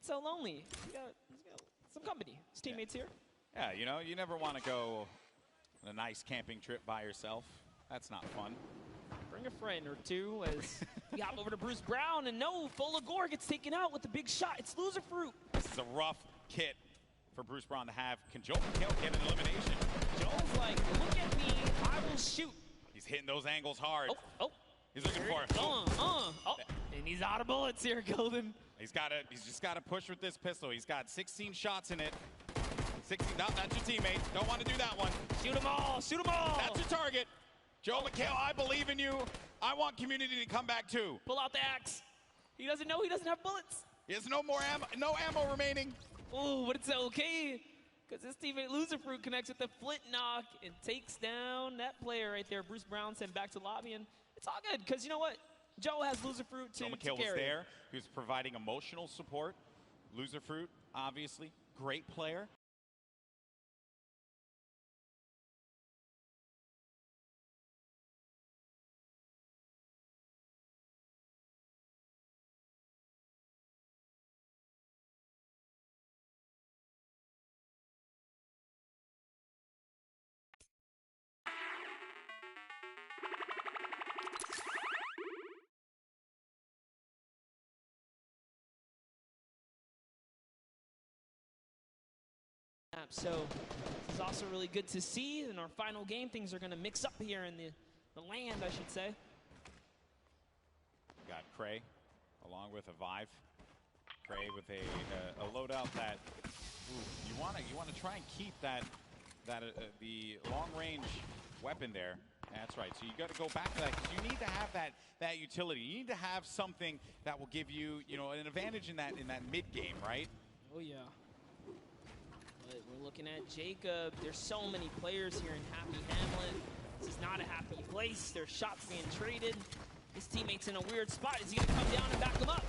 lonely. We got some company. His teammates here. Yeah, you know, you never want to go on a nice camping trip by yourself. That's not fun. Bring a friend or two as we hop over to Bruce Brown, and no, Folagor gets taken out with the big shot. It's Loser Fruit. This is a rough kit for Bruce Brown to have. Can Joel McHale get an elimination? Joel's like, look at me, I will shoot. He's hitting those angles hard. Oh. He's looking for it. And he's out of bullets here, Golden. He's just got to push with this pistol. He's got 16 shots in it. 16, that's your teammate. Don't want to do that one. Shoot them all, shoot them all. That's your target. Joel McHale, I believe in you. I want community to come back too. Pull out the axe. He doesn't know he doesn't have bullets. He has no ammo remaining. Oh, but it's okay, because his teammate Loser Fruit connects with the flint knock and takes down that player right there. Bruce Brown sent back to lobby, and it's all good, because you know what? Joe has Loser Fruit to Joel McHale was carry. there. He was providing emotional support. Loser Fruit, obviously, great player. So this is also really good to see. In our final game, things are going to mix up here in the land, I should say. Got Cray along with a Vive. Cray with a loadout that you want to try and keep the long range weapon there. That's right. So you got to go back to that, because you need to have that utility. You need to have something that will give you an advantage in that mid game, right? Oh yeah. But we're looking at Jacob. There's so many players here in Happy Hamlet. This is not a happy place. There's shots being traded. His teammate's in a weird spot. Is he going to come down and back him up?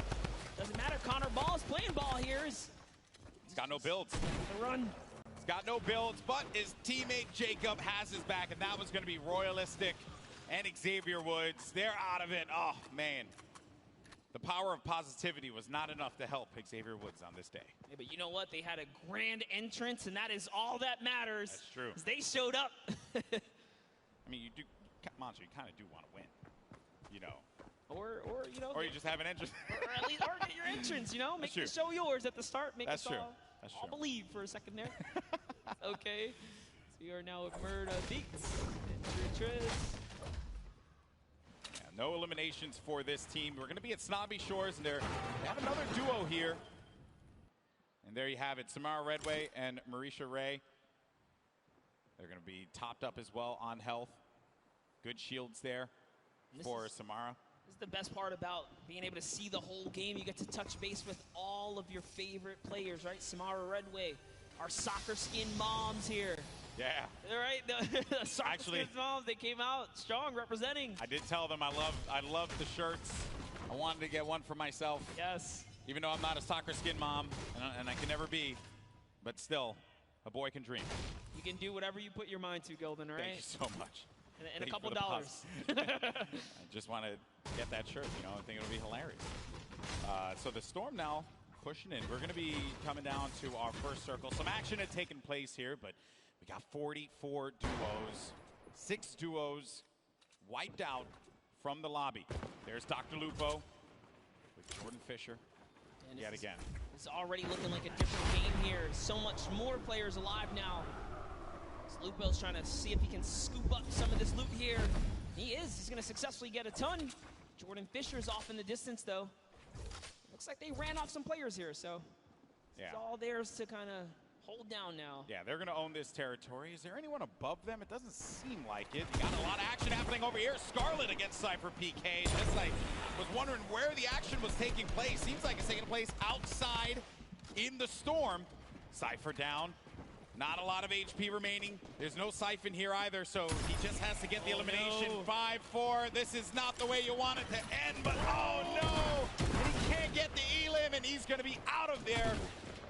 Doesn't matter. Connor Ball is playing ball here. He's got no builds. The run. He's got no builds, but his teammate Jacob has his back, and that was going to be Royalistic and Xavier Woods. They're out of it. Oh, man. The power of positivity was not enough to help Xavier Woods on this day. Yeah, but you know what? They had a grand entrance, and that is all that matters. That's true. They showed up. I mean, Monster, you kind of do want to win, you know. Or you just have an entrance. or at least get your entrance, Make the show yours at the start. Make us all believe for a second there. Okay. So we are now with Murda Beats and Triz. No eliminations for this team. We're going to be at Snobby Shores, and they have another duo here. And there you have it, Samara Redway and Marisha Ray. They're going to be topped up as well on health. Good shields there for Samara. This is the best part about being able to see the whole game. You get to touch base with all of your favorite players, right? Samara Redway, our soccer skin moms here. Yeah. All right, the soccer skin moms, they came out strong representing. I did tell them I love the shirts. I wanted to get one for myself. Yes. Even though I'm not a soccer skin mom, and I can never be, but still, a boy can dream. You can do whatever you put your mind to, Golden, all right? Thank you so much. And a couple for the dollars. I just want to get that shirt, you know, I think it'll be hilarious. So the Storm now pushing in. We're going to be coming down to our first circle. Some action had taken place here, but we got 44 duos. 6 duos wiped out from the lobby. There's Dr. Lupo with Jordan Fisher And yet again. It's already looking like a different game here. So much more players alive now. So Lupo's trying to see if he can scoop up some of this loot here. He is. He's going to successfully get a ton. Jordan Fisher's off in the distance, though. Looks like they ran off some players here, so it's all theirs to kind of hold down now. Yeah, they're going to own this territory. Is there anyone above them? It doesn't seem like it. You got a lot of action happening over here. Scarlet against Cypher PK. Just like was wondering where the action was taking place. Seems like it's taking place outside in the Storm. Cypher down. Not a lot of HP remaining. There's no Siphon here either, so he just has to get the elimination. No. 5-4. This is not the way you want it to end, but oh no! And he can't get the elim, and he's going to be out of there.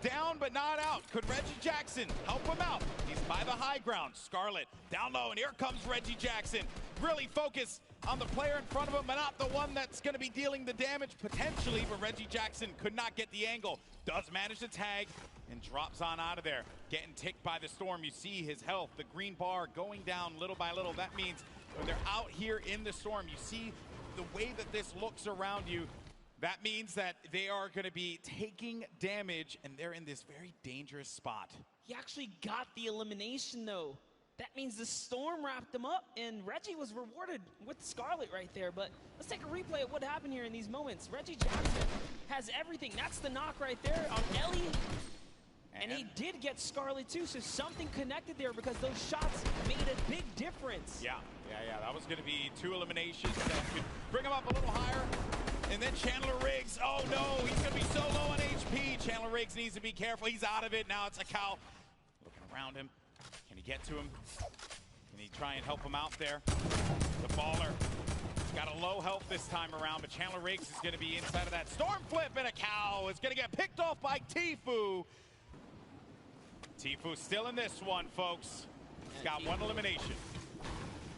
Down but not out. Could Reggie Jackson help him out? He's by the high ground. Scarlet down low, and here comes Reggie Jackson. Really focused on the player in front of him, but not the one that's going to be dealing the damage potentially, but Reggie Jackson could not get the angle. Does manage to tag and drops on out of there. Getting ticked by the Storm. You see his health, the green bar going down little by little. That means when they're out here in the Storm, you see the way that this looks around you. That means that they are going to be taking damage, and they're in this very dangerous spot. He actually got the elimination, though. That means the Storm wrapped him up, and Reggie was rewarded with Scarlet right there. But let's take a replay of what happened here in these moments. Reggie Jackson has everything. That's the knock right there on Ellie. And he did get Scarlet, too, so something connected there because those shots made a big difference. Yeah. That was going to be 2 eliminations that could bring him up a little higher. And then Chandler Riggs, oh no, he's going to be so low on HP. Chandler Riggs needs to be careful. He's out of it. Now it's a cow looking around him. Can he get to him? Can he try and help him out there? The baller got a low health this time around, but Chandler Riggs is going to be inside of that storm flip, and a cow is going to get picked off by Tfue. Tfue still in this one, folks. He's got 1 elimination.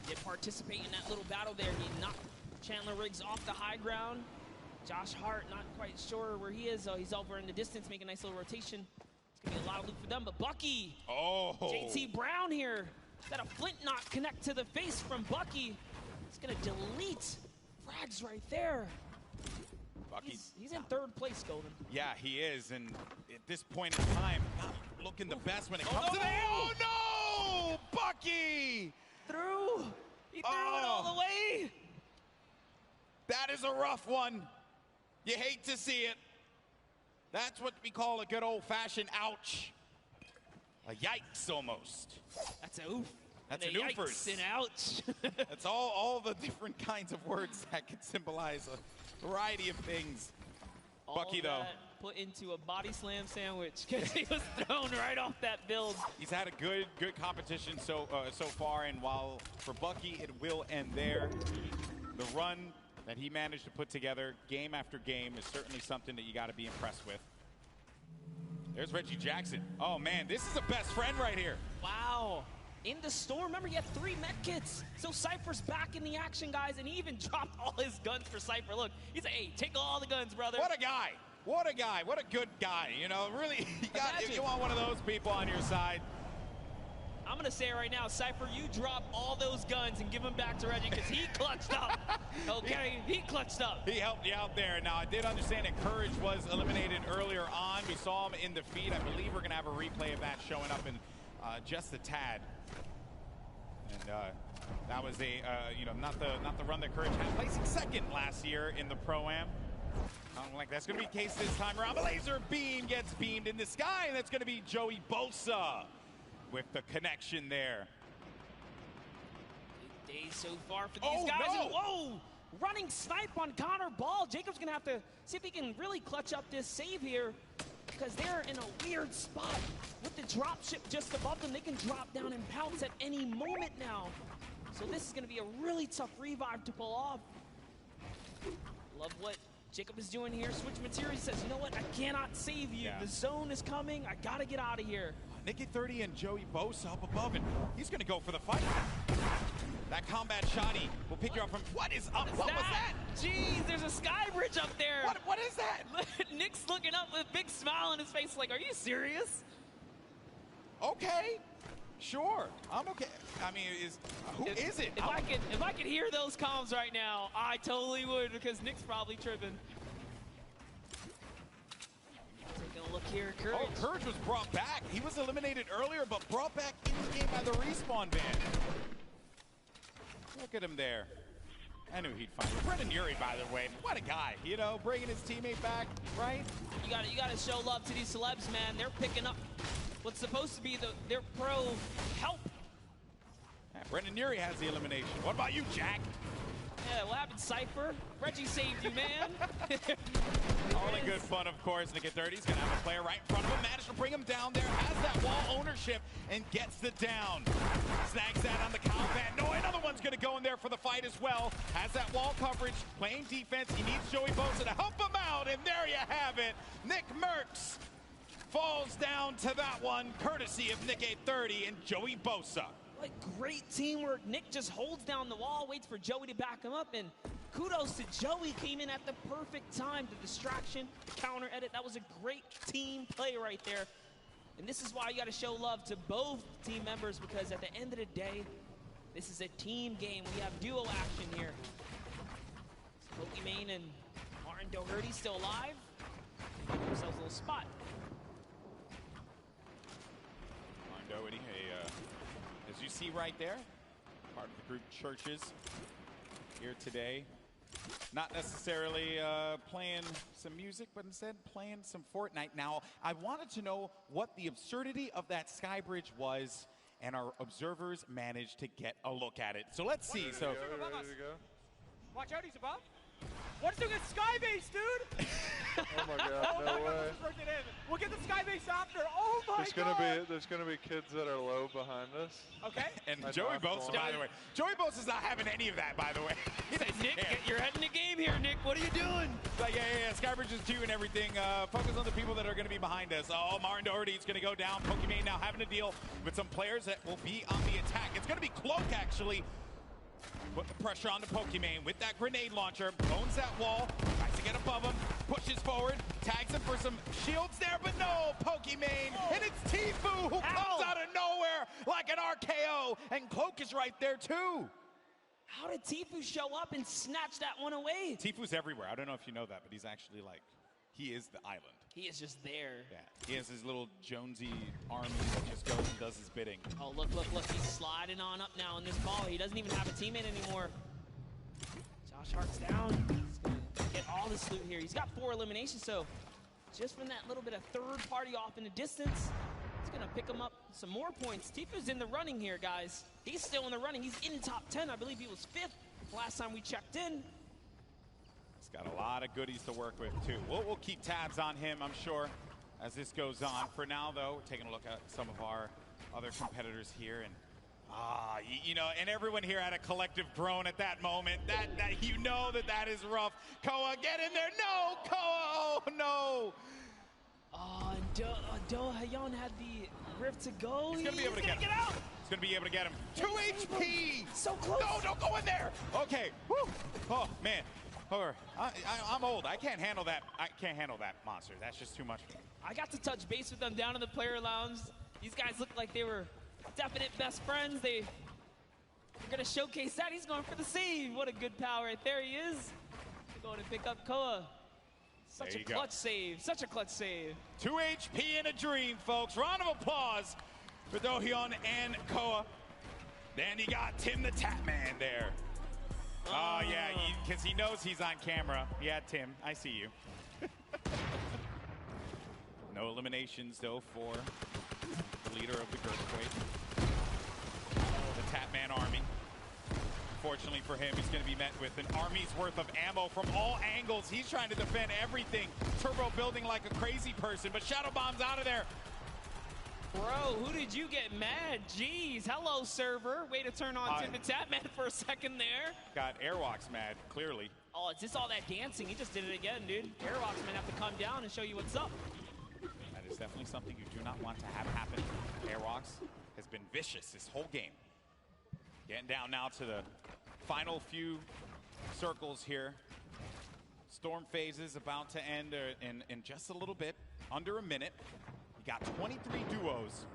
Did participate in that little battle there. He knocked Chandler Riggs off the high ground. Josh Hart, not quite sure where he is. He's over in the distance, making a nice little rotation. It's going to be a lot of loot for them, but Bucky. Oh. JT Brown here. Got a flint knock connect to the face from Bucky. He's going to delete frags right there. He's in 3rd place, Golden. Yeah, he is, and at this point in time, not looking the best when it comes to the... Oh, no! Bucky! He threw it all the way. That is a rough one. You hate to see it. That's what we call a good old-fashioned ouch. A yikes, almost. That's a oof. That's and an a oofers. yikes and ouch. That's all the different kinds of words that can symbolize a variety of things. All Bucky, though. Put into a body slam sandwich because he was thrown right off that build. He's had a good competition so far, and while for Bucky it will end there, the run that he managed to put together game after game is certainly something that you got to be impressed with. There's Reggie Jackson. Oh man, this is a best friend right here. Wow. In the Storm, remember he had 3 med kits. So Cypher's back in the action, guys, and he even dropped all his guns for Cypher. Look, he's like, hey, take all the guns, brother. What a guy. What a guy. What a good guy. You know, really, you want one of those people on your side. I'm going to say it right now, Cypher, you drop all those guns and give them back to Reggie because he clutched up. Okay, he clutched up. He helped you out there. Now, I did understand that Courage was eliminated earlier on. We saw him in the feed. I believe we're going to have a replay of that showing up in just a tad. And that was not the run that Courage had, placing 2nd last year in the Pro-Am. I don't like that's going to be the case this time around. The laser beam gets beamed in the sky, and that's going to be Joey Bosa with the connection there. Big day so far for these guys. No. And, whoa! Running snipe on Connor Ball. Jacob's going to have to see if he can really clutch up this save here because they're in a weird spot. With the drop ship just above them, they can drop down and pounce at any moment now. So this is going to be a really tough revive to pull off. Love what Jacob is doing here. Switch material says, you know what? I cannot save you. Yeah. The zone is coming. I got to get out of here. Nicky 30 and Joey Bosa up above, and he's going to go for the fight. That combat shotty will pick you up from... What is up? What was that? Jeez, there's a sky bridge up there. What is that? Nick's looking up with a big smile on his face like, are you serious? Okay. Sure. I'm okay. I mean, who is it? If I could hear those comms right now, I totally would, because Nick's probably tripping. Taking a look here, Courage. Oh, Courage was brought back. He was eliminated earlier, but brought back in the game by the respawn ban. Look at him there. I knew he'd find it. Brendan Urie, by the way, what a guy. You know, bringing his teammate back, right? You got to show love to these celebs, man. They're picking up what's supposed to be their pro help. Yeah, Brendan Urie has the elimination. What about you, Jack? Yeah, what happened, Cypher? Reggie saved you, man. All in good fun, of course. Nicky 30's going to have a player right in front of him. Managed to bring him down there. Has that wall ownership and gets the down. Snags that on the combat. No, another one's going to go in there for the fight as well. Has that wall coverage. Playing defense. He needs Joey Bosa to help him out. And there you have it. Nick Merckx falls down to that one, courtesy of Nicky 30 and Joey Bosa. Like, great teamwork. Nick just holds down the wall, waits for Joey to back him up, and kudos to Joey, came in at the perfect time. The distraction, the counter edit, that was a great team play right there. And this is why you got to show love to both team members, because at the end of the day, this is a team game. We have duo action here. Pokimane and Martin Doherty still alive. Give themselves a little spot. Martin Doherty, as you see right there, part of the group Churches here today. Not necessarily playing some music, but instead playing some Fortnite. Now, I wanted to know what the absurdity of that sky bridge was, and our observers managed to get a look at it. So let's see. Ready to go. Watch out, he's above. What's doing a sky base, dude? Oh my God, no way. We'll get the sky base after. Oh my God. There's gonna be kids that are low behind us. Okay. And Joey Bosa, by the way. Joey Bosa's not having any of that, by the way. Nick, you're head in the game here, Nick. What are you doing? Like, yeah. Skybridge is 2 and everything. Focus on the people that are going to be behind us. Oh, Martin Doherty is going to go down. Pokimane now having to deal with some players that will be on the attack. It's going to be Cloak, actually. Put the pressure on the Pokimane with that grenade launcher. Owns that wall. Tries to get above him. Pushes forward. Tags him for some shields there, but no, Pokimane. And it's Tfue who comes out of nowhere like an RKO. And Cloak is right there, too. How did Tfue show up and snatch that one away? Tfue's everywhere. I don't know if you know that, but he's actually like, he is the island. He is just there. Yeah, he has his little Jonesy army that just goes and does his bidding. Oh, look. He's sliding on up now in this ball. He doesn't even have a teammate anymore. Josh Hart's down. He's going to get all this loot here. He's got 4 eliminations, so just from that little bit of third party off in the distance, he's going to pick him up some more points. Tfue's in the running here, guys. He's still in the running. He's in top 10. I believe he was 5th last time we checked in. He's got a lot of goodies to work with, too. We'll keep tabs on him, I'm sure, as this goes on. For now, though, we're taking a look at some of our other competitors here. And, you know, and everyone here had a collective groan at that moment. That you know that is rough. Koa, get in there. No, Koa, oh, no. Oh, and Do-Hyeon had the rift to go. He's going to be able to get out. He's going to be able to get him. 2 HP. So close. No, don't go in there. Okay. Woo. Oh, man. I'm old. I can't handle that. I can't handle that monster. That's just too much for me. I got to touch base with them down in the player lounge. These guys look like they were definite best friends. They're going to showcase that. He's going for the save. What a good pal right there he is. They're going to pick up Koa. Such a clutch save. Such a clutch save. 2 HP in a dream, folks. Round of applause for Do-Hyeon and Koa. Then you got Tim the Tap Man there. Oh, yeah, because he knows he's on camera. Yeah, Tim, I see you. No eliminations, though, for the leader of the Girthquake. The Tapman army. Fortunately for him, he's going to be met with an army's worth of ammo from all angles. He's trying to defend everything. Turbo building like a crazy person, but Shadow Bomb's out of there. Bro, who did you get mad? Jeez, hello, server. Way to turn on Tim the Tapman for a second there. Got Airwalks mad, clearly. Oh, it's just all that dancing. He just did it again, dude. Airwalks might have to come down and show you what's up. That is definitely something you do not want to have happen. Airwalks has been vicious this whole game. Getting down now to the final few circles here. Storm phases about to end in just a little bit, under a minute. You got 23 duos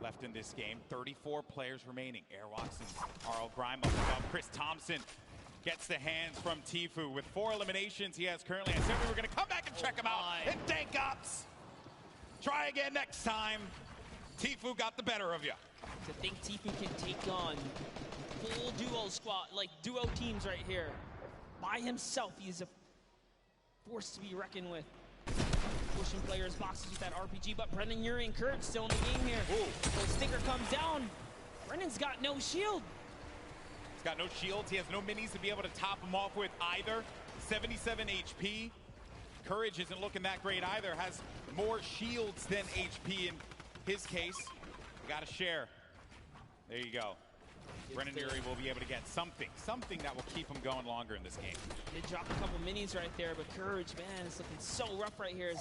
left in this game, 34 players remaining. Airwalks and RL Grime up above. Chris Thompson gets the hands from Tfue with 4 eliminations he has currently. I said we were going to come back and check him out. And dank ups. Try again next time. Tfue got the better of you. To think Tfue can take on full duo squad, like duo teams right here. By himself, he's a force to be reckoned with. Pushing players' boxes with that RPG, but Brendan Urie and Kurt still in the game here. So Stinker comes down. Brendan's got no shield. He's got no shields. He has no minis to be able to top him off with either. 77 HP. Courage isn't looking that great either. Has more shields than HP in his case. We got to share. There you go. Brendan Urie will be able to get something that will keep him going longer in this game. They dropped a couple minis right there, but Courage, man, it's looking so rough right here.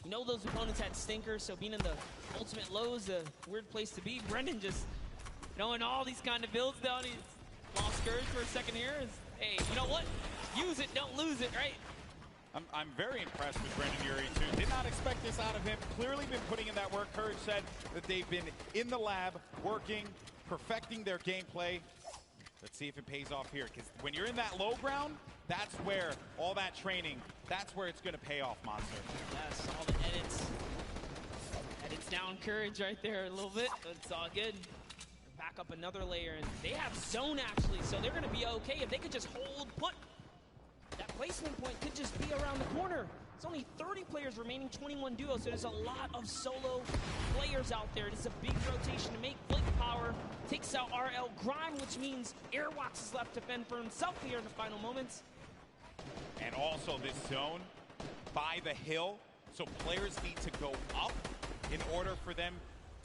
You know those opponents had stinkers, so being in the ultimate low is a weird place to be. Brendan just knowing all these kind of builds down. He's lost Courage for a second here. Hey, you know what? Use it, don't lose it, right? I'm very impressed with Brendan Urie, too. Did not expect this out of him. Clearly been putting in that work. Courage said that they've been in the lab, working, perfecting their gameplay. Let's see if it pays off here, because when you're in that low ground, that's where all that training, that's where it's going to pay off, Monster. Yes, all the edits. Edits down Courage right there a little bit. It's all good. Back up another layer, and they have zone, actually, so they're going to be okay if they could just hold put. That placement point could just be around the corner. It's only 30 players remaining, 21 duos, so there's a lot of solo players out there. It's a big rotation to make. Blink Power takes out RL Grime, which means Airwalks is left to fend for himself here in the final moments. And also this zone by the hill, so players need to go up in order for them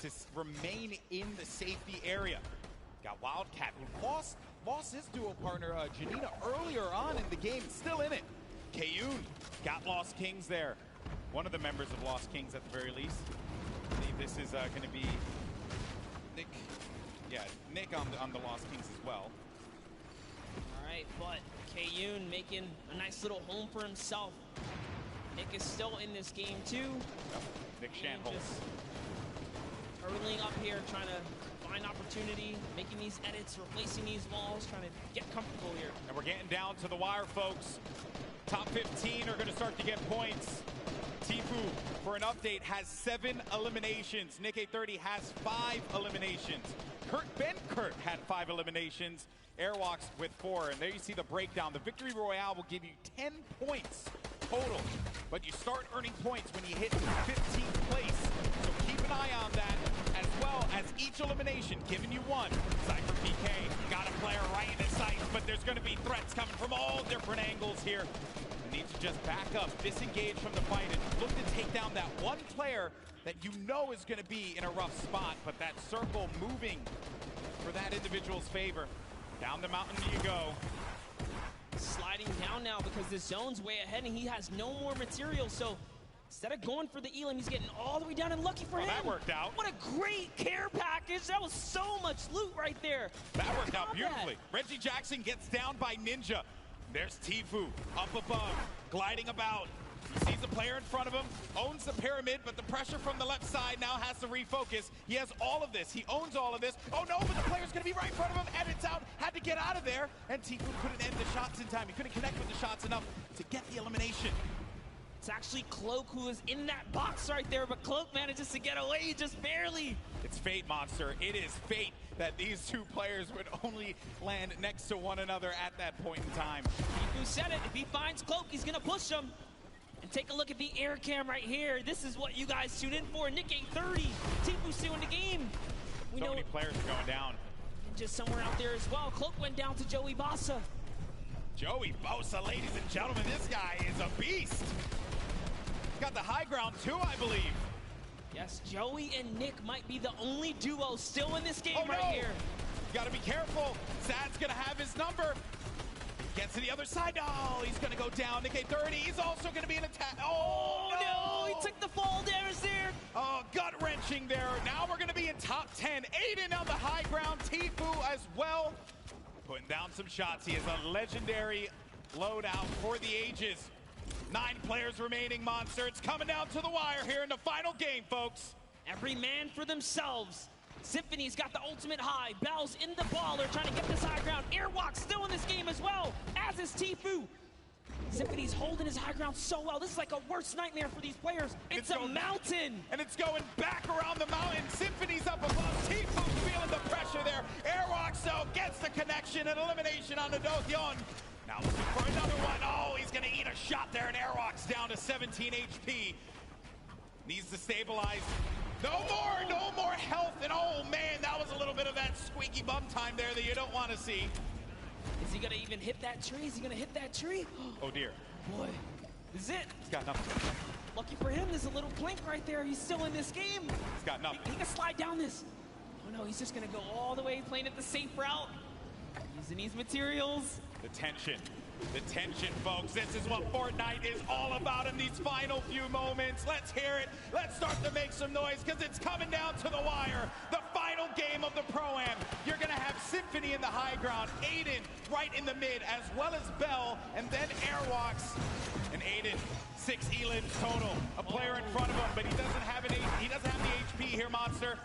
to remain in the safety area. Got Wildcat, who lost his duo partner, Janina, earlier on in the game, still in it. Kayun got Lost Kings there. One of the members of Lost Kings at the very least. I believe this is going to be Nick. Yeah, Nick on the Lost Kings as well. All right, but Kayun making a nice little home for himself. Nick is still in this game too. Yep. Nick Shanholz. Hurling up here, trying to find opportunity, making these edits, replacing these walls, trying to get comfortable here. And we're getting down to the wire, folks. Top 15 are going to start to get points. Tfue, for an update, has 7 eliminations. Nick 830 has 5 eliminations. Kurt had 5 eliminations. Airwalks with 4. And there you see the breakdown. The Victory Royale will give you 10 points total. But you start earning points when you hit 15th place. So keep an eye on that, as well as each elimination giving you 1. Cypher PK got a player right in his sights, but there's going to be threats coming from all different angles here. You need to just back up, disengage from the fight, and look to take down that one player that you know is going to be in a rough spot, but that circle moving for that individual's favor. Down the mountain you go. Sliding down now because the zone's way ahead and he has no more material, so instead of going for the elim, he's getting all the way down, and lucky for him. That worked out. What a great care package. That was so much loot right there. That worked out beautifully. Reggie Jackson gets down by Ninja. There's Tfue up above, gliding about. He sees a player in front of him, owns the pyramid, but the pressure from the left side now has to refocus. He has all of this. He owns all of this. Oh no, but the player's going to be right in front of him, and it's out. Had to get out of there, and Tfue couldn't end the shots in time. He couldn't connect with the shots enough to get the elimination. It's actually Cloak who is in that box right there, but Cloak manages to get away just barely. It's fate, Monster. It is fate that these two players would only land next to one another at that point in time. Tfue said it. If he finds Cloak, he's going to push him. And take a look at the air cam right here. This is what you guys tune in for. Nick 830, Tfue still in the game. We know many players are going down. Just somewhere out there as well. Cloak went down to Joey Bossa. Joey Bosa, ladies and gentlemen, this guy is a beast. He's got the high ground too, I believe. Yes, Joey and Nick might be the only duo still in this game right here. You gotta be careful. Sad's gonna have his number. Gets to the other side. Oh, he's going to go down. Nikkei 30. He's also going to be an attack. Oh, no! He took the fall damage there. Oh, gut-wrenching there. Now we're going to be in top 10. Aiden on the high ground. Tfue as well. Putting down some shots. He is a legendary loadout for the ages. 9 players remaining, Monster. It's coming down to the wire here in the final game, folks. Every man for themselves. Symphony's got the ultimate high. Bell's in the baller, trying to get this high ground. Airwalk's still in this game as well, as is Tfue. Symphony's holding his high ground so well. This is like a worst nightmare for these players. It's a mountain. And it's going back around the mountain. Symphony's up above. Tfue's feeling the pressure there. Airwalk so gets the connection and elimination on the Dohyun. Now looking for another one. Oh, he's going to eat a shot there, and Airwalk's down to 17 HP. Needs to stabilize. No more health. And oh man, that was a little bit of that squeaky bum time there that you don't want to see. Is he going to even hit that tree? Is he going to hit that tree? Oh dear. Boy, this is it. He's got nothing. Lucky for him, there's a little blink right there. He's still in this game. He's got nothing. He can slide down this. Oh no, he's just going to go all the way, playing it the safe route. Using these materials. The tension, folks. This is what Fortnite is all about in these final few moments. Let's hear it. Let's start to make some noise because it's coming down to the wire. The final game of the Pro-Am. You're going to have Symphony in the high ground, Aiden right in the mid, as well as Bell, and then Airwalks. And Aiden, 6 elims total. A player in front of him, but he doesn't have the HP here, Monster.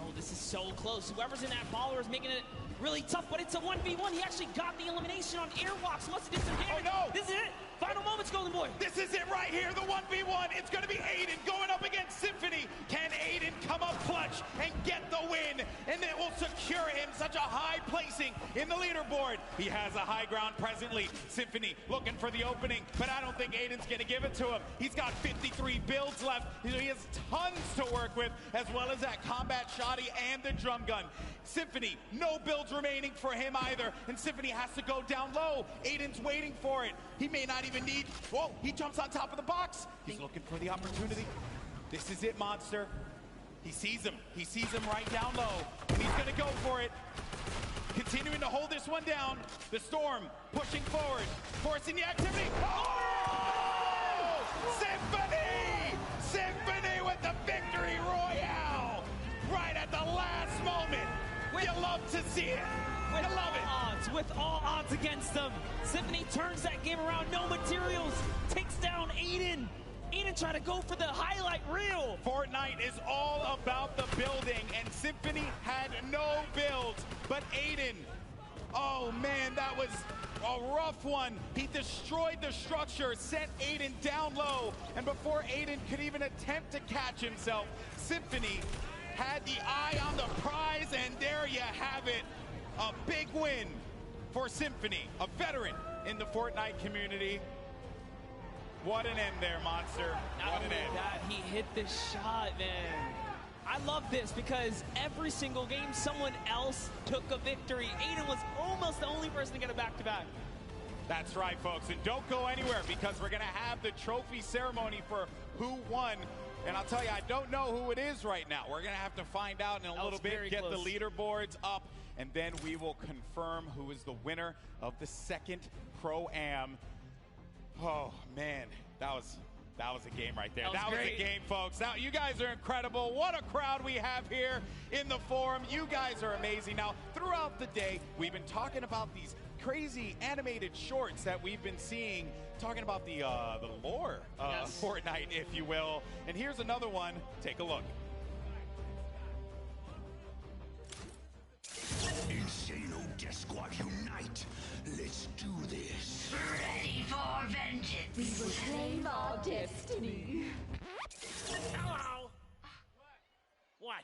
Oh, this is so close. Whoever's in that baller is making it really tough, but it's a 1v1. He actually got the elimination on Airwalks. Must have did some damage. Oh no! This is it. Final moments, Golden Boy. This is it right here, the 1v1. It's going to be Aiden going up against Symphony. Can Aiden come up clutch and get the win? And it will secure him such a high placing in the leaderboard. He has a high ground presently. Symphony looking for the opening, but I don't think Aiden's going to give it to him. He's got 53 builds left. He has tons to work with, as well as that combat shoddy and the drum gun. Symphony, no builds remaining for him either, and Symphony has to go down low. Aiden's waiting for it. He may not even need, whoa, he jumps on top of the box. He's looking for the opportunity. This is it, Monster. He sees him right down low, and he's gonna go for it. Continuing to hold this one down. The Storm pushing forward, forcing the activity. Oh! Symphony! Symphony with the victory royale! Right at the last moment. You love to see it. You love it. With all odds against them, Symphony turns that game around. No materials, takes down Aiden. Aiden trying to go for the highlight reel. Fortnite is all about the building, and Symphony had no builds, but Aiden, oh man, that was a rough one. He destroyed the structure, sent Aiden down low, and before Aiden could even attempt to catch himself, Symphony had the eye on the prize, and there you have it. A big win for Symphony, a veteran in the Fortnite community. What an end there, Monster. What an end. That, he hit this shot, man. I love this because every single game, someone else took a victory. Aiden was almost the only person to get a back-to-back. That's right, folks. And don't go anywhere because we're going to have the trophy ceremony for who won. And I'll tell you, I don't know who it is right now. We're going to have to find out in a little bit, get the leaderboards up, and then we will confirm who is the winner of the second Pro-Am. Oh, man, that was a game right there. That was a game, folks. Now, you guys are incredible. What a crowd we have here in the forum. You guys are amazing. Now, throughout the day, we've been talking about these crazy animated shorts that we've been seeing, talking about the lore of Fortnite, if you will. And here's another one. Take a look. Insano Death Squad unite. Let's do this. Ready for vengeance. We will claim our destiny. Hello. What?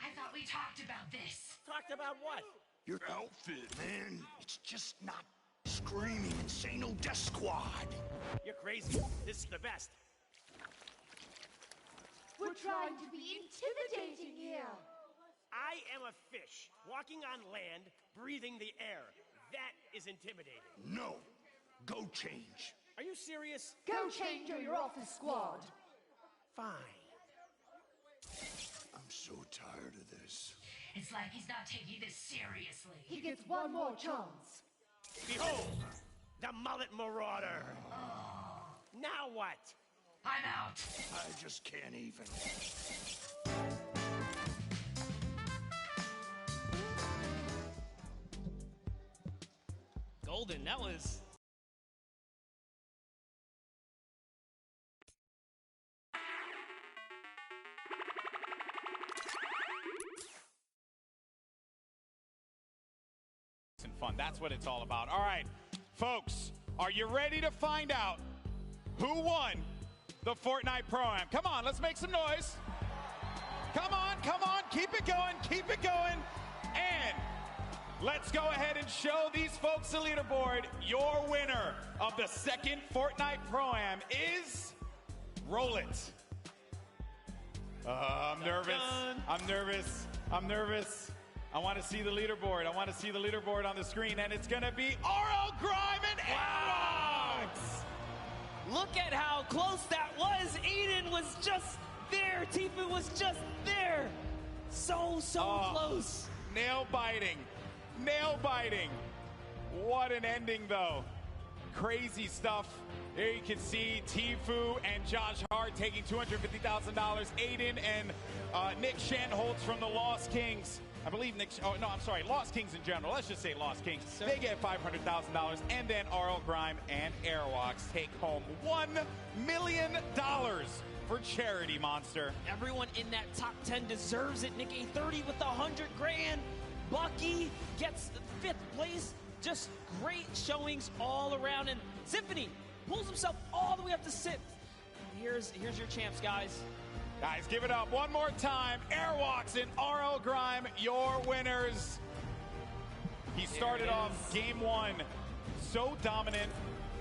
I thought we talked about this. Talked about what? Your outfit, man. It's just not screaming Insano Death Squad. You're crazy. This is the best. We're trying to be intimidating here. I am a fish, walking on land, breathing the air. That is intimidating. No. Go change. Are you serious? Go change or you're off the squad. Fine. I'm so tired of this. It's like he's not taking this seriously. He gets one more chance. Behold, the mullet marauder. Now what? I'm out. I just can't even. Golden, that was... And fun. That's what it's all about. All right, folks, are you ready to find out who won the Fortnite Pro-Am? Come on, let's make some noise. Come on, keep it going. And let's go ahead and show these folks the leaderboard. Your winner of the second Fortnite Pro-Am is... Roll it. I'm nervous. I want to see the leaderboard. On the screen, and it's going to be RL Grime and Airwalks. Look at how close that was. Aiden was just there. Tifu was just there. So close. Nail biting. What an ending, though. Crazy stuff. There you can see Tifu and Josh Hart taking $250,000. Aiden and Nick Shanholtz from the Lost Kings. I believe Lost Kings in general. Let's just say Lost Kings. They get $500,000. And then RL Grime and Airwalks take home $1 million for charity, Monster. Everyone in that top 10 deserves it. Nick A30 with $100,000. Bucky gets 5th place. Just great showings all around. And Symphony pulls himself all the way up to 6th. Here's your champs, guys. Guys, give it up one more time. Airwalks and RL Grime, your winners. He started off game 1 so dominant,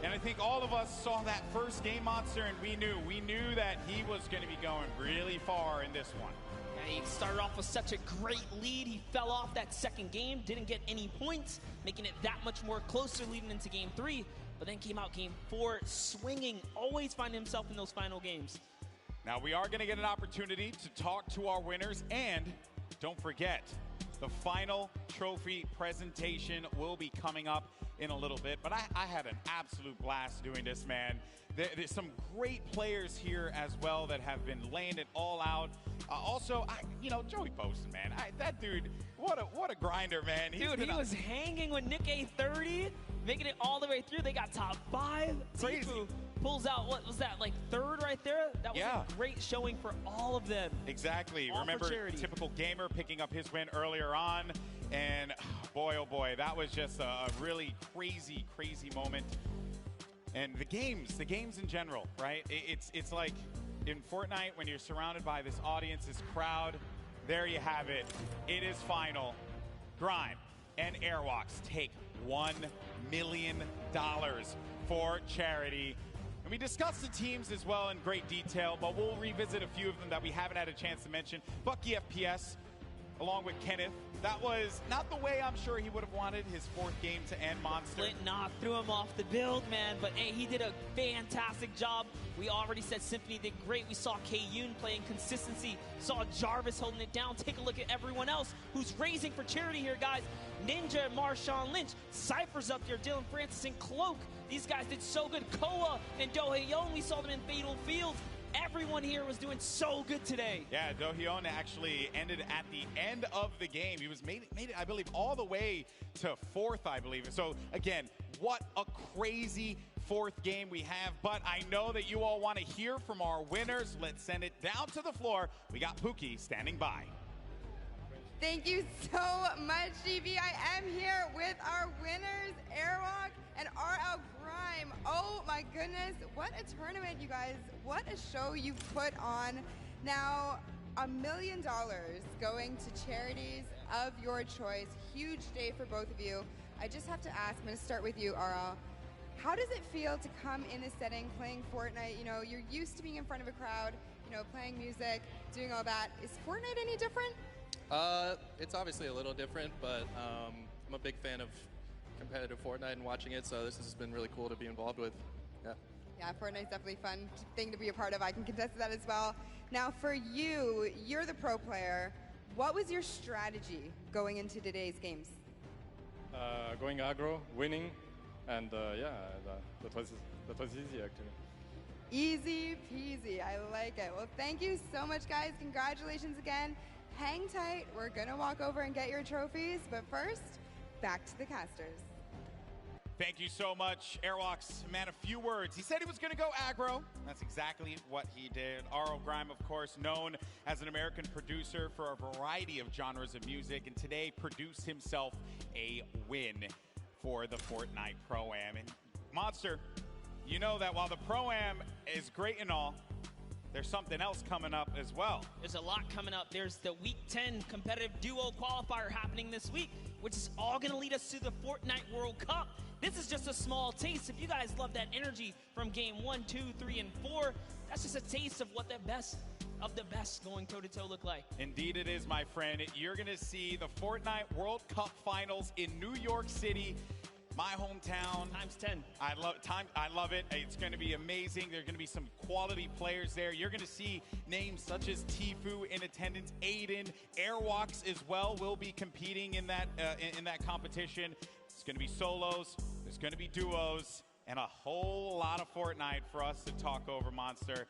and I think all of us saw that first game, Monster, and we knew that he was going to be going really far in this one. Yeah, he started off with such a great lead. He fell off that second game, didn't get any points, making it that much more closer leading into game 3, but then came out game 4 swinging, always finding himself in those final games. Now, we are going to get an opportunity to talk to our winners, and don't forget, the final trophy presentation will be coming up in a little bit, but I had an absolute blast doing this, man. There's some great players here as well that have been laying it all out. Also, Joey Poston, man, that dude, what a grinder, man. He was hanging with Nick A30, making it all the way through. They got top 5. Crazy. Tifu pulls out, what was that, like 3rd right there? That was a great showing for all of them. Exactly. All Remember, for charity. Typical Gamer picking up his win earlier on. And boy, oh boy, that was just a really crazy moment. And the games in general, right? It's like in Fortnite when you're surrounded by this audience, this crowd. There you have it. It is final. Grime and Airwalks take $1 million for charity. And we discussed the teams as well in great detail, but we'll revisit a few of them that we haven't had a chance to mention. Bucky FPS, along with Kenneth. That was not the way I'm sure he would have wanted his 4th game to end, Monster. Flint threw him off the build, man, but hey, he did a fantastic job. We already said Symphony did great. We saw K-Yoon playing consistency, saw Jarvis holding it down. Take a look at everyone else who's raising for charity here, guys. Ninja and Marshawn Lynch, Cypher's up there, Dylan Francis and Cloak. These guys did so good. Koa and Dohaeon, we saw them in Fatal Fields. Everyone here was doing so good today. Yeah, Dohaeon actually ended at the end of the game. He was made it, I believe, all the way to 4th, I believe. So again, what a crazy 4th game we have. But I know that you all want to hear from our winners. Let's send it down to the floor. We got Pookie standing by. Thank you so much, GB. I am here with our winners, Airwalk and RL Grime. Oh my goodness, what a tournament, you guys. What a show you put on. Now, $1 million going to charities of your choice. Huge day for both of you. I just have to ask, I'm going to start with you, RL. How does it feel to come in this setting, playing Fortnite? You know, you're used to being in front of a crowd, playing music, doing all that. Is Fortnite any different? It's obviously a little different, but I'm a big fan of competitive Fortnite and watching it, so this has been really cool to be involved with. Yeah, Fortnite's definitely a fun thing to be a part of. I can contest that as well. Now, for you, you're the pro player. What was your strategy going into today's games? Going aggro, winning, And yeah, that was easy actually. Easy peasy. I like it. Well, thank you so much, guys. Congratulations again. Hang tight. We're going to walk over and get your trophies. But first, back to the casters. Thank you so much, Airwalks. Man, a few words. He said he was going to go aggro. That's exactly what he did. RL Grime, of course, known as an American producer for a variety of genres of music, and today produced himself a win for the Fortnite Pro-Am. And Monster, you know that while the Pro-Am is great and all, there's something else coming up as well. There's a lot coming up. There's the Week 10 competitive duo qualifier happening this week, which is all going to lead us to the Fortnite World Cup. This is just a small taste. If you guys love that energy from game 1, 2, 3, and 4, that's just a taste of what the best of the best going toe-to-toe look like. Indeed it is, my friend. You're going to see the Fortnite World Cup Finals in New York City, my hometown. Times 10. I love it. It's going to be amazing. There are going to be some quality players there. You're going to see names such as Tfue in attendance, Aiden, Airwalks as well will be competing in that competition. It's going to be solos. There's going to be duos, and a whole lot of Fortnite for us to talk over, Monster.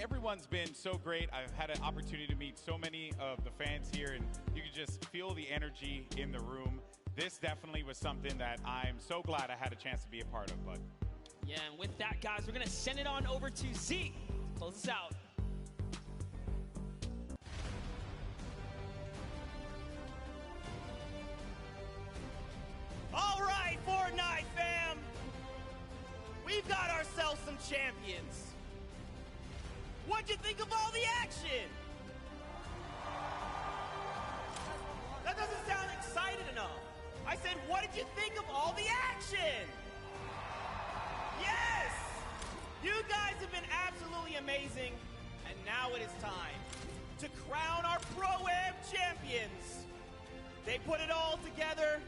Everyone's been so great. I've had an opportunity to meet so many of the fans here, and you can just feel the energy in the room. This definitely was something that I'm so glad I had a chance to be a part of, bud. Yeah, and with that, guys, we're going to send it on over to Zeke. Close us out. All right, Fortnite fam. We've got ourselves some champions. What'd you think of all the action? That doesn't sound excited enough. I said, what did you think of all the action? Yes! You guys have been absolutely amazing. And now it is time to crown our Pro-Am champions. They put it all together.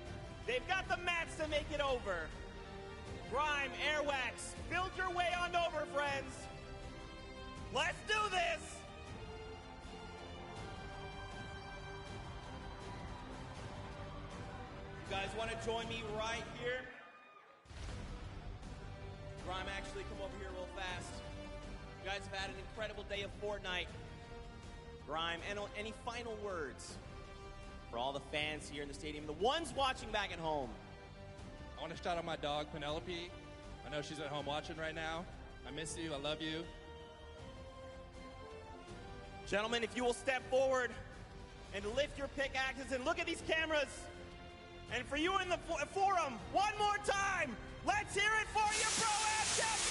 They've got the mats to make it over. Grime, Airwax, build your way on over, friends. Let's do this! You guys want to join me right here? Grime, actually come over here real fast. You guys have had an incredible day of Fortnite. Grime, any final words for all the fans here in the stadium, the ones watching back at home? I want to shout out my dog, Penelope. I know she's at home watching right now. I miss you. I love you. Gentlemen, if you will step forward and lift your pickaxes and look at these cameras. And for you in the forum, one more time, let's hear it for your Pro-Am champion!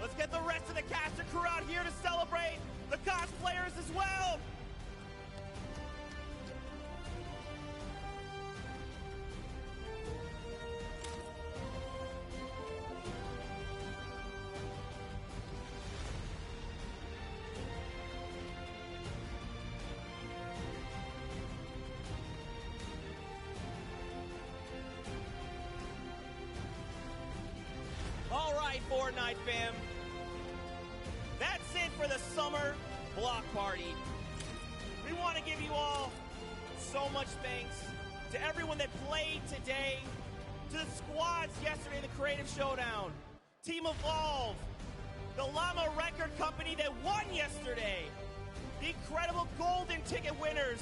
Let's get the rest of the caster crew out here to celebrate the cosplayers as well. All right, Fortnite fam. That's it for the summer block party. We want to give you all so much thanks to everyone that played today, to the squads yesterday in the Creative Showdown, Team Evolve, the Llama Record Company that won yesterday, the incredible golden ticket winners,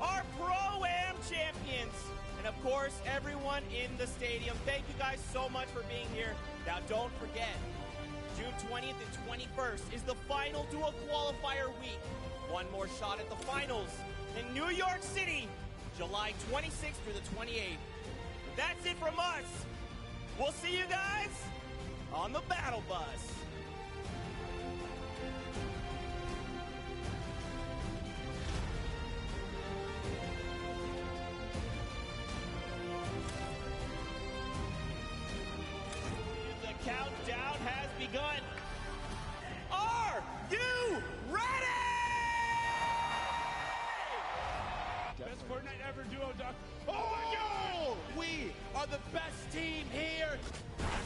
our Pro-Am champions, and of course, everyone in the stadium. Thank you guys so much for being here. Now, don't forget, June 20th and 21st is the final dual qualifier week. One more shot at the finals in New York City, July 26th through the 28th. That's it from us. We'll see you guys on the battle bus. The countdown has Fortnite ever duo duck. Oh my God! We are the best team here.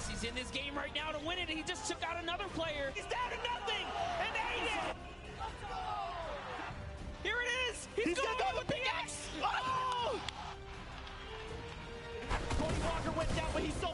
He's in this game right now to win it. He just took out another player. He's down to nothing, and Aiden! Here it is! He's going got with the X! Oh! Cody Walker went down, but he's so